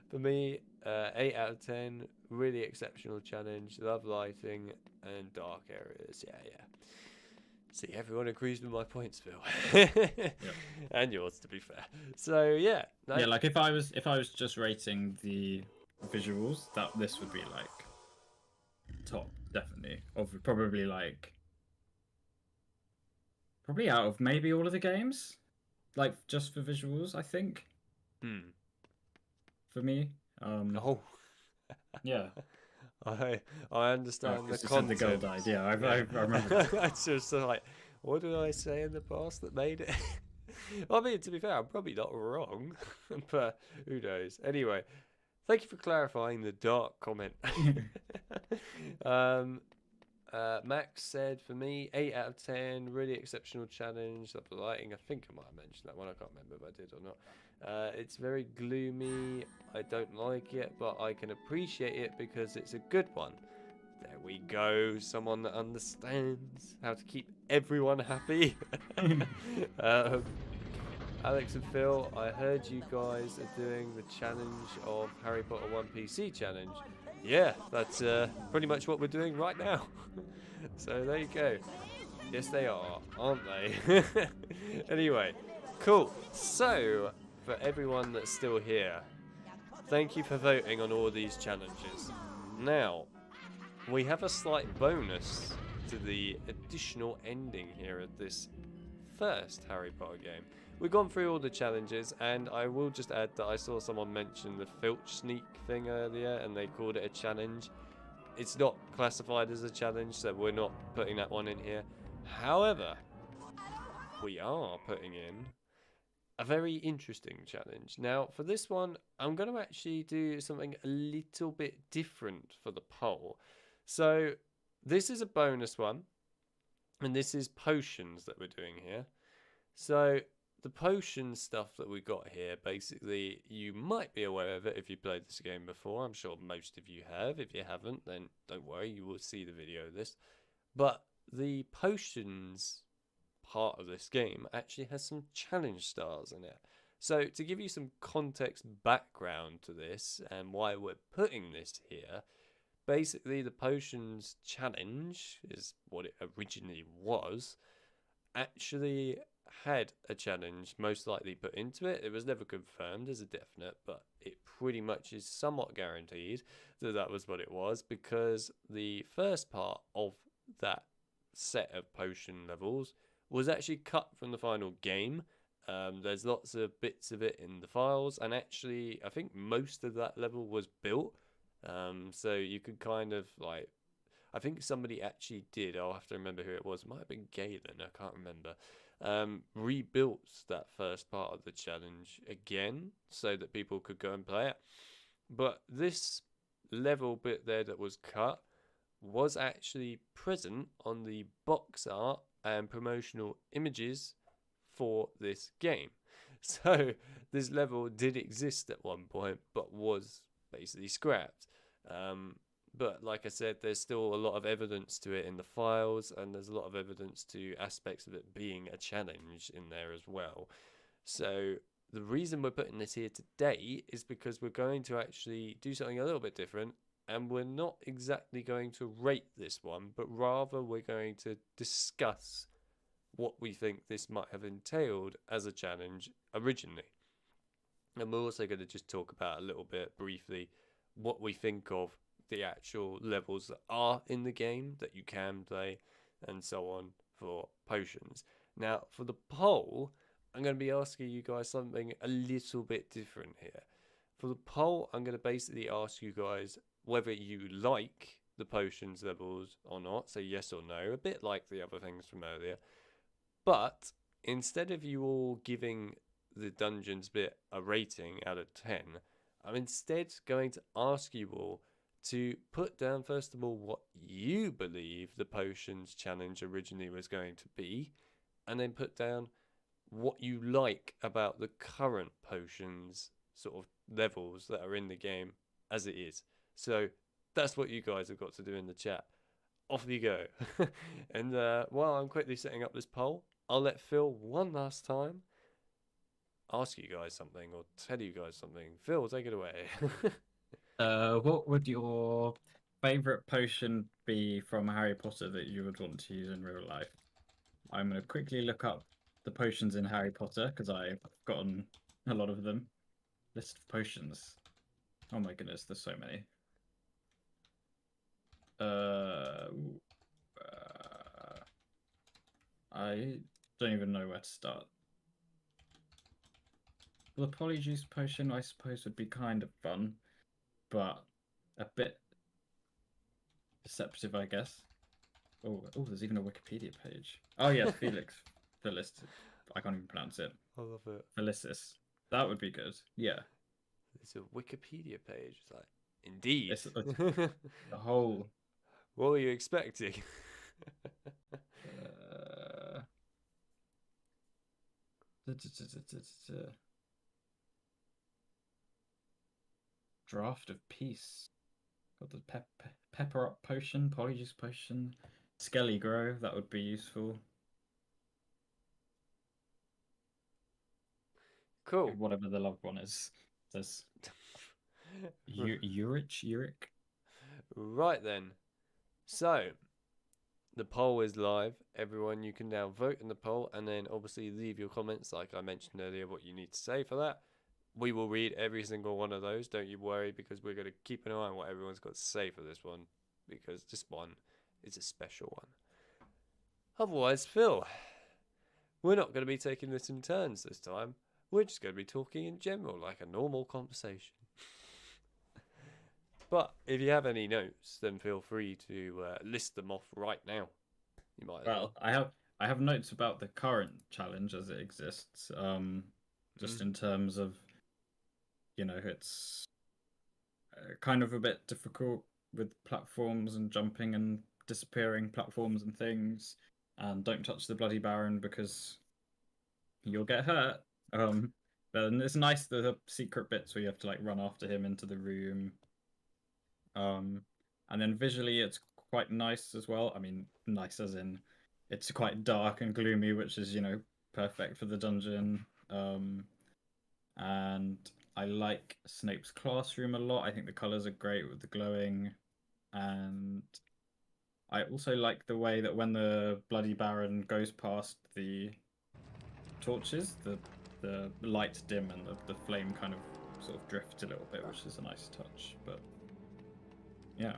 [SPEAKER 1] For me, 8 out of 10. Really exceptional challenge. Love lighting and dark areas. Yeah. See, everyone agrees with my points, Phil. Yep. And yours, to be fair. So yeah.
[SPEAKER 2] Yeah, like if I was just rating the visuals, this would be like top, definitely. Probably out of maybe all of the games, like just for visuals, I think. For me, yeah.
[SPEAKER 1] I understand the content.
[SPEAKER 2] The girl died. Yeah, I remember.
[SPEAKER 1] It's just like, what did I say in the past that made it? I mean, to be fair, I'm probably not wrong, but who knows? Anyway, thank you for clarifying the dark comment. Max said, for me, 8 out of 10, really exceptional challenge. Love the lighting. I think I might have mentioned that one. I can't remember if I did or not. It's very gloomy. I don't like it, but I can appreciate it because it's a good one. There we go. Someone that understands how to keep everyone happy. Alex and Phil, I heard you guys are doing the challenge of Harry Potter 1 PC challenge. Yeah, that's pretty much what we're doing right now. So there you go. Yes, they are, aren't they? Anyway, cool. So, for everyone that's still here, thank you for voting on all these challenges. Now, we have a slight bonus to the additional ending here of this first Harry Potter game. We've gone through all the challenges, and I will just add that I saw someone mention the Filch sneak thing earlier, and they called it a challenge. It's not classified as a challenge, so we're not putting that one in here. However, we are putting in a very interesting challenge. Now, for this one, I'm going to actually do something a little bit different for the poll. So, this is a bonus one, and this is potions that we're doing here. So, the potion stuff that we got here, basically, you might be aware of it if you played this game before. I'm sure most of you have. If you haven't, then don't worry, you will see the video of this. But the potions part of this game actually has some challenge stars in it. So to give you some context background to this and why we're putting this here, basically the potions challenge is what it originally was, actually had a challenge most likely put into it. It was never confirmed as a definite, but it pretty much is somewhat guaranteed that that was what it was, because the first part of that set of potion levels was actually cut from the final game. There's lots of bits of it in the files, and actually I think most of that level was built. So you could kind of like, I think somebody actually did, I'll have to remember who it was, it might have been Galen, I can't remember, rebuilt that first part of the challenge again so that people could go and play it. But this level bit there that was cut was actually present on the box art and promotional images for this game. So this level did exist at one point, but was basically scrapped. But like I said, there's still a lot of evidence to it in the files, and there's a lot of evidence to aspects of it being a challenge in there as well. So the reason we're putting this here today is because we're going to actually do something a little bit different, and we're not exactly going to rate this one, but rather we're going to discuss what we think this might have entailed as a challenge originally. And we're also going to just talk about a little bit briefly what we think of the actual levels that are in the game that you can play and so on for potions. Now, for the poll, I'm going to be asking you guys something a little bit different here. For the poll, I'm going to basically ask you guys whether you like the potions levels or not, so yes or no, a bit like the other things from earlier. But instead of you all giving the dungeons bit a rating out of 10, I'm instead going to ask you all to put down, first of all, what you believe the potions challenge originally was going to be, and then put down what you like about the current potions sort of levels that are in the game as it is. So that's what you guys have got to do in the chat. Off you go. And while I'm quickly setting up this poll, I'll let Phil one last time ask you guys something or tell you guys something. Phil, take it away.
[SPEAKER 2] What would your favorite potion be from Harry Potter that you would want to use in real life? I'm going to quickly look up the potions in Harry Potter because I've forgotten a lot of them. List of potions. Oh my goodness, there's so many. I don't even know where to start. Well, the polyjuice potion, I suppose, would be kind of fun, but a bit deceptive, I guess. Oh, there's even a Wikipedia page. Oh yeah, Felix, Felis. I can't even pronounce it.
[SPEAKER 1] I love it.
[SPEAKER 2] Felicis. That would be good. Yeah.
[SPEAKER 1] It's a Wikipedia page. It's like, indeed.
[SPEAKER 2] It's the whole.
[SPEAKER 1] What were you expecting?
[SPEAKER 2] Draft of Peace. Got the pepper up potion, polyjuice potion, Skelly Grow. That would be useful.
[SPEAKER 1] Cool.
[SPEAKER 2] Whatever the loved one is. There's Uric.
[SPEAKER 1] Right then. So, the poll is live. Everyone, you can now vote in the poll, and then obviously leave your comments, like I mentioned earlier, what you need to say for that. We will read every single one of those, don't you worry, because we're going to keep an eye on what everyone's got to say for this one, because this one is a special one. Otherwise, Phil, we're not going to be taking this in turns this time. We're just going to be talking in general, like a normal conversation. But if you have any notes, then feel free to list them off right now. You might.
[SPEAKER 2] Well, I have notes about the current challenge as it exists. Just in terms of, it's kind of a bit difficult with platforms and jumping and disappearing platforms and things. And don't touch the Bloody Baron because you'll get hurt. But it's nice the secret bits where you have to like run after him into the room. And then visually it's quite nice as well. I mean, nice as in it's quite dark and gloomy, which is, perfect for the dungeon. And I like Snape's classroom a lot. I think the colors are great with the glowing. And I also like the way that when the Bloody Baron goes past the torches, the light dim and the flame kind of sort of drift a little bit, which is a nice touch. But yeah.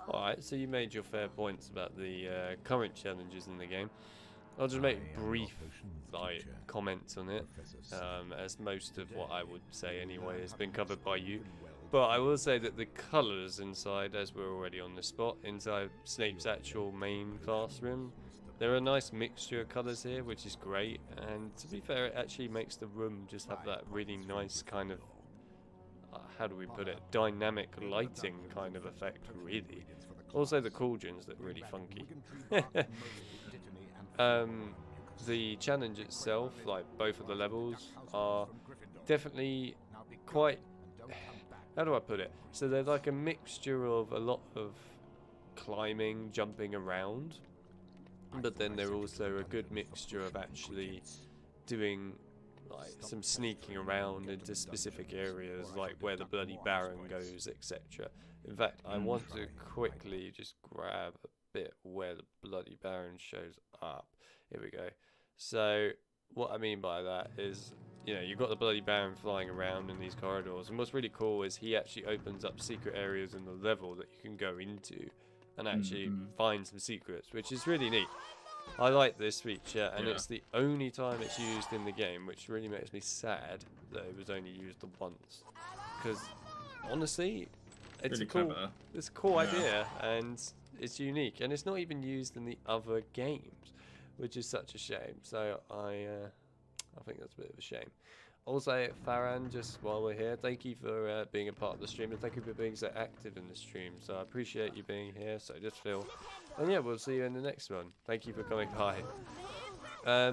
[SPEAKER 1] Alright, so you made your fair points about the current challenges in the game. I'll just make brief comments on it, as most of what I would say anyway has been covered by you. But I will say that the colours inside, as we're already on the spot, inside Snape's actual main classroom, there are a nice mixture of colours here, which is great. And to be fair, it actually makes the room just have that really nice kind of, how do we put it, dynamic lighting kind of effect, really. Also, the cauldrons look really funky. The challenge itself, like both of the levels, are definitely quite, how do I put it? So they're like a mixture of a lot of climbing, jumping around, but then they're also a good mixture of actually doing like some sneaking around into specific areas, like where the Bloody Baron goes, etc. In fact, I want to quickly just grab a bit where the Bloody Baron shows up. Here we go. So what I mean by that is, you know, you've got the Bloody Baron flying around in these corridors, and what's really cool is he actually opens up secret areas in the level that you can go into and actually find some secrets, which is really neat. I like this feature, and it's the only time it's used in the game, which really makes me sad that it was only used once. Because honestly, it's
[SPEAKER 2] really
[SPEAKER 1] a cool idea, and it's unique, and it's not even used in the other games, which is such a shame. So I think that's a bit of a shame. Also, Farhan, just while we're here, thank you for being a part of the stream, and thank you for being so active in the stream. So I appreciate you being here. So just Phil, and yeah, we'll see you in the next one. Thank you for coming by.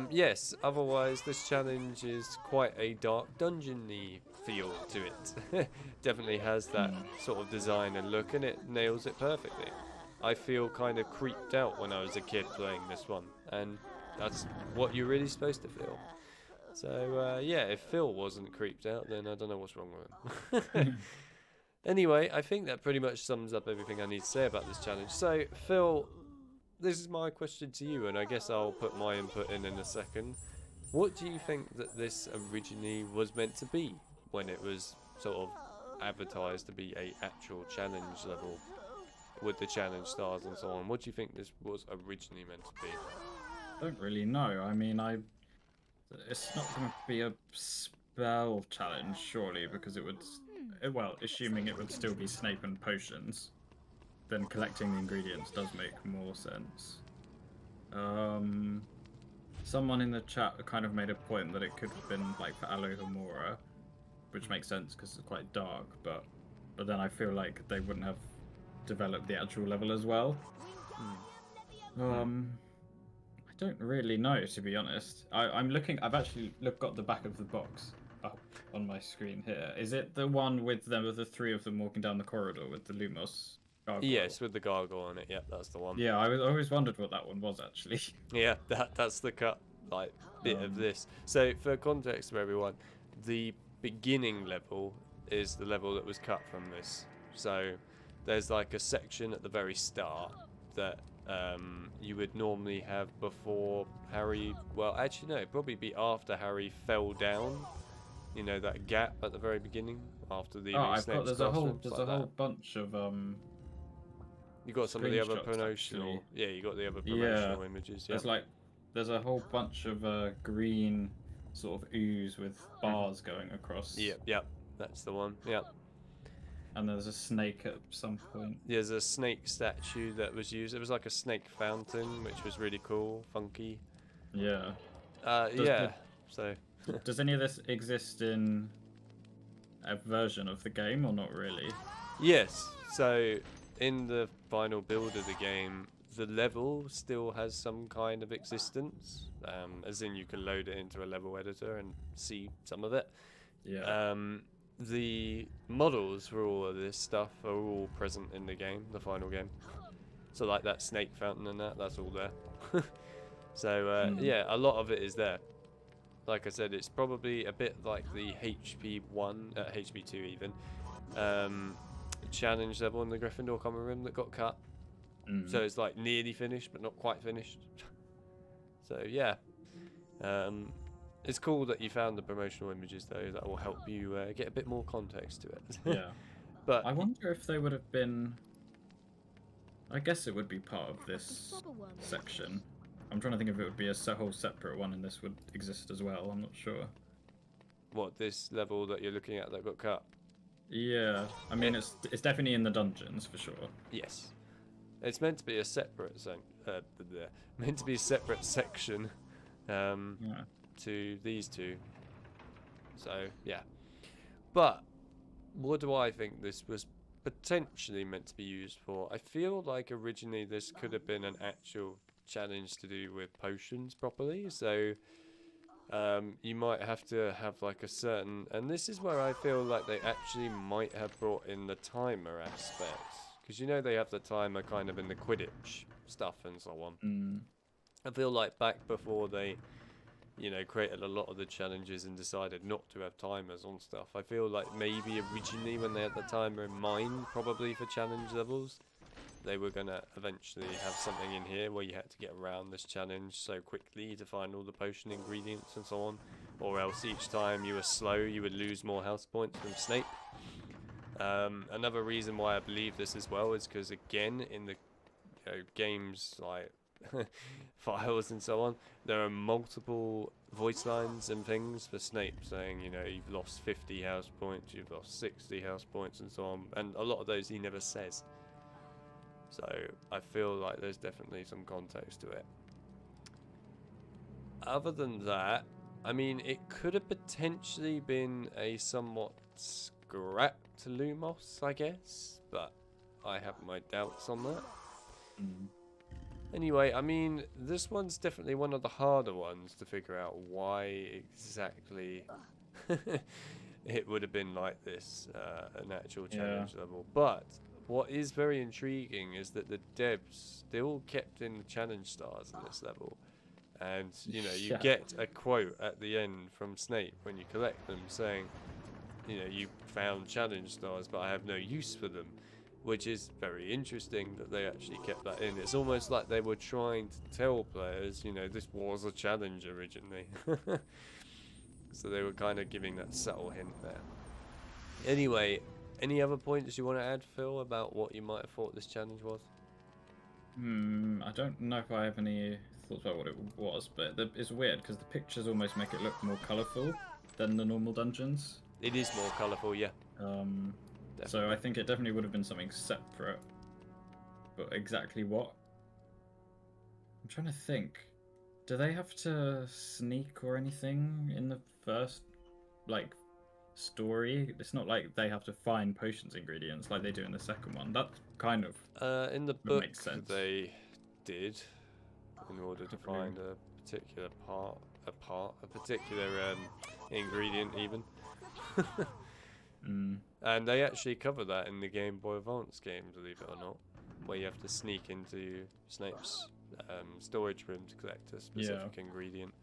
[SPEAKER 1] Yes, otherwise this challenge is quite a dark dungeon-y feel to it. Definitely has that sort of design and look, and it nails it perfectly. I feel kind of creeped out when I was a kid playing this one, and that's what you're really supposed to feel. So yeah, if Phil wasn't creeped out, then I don't know what's wrong with him. Anyway, I think that pretty much sums up everything I need to say about this challenge. So Phil, this is my question to you, and I guess I'll put my input in a second. What do you think that this originally was meant to be when it was sort of advertised to be a actual challenge level with the challenge stars and so on? What do you think this was originally meant to be?
[SPEAKER 2] I don't really know. I mean, it's not going to be a spell challenge, surely, because it would, well, assuming it would still be Snape and potions, then collecting the ingredients does make more sense. Someone in the chat kind of made a point that it could have been like for Alohomora, which makes sense because it's quite dark, but then I feel like they wouldn't have developed the actual level as well. I don't really know, to be honest. I've actually got the back of the box up on my screen here. Is it the one with the three of them walking down the corridor with the Lumos gargoyle?
[SPEAKER 1] Yes, with the gargoyle on it. Yep, that's the one.
[SPEAKER 2] Yeah, I always wondered what that one was, actually.
[SPEAKER 1] Yeah, that's the cut bit of this. So for context for everyone, the beginning level is the level that was cut from this. So there's like a section at the very start that you would normally have before Harry, well actually no, it'd probably be after Harry fell down, you know, that gap at the very beginning after the
[SPEAKER 2] there's a whole bunch of
[SPEAKER 1] you got some of the other promotional
[SPEAKER 2] actually.
[SPEAKER 1] you got the other promotional images.
[SPEAKER 2] There's a whole bunch of green sort of ooze with bars going across.
[SPEAKER 1] Yep, that's the one. Yep.
[SPEAKER 2] And there's a snake at some point.
[SPEAKER 1] There's a snake statue that was used. It was like a snake fountain, which was really cool, funky.
[SPEAKER 2] Yeah.
[SPEAKER 1] So.
[SPEAKER 2] Does any of this exist in a version of the game, or not really?
[SPEAKER 1] Yes. So in the final build of the game, the level still has some kind of existence. As in, you can load it into a level editor and see some of it.
[SPEAKER 2] Yeah.
[SPEAKER 1] The models for all of this stuff are all present in the game, the final game. So like that snake fountain and that's all there. So yeah, a lot of it is there. Like I said, it's probably a bit like the HP1, HP2 even, challenge level in the Gryffindor common room that got cut. So it's like nearly finished, but not quite finished. So yeah, It's cool that you found the promotional images though. That will help you get a bit more context to it.
[SPEAKER 2] Yeah.
[SPEAKER 1] But
[SPEAKER 2] I wonder if they would have been. I guess it would be part of this section. I'm trying to think if it would be a whole separate one and this would exist as well. I'm not sure.
[SPEAKER 1] what, this level that you're looking at that got cut?
[SPEAKER 2] Yeah, I mean it's definitely in the dungeons for sure.
[SPEAKER 1] Yes. It's meant to be a separate meant to be a separate section
[SPEAKER 2] Yeah.
[SPEAKER 1] to these two. So yeah. But what do I think this was potentially meant to be used for? I feel like originally this could have been an actual challenge to do with potions properly. So you might have to have like a certain, and this is where I feel like they actually might have brought in the timer aspect, because you know they have the timer kind of in the Quidditch stuff and so on. I feel like back before they, you know, created a lot of the challenges and decided not to have timers on stuff, I feel like maybe originally when they had the timer in mind, probably for challenge levels, they were going to eventually have something in here where you had to get around this challenge so quickly to find all the potion ingredients and so on, or else each time you were slow you would lose more house points from Snape. Another reason why I believe this as well is because again in the games like files and so on, there are multiple voice lines and things for Snape saying, you know, you've lost 50 house points, you've lost 60 house points and so on, and a lot of those he never says. So I feel like there's definitely some context to it. Other than that, I mean, it could have potentially been a somewhat scrapped Lumos, I guess, but I have my doubts on that. Anyway, I mean, this one's definitely one of the harder ones to figure out why exactly it would have been like this, an actual challenge level. But what is very intriguing is that the devs still kept in the challenge stars in this level. And, you know, you get a quote at the end from Snape when you collect them saying, you know, you found challenge stars, but I have no use for them. Which is very interesting that they actually kept that in. It's almost like they were trying to tell players, you know, this was a challenge originally. So they were kind of giving that subtle hint there. Anyway, any other points you want to add, Phil, about what you might have thought this challenge was?
[SPEAKER 2] I don't know if I have any thoughts about what it was, but it's weird because the pictures almost make it look more colourful than the normal dungeons.
[SPEAKER 1] It is more colourful, yeah.
[SPEAKER 2] So I think it definitely would have been something separate, but exactly what? I'm trying to think. Do they have to sneak or anything in the first, like, story? It's not like they have to find potions ingredients like they do in the second one. That kind of
[SPEAKER 1] in the book
[SPEAKER 2] makes sense.
[SPEAKER 1] They did, in order to find a particular a particular ingredient even. And they actually cover that in the Game Boy Advance game, believe it or not, where you have to sneak into Snape's storage room to collect a specific ingredient.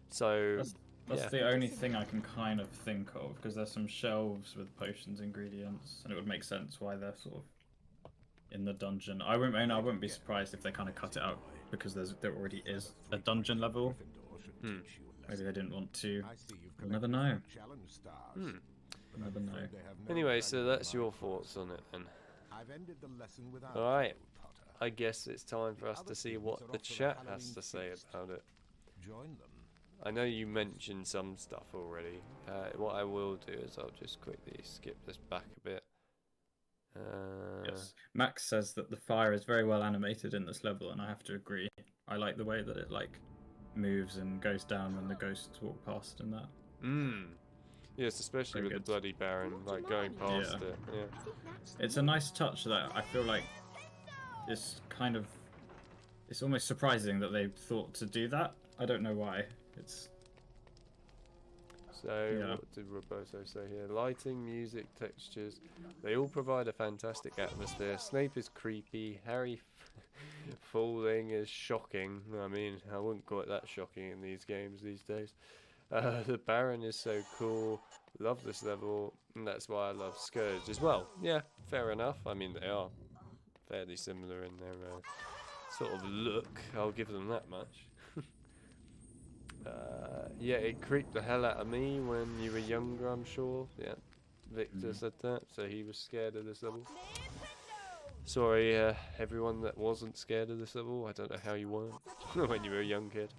[SPEAKER 1] So
[SPEAKER 2] that's the only thing I can kind of think of, because there's some shelves with potions ingredients, and it would make sense why they're sort of in the dungeon. I wouldn't be surprised if they kind of cut it out because there already is a dungeon level. Maybe they didn't want to. We'll never know. We'll never know.
[SPEAKER 1] Anyway, so that's your thoughts on it then. Alright, I guess it's time for us to see what the chat has to say about it. I know you mentioned some stuff already. What I will do is I'll just quickly skip this back a bit.
[SPEAKER 2] Yes. Max says that the fire is very well animated in this level, and I have to agree. I like the way that it like moves and goes down when the ghosts walk past and that.
[SPEAKER 1] Yes, especially with the Bloody Baron, like going past it. Yeah.
[SPEAKER 2] It's a nice touch that I feel like it's almost surprising that they thought to do that. I don't know why.
[SPEAKER 1] What did Roboto say here? Lighting, music, textures, they all provide a fantastic atmosphere. Snape is creepy. Harry falling is shocking. I mean, I wouldn't call it that shocking in these games these days. The Baron is so cool. Love this level, and that's why I love Scourge as well. Yeah, fair enough. I mean, they are fairly similar in their sort of look. I'll give them that much. Yeah, it creeped the hell out of me when you were younger, I'm sure. Yeah, Victor said that, so he was scared of this level. Sorry, everyone that wasn't scared of this level. I don't know how you weren't when you were a young kid.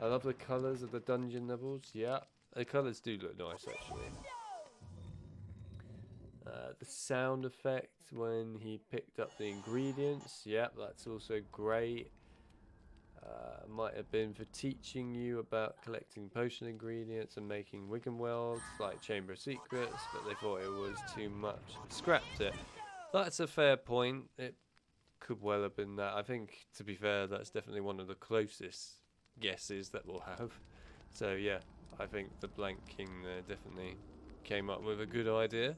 [SPEAKER 1] I love the colours of the dungeon levels. Yeah, the colours do look nice, actually. The sound effect when he picked up the ingredients. Yeah, that's also great. Might have been for teaching you about collecting potion ingredients and making Wiggenwelds, like Chamber of Secrets, but they thought it was too much. Scrapped it. That's a fair point. It could well have been that. I think, to be fair, that's definitely one of the closest guesses that we'll have. So yeah, I think the blank king there definitely came up with a good idea.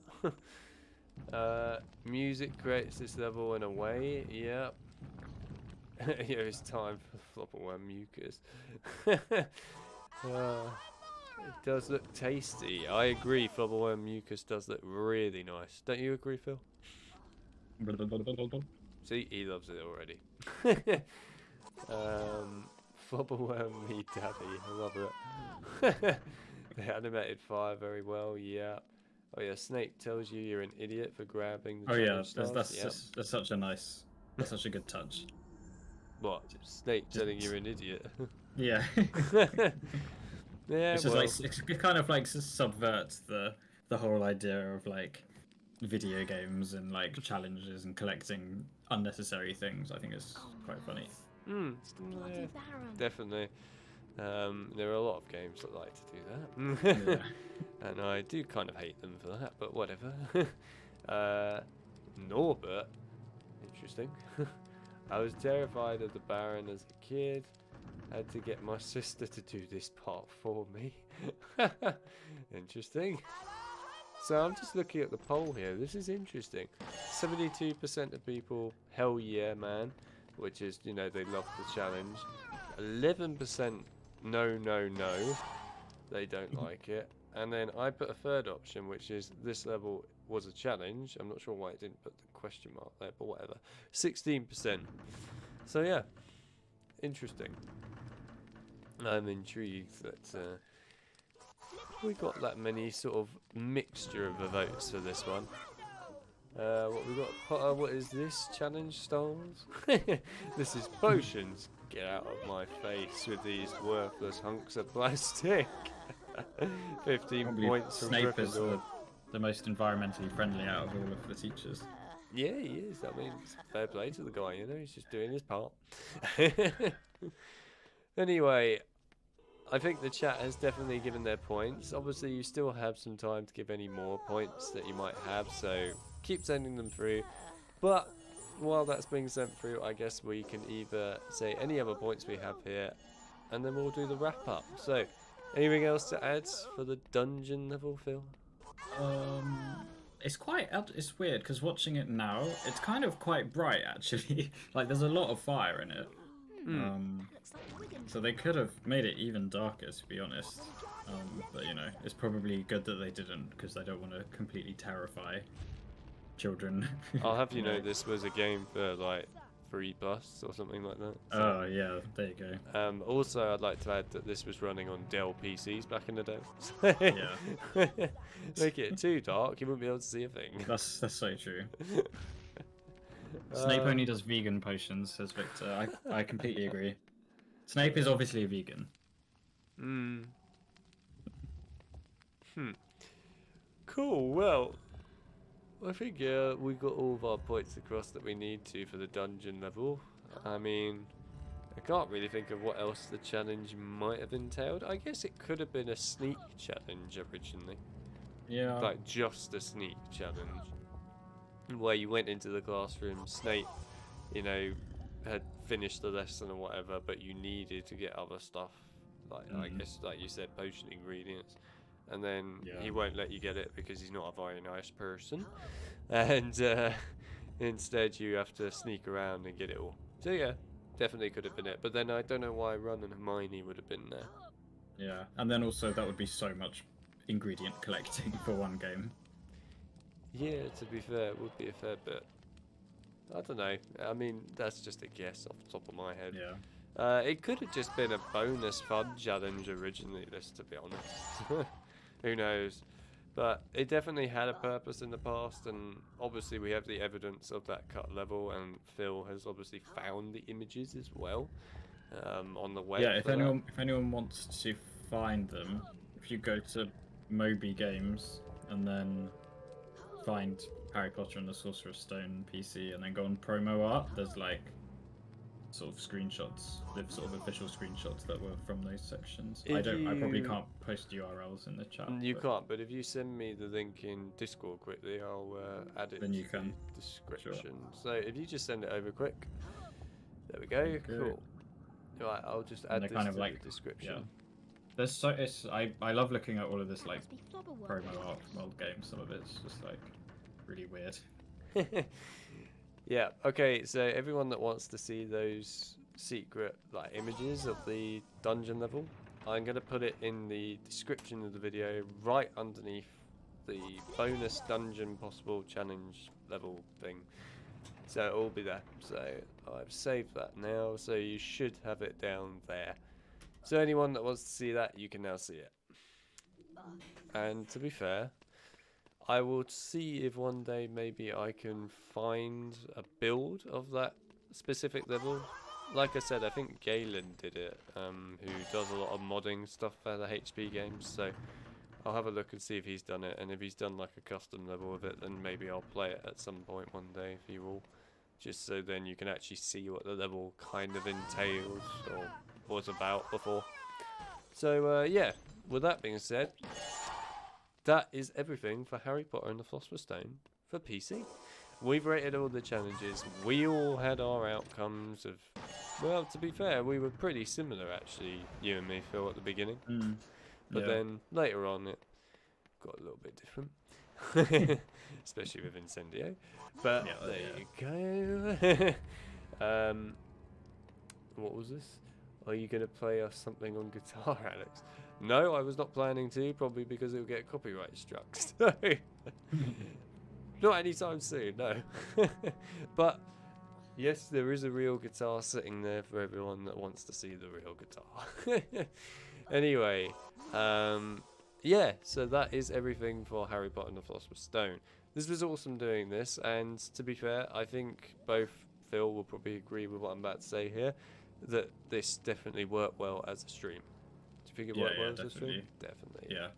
[SPEAKER 1] Music creates this level in a way. Yeah. Yeah, it's time for Flopperworm mucus. It does look tasty. I agree, Flopperworm mucus does look really nice. Don't you agree, Phil? See, he loves it already. Flopperworm me daddy, I love it. They animated fire very well, yeah. Oh yeah, Snape tells you you're an idiot for grabbing the
[SPEAKER 2] that's such a nice, that's such a good touch.
[SPEAKER 1] What? Snape telling you're an idiot?
[SPEAKER 2] Yeah.
[SPEAKER 1] Yeah,
[SPEAKER 2] it's just like it kind of like subverts the whole idea of like video games and like challenges and collecting unnecessary things. I think it's quite funny.
[SPEAKER 1] Yeah, definitely. There are a lot of games that like to do that, and I do kind of hate them for that. But whatever. Norbert, interesting. I was terrified of the Baron as a kid. Had to get my sister to do this part for me. Interesting. So I'm just looking at the poll here. This is interesting. 72% of people, hell yeah, man. Which is, you know, they love the challenge. 11% no, no, no. They don't like it. And then I put a third option, which is this level was a challenge. I'm not sure why it didn't put the question mark there, but whatever. 16%. So yeah, interesting. I'm intrigued that we got that many sort of mixture of the votes for this one. What we got? Potter, what is this? Challenge styles? This is potions. Get out of my face with these worthless hunks of plastic. 15 points from
[SPEAKER 2] Snape is
[SPEAKER 1] Gryffindor.
[SPEAKER 2] the most environmentally friendly out of all of the teachers.
[SPEAKER 1] Yeah, he is. I mean, fair play to the guy, you know, he's just doing his part. Anyway, I think the chat has definitely given their points. Obviously, you still have some time to give any more points that you might have, so keep sending them through. But while that's being sent through, I guess we can either say any other points we have here, and then we'll do the wrap up. So, anything else to add for the dungeon level, Phil?
[SPEAKER 2] It's weird because watching it now, it's kind of quite bright actually. Like there's a lot of fire in it. So they could have made it even darker, to be honest. But you know, it's probably good that they didn't because they don't want to completely terrify children.
[SPEAKER 1] I'll have you know this was a game for like 3+ or something like that. So,
[SPEAKER 2] oh yeah, there you go.
[SPEAKER 1] also, I'd like to add that this was running on Dell PCs back in the day.
[SPEAKER 2] Yeah.
[SPEAKER 1] Make it too dark, you wouldn't be able to see a thing.
[SPEAKER 2] That's so true. Snape only does vegan potions, says Victor. I completely agree. Snape is obviously a vegan.
[SPEAKER 1] Cool, well, I think we got all of our points across that we need to for the dungeon level. I mean, I can't really think of what else the challenge might have entailed. I guess it could have been a sneak challenge originally.
[SPEAKER 2] Yeah.
[SPEAKER 1] Like just a sneak challenge. Where you went into the classroom, Snape, you know, had finished the lesson or whatever, but you needed to get other stuff. Like, I guess, like you said, potion ingredients. And then he won't let you get it because he's not a very nice person. And instead you have to sneak around and get it all. So yeah, definitely could have been it. But then I don't know why Ron and Hermione would have been there.
[SPEAKER 2] Yeah, and then also that would be so much ingredient collecting for one game.
[SPEAKER 1] Yeah, to be fair, it would be a fair bit. I don't know. I mean, that's just a guess off the top of my head.
[SPEAKER 2] Yeah.
[SPEAKER 1] It could have just been a bonus fun challenge originally, this, to be honest. Who knows? But it definitely had a purpose in the past, and obviously we have the evidence of that cut level, and Phil has obviously found the images as well on the web.
[SPEAKER 2] Yeah, if anyone wants to find them, if you go to Moby Games and then find Harry Potter and the Sorcerer's Stone PC, and then go on promo art, there's like sort of screenshots, the sort of official screenshots that were from those sections. I probably can't post URLs in the chat.
[SPEAKER 1] You can't, but if you send me the link in Discord quickly, I'll add it
[SPEAKER 2] Then you
[SPEAKER 1] to
[SPEAKER 2] can.
[SPEAKER 1] the description.
[SPEAKER 2] Sure.
[SPEAKER 1] So if you just send it over quick, there we go. Cool. Right, I'll just add this
[SPEAKER 2] kind of
[SPEAKER 1] to
[SPEAKER 2] like,
[SPEAKER 1] the description.
[SPEAKER 2] Yeah. I love looking at all of this like
[SPEAKER 5] Must be flubber work.
[SPEAKER 2] promo art from old games. Some of it's just like really weird.
[SPEAKER 1] Yeah, okay, so everyone that wants to see those secret like images of the dungeon level, I'm going to put it in the description of the video right underneath the bonus dungeon possible challenge level thing. So it'll all be there. So I've saved that now, so you should have it down there. So anyone that wants to see that, you can now see it. And to be fair, I will see if one day maybe I can find a build of that specific level. Like I said, I think Galen did it, who does a lot of modding stuff for the HP games, so I'll have a look and see if he's done it, and if he's done like a custom level of it, then maybe I'll play it at some point one day for you all, just so then you can actually see what the level kind of entails or was about before. So yeah, with that being said, that is everything for Harry Potter and the Philosopher's Stone for PC. We've rated all the challenges. We all had our outcomes of... Well, to be fair, we were pretty similar, actually, you and me, Phil, at the beginning. But then, later on, it got a little bit different. Especially with Incendio. But there you go. What was this? Are you going to play us something on guitar, Alex? No, I was not planning to, probably because it'll get copyright struck. So, not anytime soon, no. But, yes, there is a real guitar sitting there for everyone that wants to see the real guitar. Anyway, yeah, so that is everything for Harry Potter and the Philosopher's Stone. This was awesome doing this, and to be fair, I think both Phil will probably agree with what I'm about to say here, that this definitely worked well as a stream. Do you think it worked well as a stream? Definitely.
[SPEAKER 2] Yeah.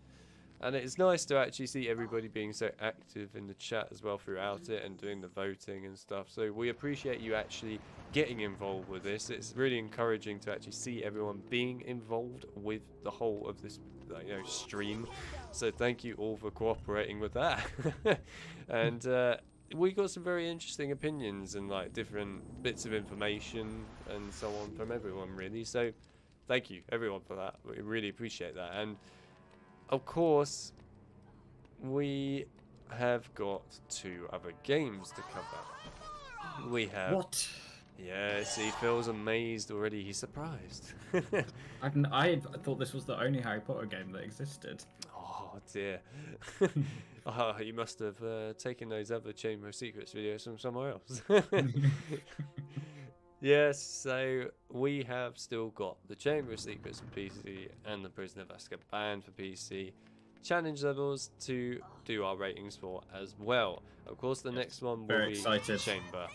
[SPEAKER 1] And it's nice to actually see everybody being so active in the chat as well throughout it and doing the voting and stuff. So we appreciate you actually getting involved with this. It's really encouraging to actually see everyone being involved with the whole of this, stream. So thank you all for cooperating with that. And we got some very interesting opinions and like different bits of information and so on from everyone, really. So thank you everyone for that. We really appreciate that. And of course, we have got 2 other games to cover. We have...
[SPEAKER 2] What?
[SPEAKER 1] Yeah, see, Phil's amazed already. He's surprised.
[SPEAKER 2] I thought this was the only Harry Potter game that existed.
[SPEAKER 1] Oh, dear. Oh, you must have taken those other Chamber of Secrets videos from somewhere else. Yes, so we have still got the Chamber of Secrets for PC and the Prisoner of Azkaban for PC challenge levels to do our ratings for as well. Of course, the next one will be Chamber.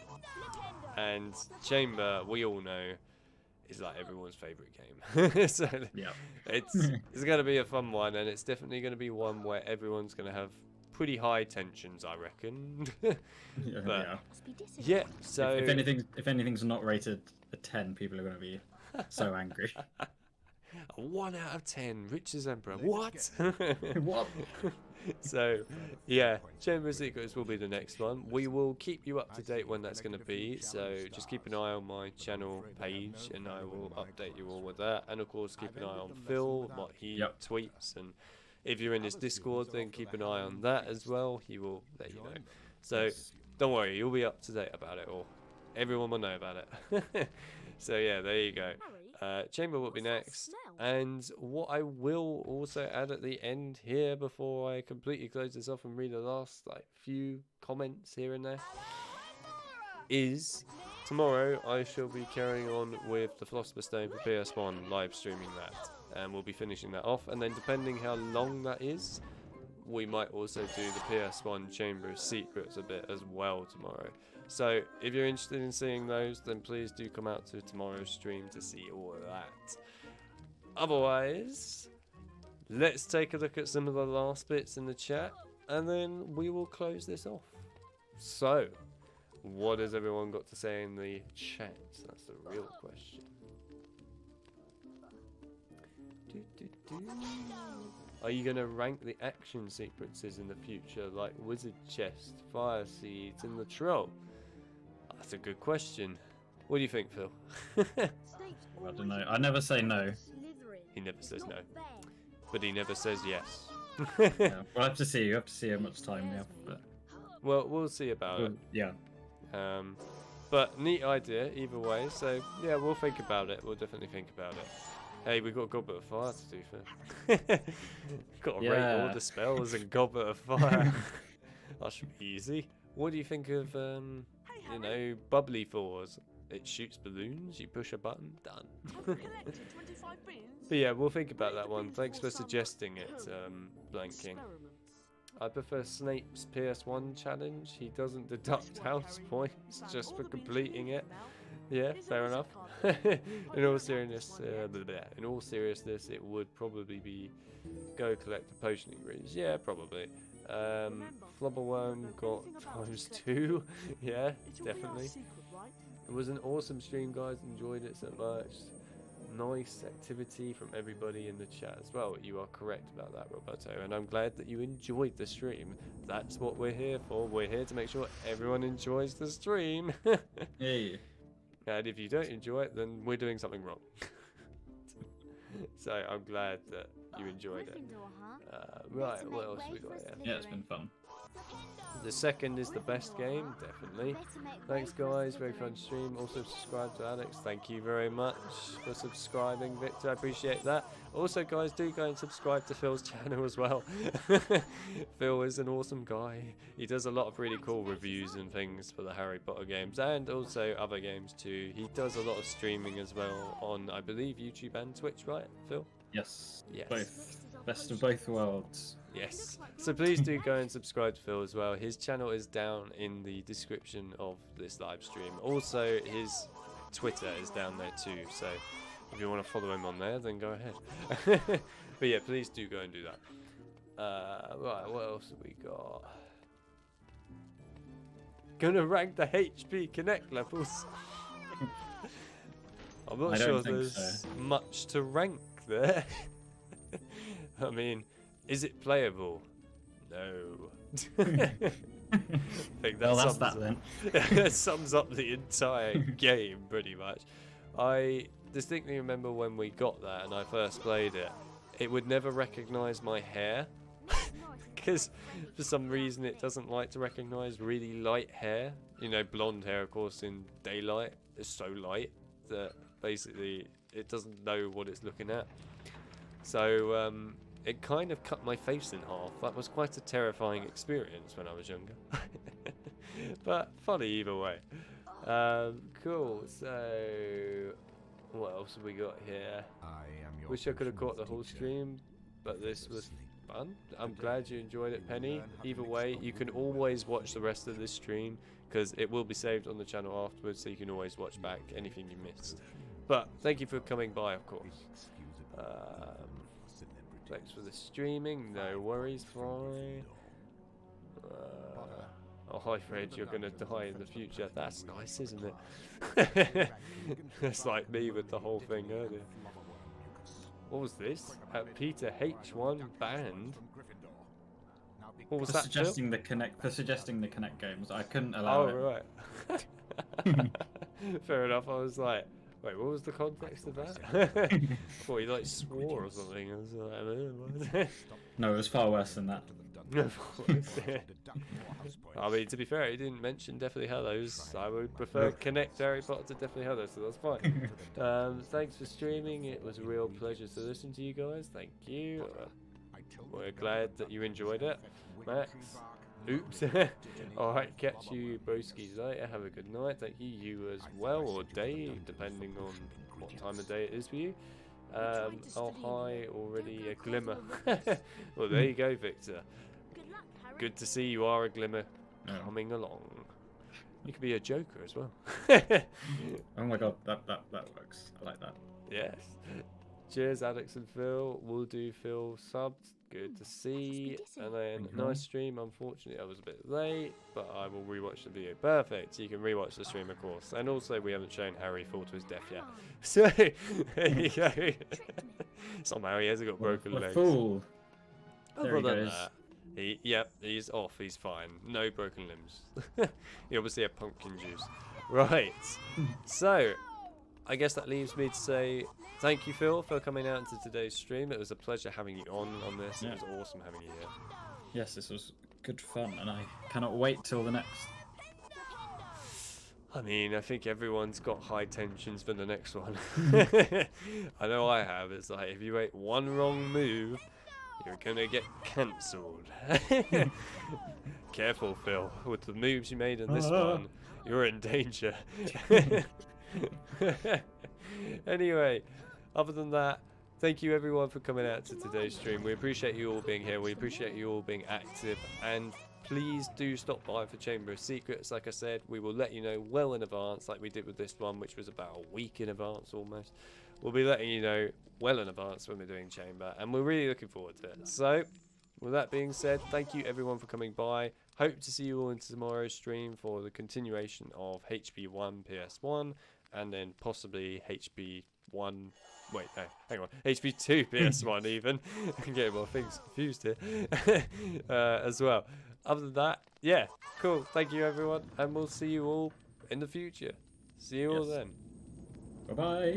[SPEAKER 1] And Chamber, we all know, is like everyone's favourite game. So it's going to be a fun one, and it's definitely going to be one where everyone's going to have pretty high tensions, I reckon. Yeah, so
[SPEAKER 2] if anything's not rated a 10, people are going to be so angry.
[SPEAKER 1] A 1 out of 10, Rich as Emperor. What?
[SPEAKER 2] What?
[SPEAKER 1] So, yeah, Chamber of Secrets will be the next one. We will keep you up to date when that's going to be. So just keep an eye on my channel page, and I will update you all with that. And of course, keep an eye on Phil, what he tweets, and if you're in his Discord, then keep an eye on that as well. He will let you know. So don't worry, you'll be up to date about it all. Everyone will know about it. So yeah, there you go. Chamber will be next. And what I will also add at the end here, before I completely close this off and read the last few comments here and there, is tomorrow I shall be carrying on with the Philosopher's Stone for PS1, live streaming that, and we'll be finishing that off. And then depending how long that is, we might also do the PS1 Chamber of Secrets a bit as well tomorrow. So if you're interested in seeing those, then please do come out to tomorrow's stream to see all of that. Otherwise, let's take a look at some of the last bits in the chat, and then we will close this off. So, what has everyone got to say in the chat? That's the real question. Are you going to rank the action sequences in the future, like Wizard Chest, Fire Seeds, and the Troll? That's a good question. What do you think, Phil?
[SPEAKER 2] I don't know. I never say no.
[SPEAKER 1] He never says no, but he never says yes.
[SPEAKER 2] Yeah, we'll have to see. You have to see how much time we have. But...
[SPEAKER 1] Well, we'll see about it.
[SPEAKER 2] Yeah.
[SPEAKER 1] But neat idea either way. So yeah, we'll think about it. We'll definitely think about it. Hey, we've got a Goblet of Fire to do for. Got to rate all the spells and Goblet of Fire. That should be easy. What do you think of you know, Bubbly Fours? It shoots balloons. You push a button. Done. But yeah, we'll think about that one. Thanks for suggesting it, Blanking. I prefer Snape's PS1 challenge. He doesn't deduct house points just for completing it. Yeah, fair enough. In all seriousness, it would probably be go collect the potion ingredients. Yeah, probably. Flubberworm got ×2. Yeah, definitely. It was an awesome stream, guys. Enjoyed it so much. Nice activity from everybody in the chat as well. You are correct about that, Roberto, and I'm glad that you enjoyed the stream. That's what we're here for. We're here to make sure everyone enjoys the stream.
[SPEAKER 2] Hey.
[SPEAKER 1] And if you don't enjoy it, then we're doing something wrong. So I'm glad that you enjoyed it. Right, what else we got here?
[SPEAKER 2] Yeah, it's been fun.
[SPEAKER 1] The second is the best game, definitely. Thanks, guys. Very fun stream. Also, subscribe to Alex. Thank you very much for subscribing, Victor. I appreciate that. Also, guys, do go and subscribe to Phil's channel as well. Phil is an awesome guy. He does a lot of really cool reviews and things for the Harry Potter games and also other games too. He does a lot of streaming as well on, I believe, YouTube and Twitch, right, Phil?
[SPEAKER 2] Yes.
[SPEAKER 1] Yes.
[SPEAKER 2] Both. Best of both worlds.
[SPEAKER 1] Yes. So please do go and subscribe to Phil as well. His channel is down in the description of this live stream. Also, his Twitter is down there too. So if you want to follow him on there, then go ahead. But yeah, please do go and do that. Right, what else have we got? Gonna rank the HP Connect levels. I'm not sure there's much to rank there. I mean, is it playable? No. I think that sums up the entire game pretty much. I distinctly remember when we got that and I first played it, it would never recognise my hair. Because for some reason it doesn't like to recognise really light hair. You know, blonde hair, of course, in daylight is so light that basically it doesn't know what it's looking at. So it kind of cut my face in half. That was quite a terrifying experience when I was younger. But funny either way. Cool, so what else have we got here? Wish I could have caught the whole stream, but this was fun. I'm glad you enjoyed it, Penny. Either way, you can always watch the rest of this stream because it will be saved on the channel afterwards, so you can always watch back anything you missed. But thank you for coming by, of course. Thanks for the streaming. No worries, fine. Oh, hi, Fred. You're gonna die in the future. That's nice, isn't it? It's like me with the whole thing earlier. What was this? Peter H1 banned. What was that?
[SPEAKER 2] Suggesting the Connect. For suggesting the Connect games, I couldn't allow it.
[SPEAKER 1] Oh right. Fair enough. I was like, wait, what was the context of that? I thought he like swore or something. I was like,
[SPEAKER 2] no, it was far worse than that.
[SPEAKER 1] I mean, to be fair, he didn't mention Deathly Hallows. I would prefer Connect Harry Potter to Deathly Hallows, so that's fine. Thanks for streaming. It was a real pleasure to listen to you guys. Thank you. We're glad that you enjoyed it. Max, Oops. Alright, catch you broskies later. Have a good night. Thank you. You as well, or day, depending on what time of day it is for you. Oh, hi, already a glimmer. Well, there you go, Victor.
[SPEAKER 5] Good luck, Harry.
[SPEAKER 1] Good to see you are a glimmer
[SPEAKER 2] Yeah.
[SPEAKER 1] coming along. You could be a Joker as well.
[SPEAKER 2] Oh my god, that works. I like that.
[SPEAKER 1] Yes. Cheers, Alex and Phil. We'll do Phil subbed. Good to see. And then
[SPEAKER 2] Thank you.
[SPEAKER 1] nice stream. Unfortunately, I was a bit late, but I will rewatch the video. Perfect. You can rewatch the stream, of course. And also, we haven't shown Harry fall to his death yet. So there you go. Somehow he hasn't got broken
[SPEAKER 2] What a
[SPEAKER 1] legs.
[SPEAKER 2] fool. There
[SPEAKER 1] Other
[SPEAKER 2] he
[SPEAKER 1] than
[SPEAKER 2] goes.
[SPEAKER 1] that, yep, he's off. He's fine. No broken limbs. He obviously had pumpkin juice. Right. So, I guess that leaves me to say thank you, Phil, for coming out into today's stream. It was a pleasure having you on this.
[SPEAKER 2] Yeah.
[SPEAKER 1] It was awesome having you here.
[SPEAKER 2] Yes, this was good fun, and I cannot wait till the next.
[SPEAKER 1] I mean, I think everyone's got high tensions for the next one. I know I have. It's like, if you make one wrong move, you're gonna get cancelled. Careful, Phil. With the moves you made in this one, you're in danger. Anyway, other than that, thank you everyone for coming out to today's stream. We appreciate you all being here. We appreciate you all being active. And please do stop by for Chamber of Secrets. Like I said, we will let you know well in advance, like we did with this one, which was about a week in advance almost. We'll be letting you know well in advance when we're doing Chamber, and we're really looking forward to it. So, with that being said, thank you everyone for coming by. Hope to see you all in tomorrow's stream for the continuation of HB1 PS1, and then possibly HB1. Wait, no, hang on. HB2 PS1 even. I'm getting my things confused here. As well. Other than that, yeah, cool. Thank you everyone, and we'll see you all in the future. See you all
[SPEAKER 2] Yes.
[SPEAKER 1] then.
[SPEAKER 2] Bye bye.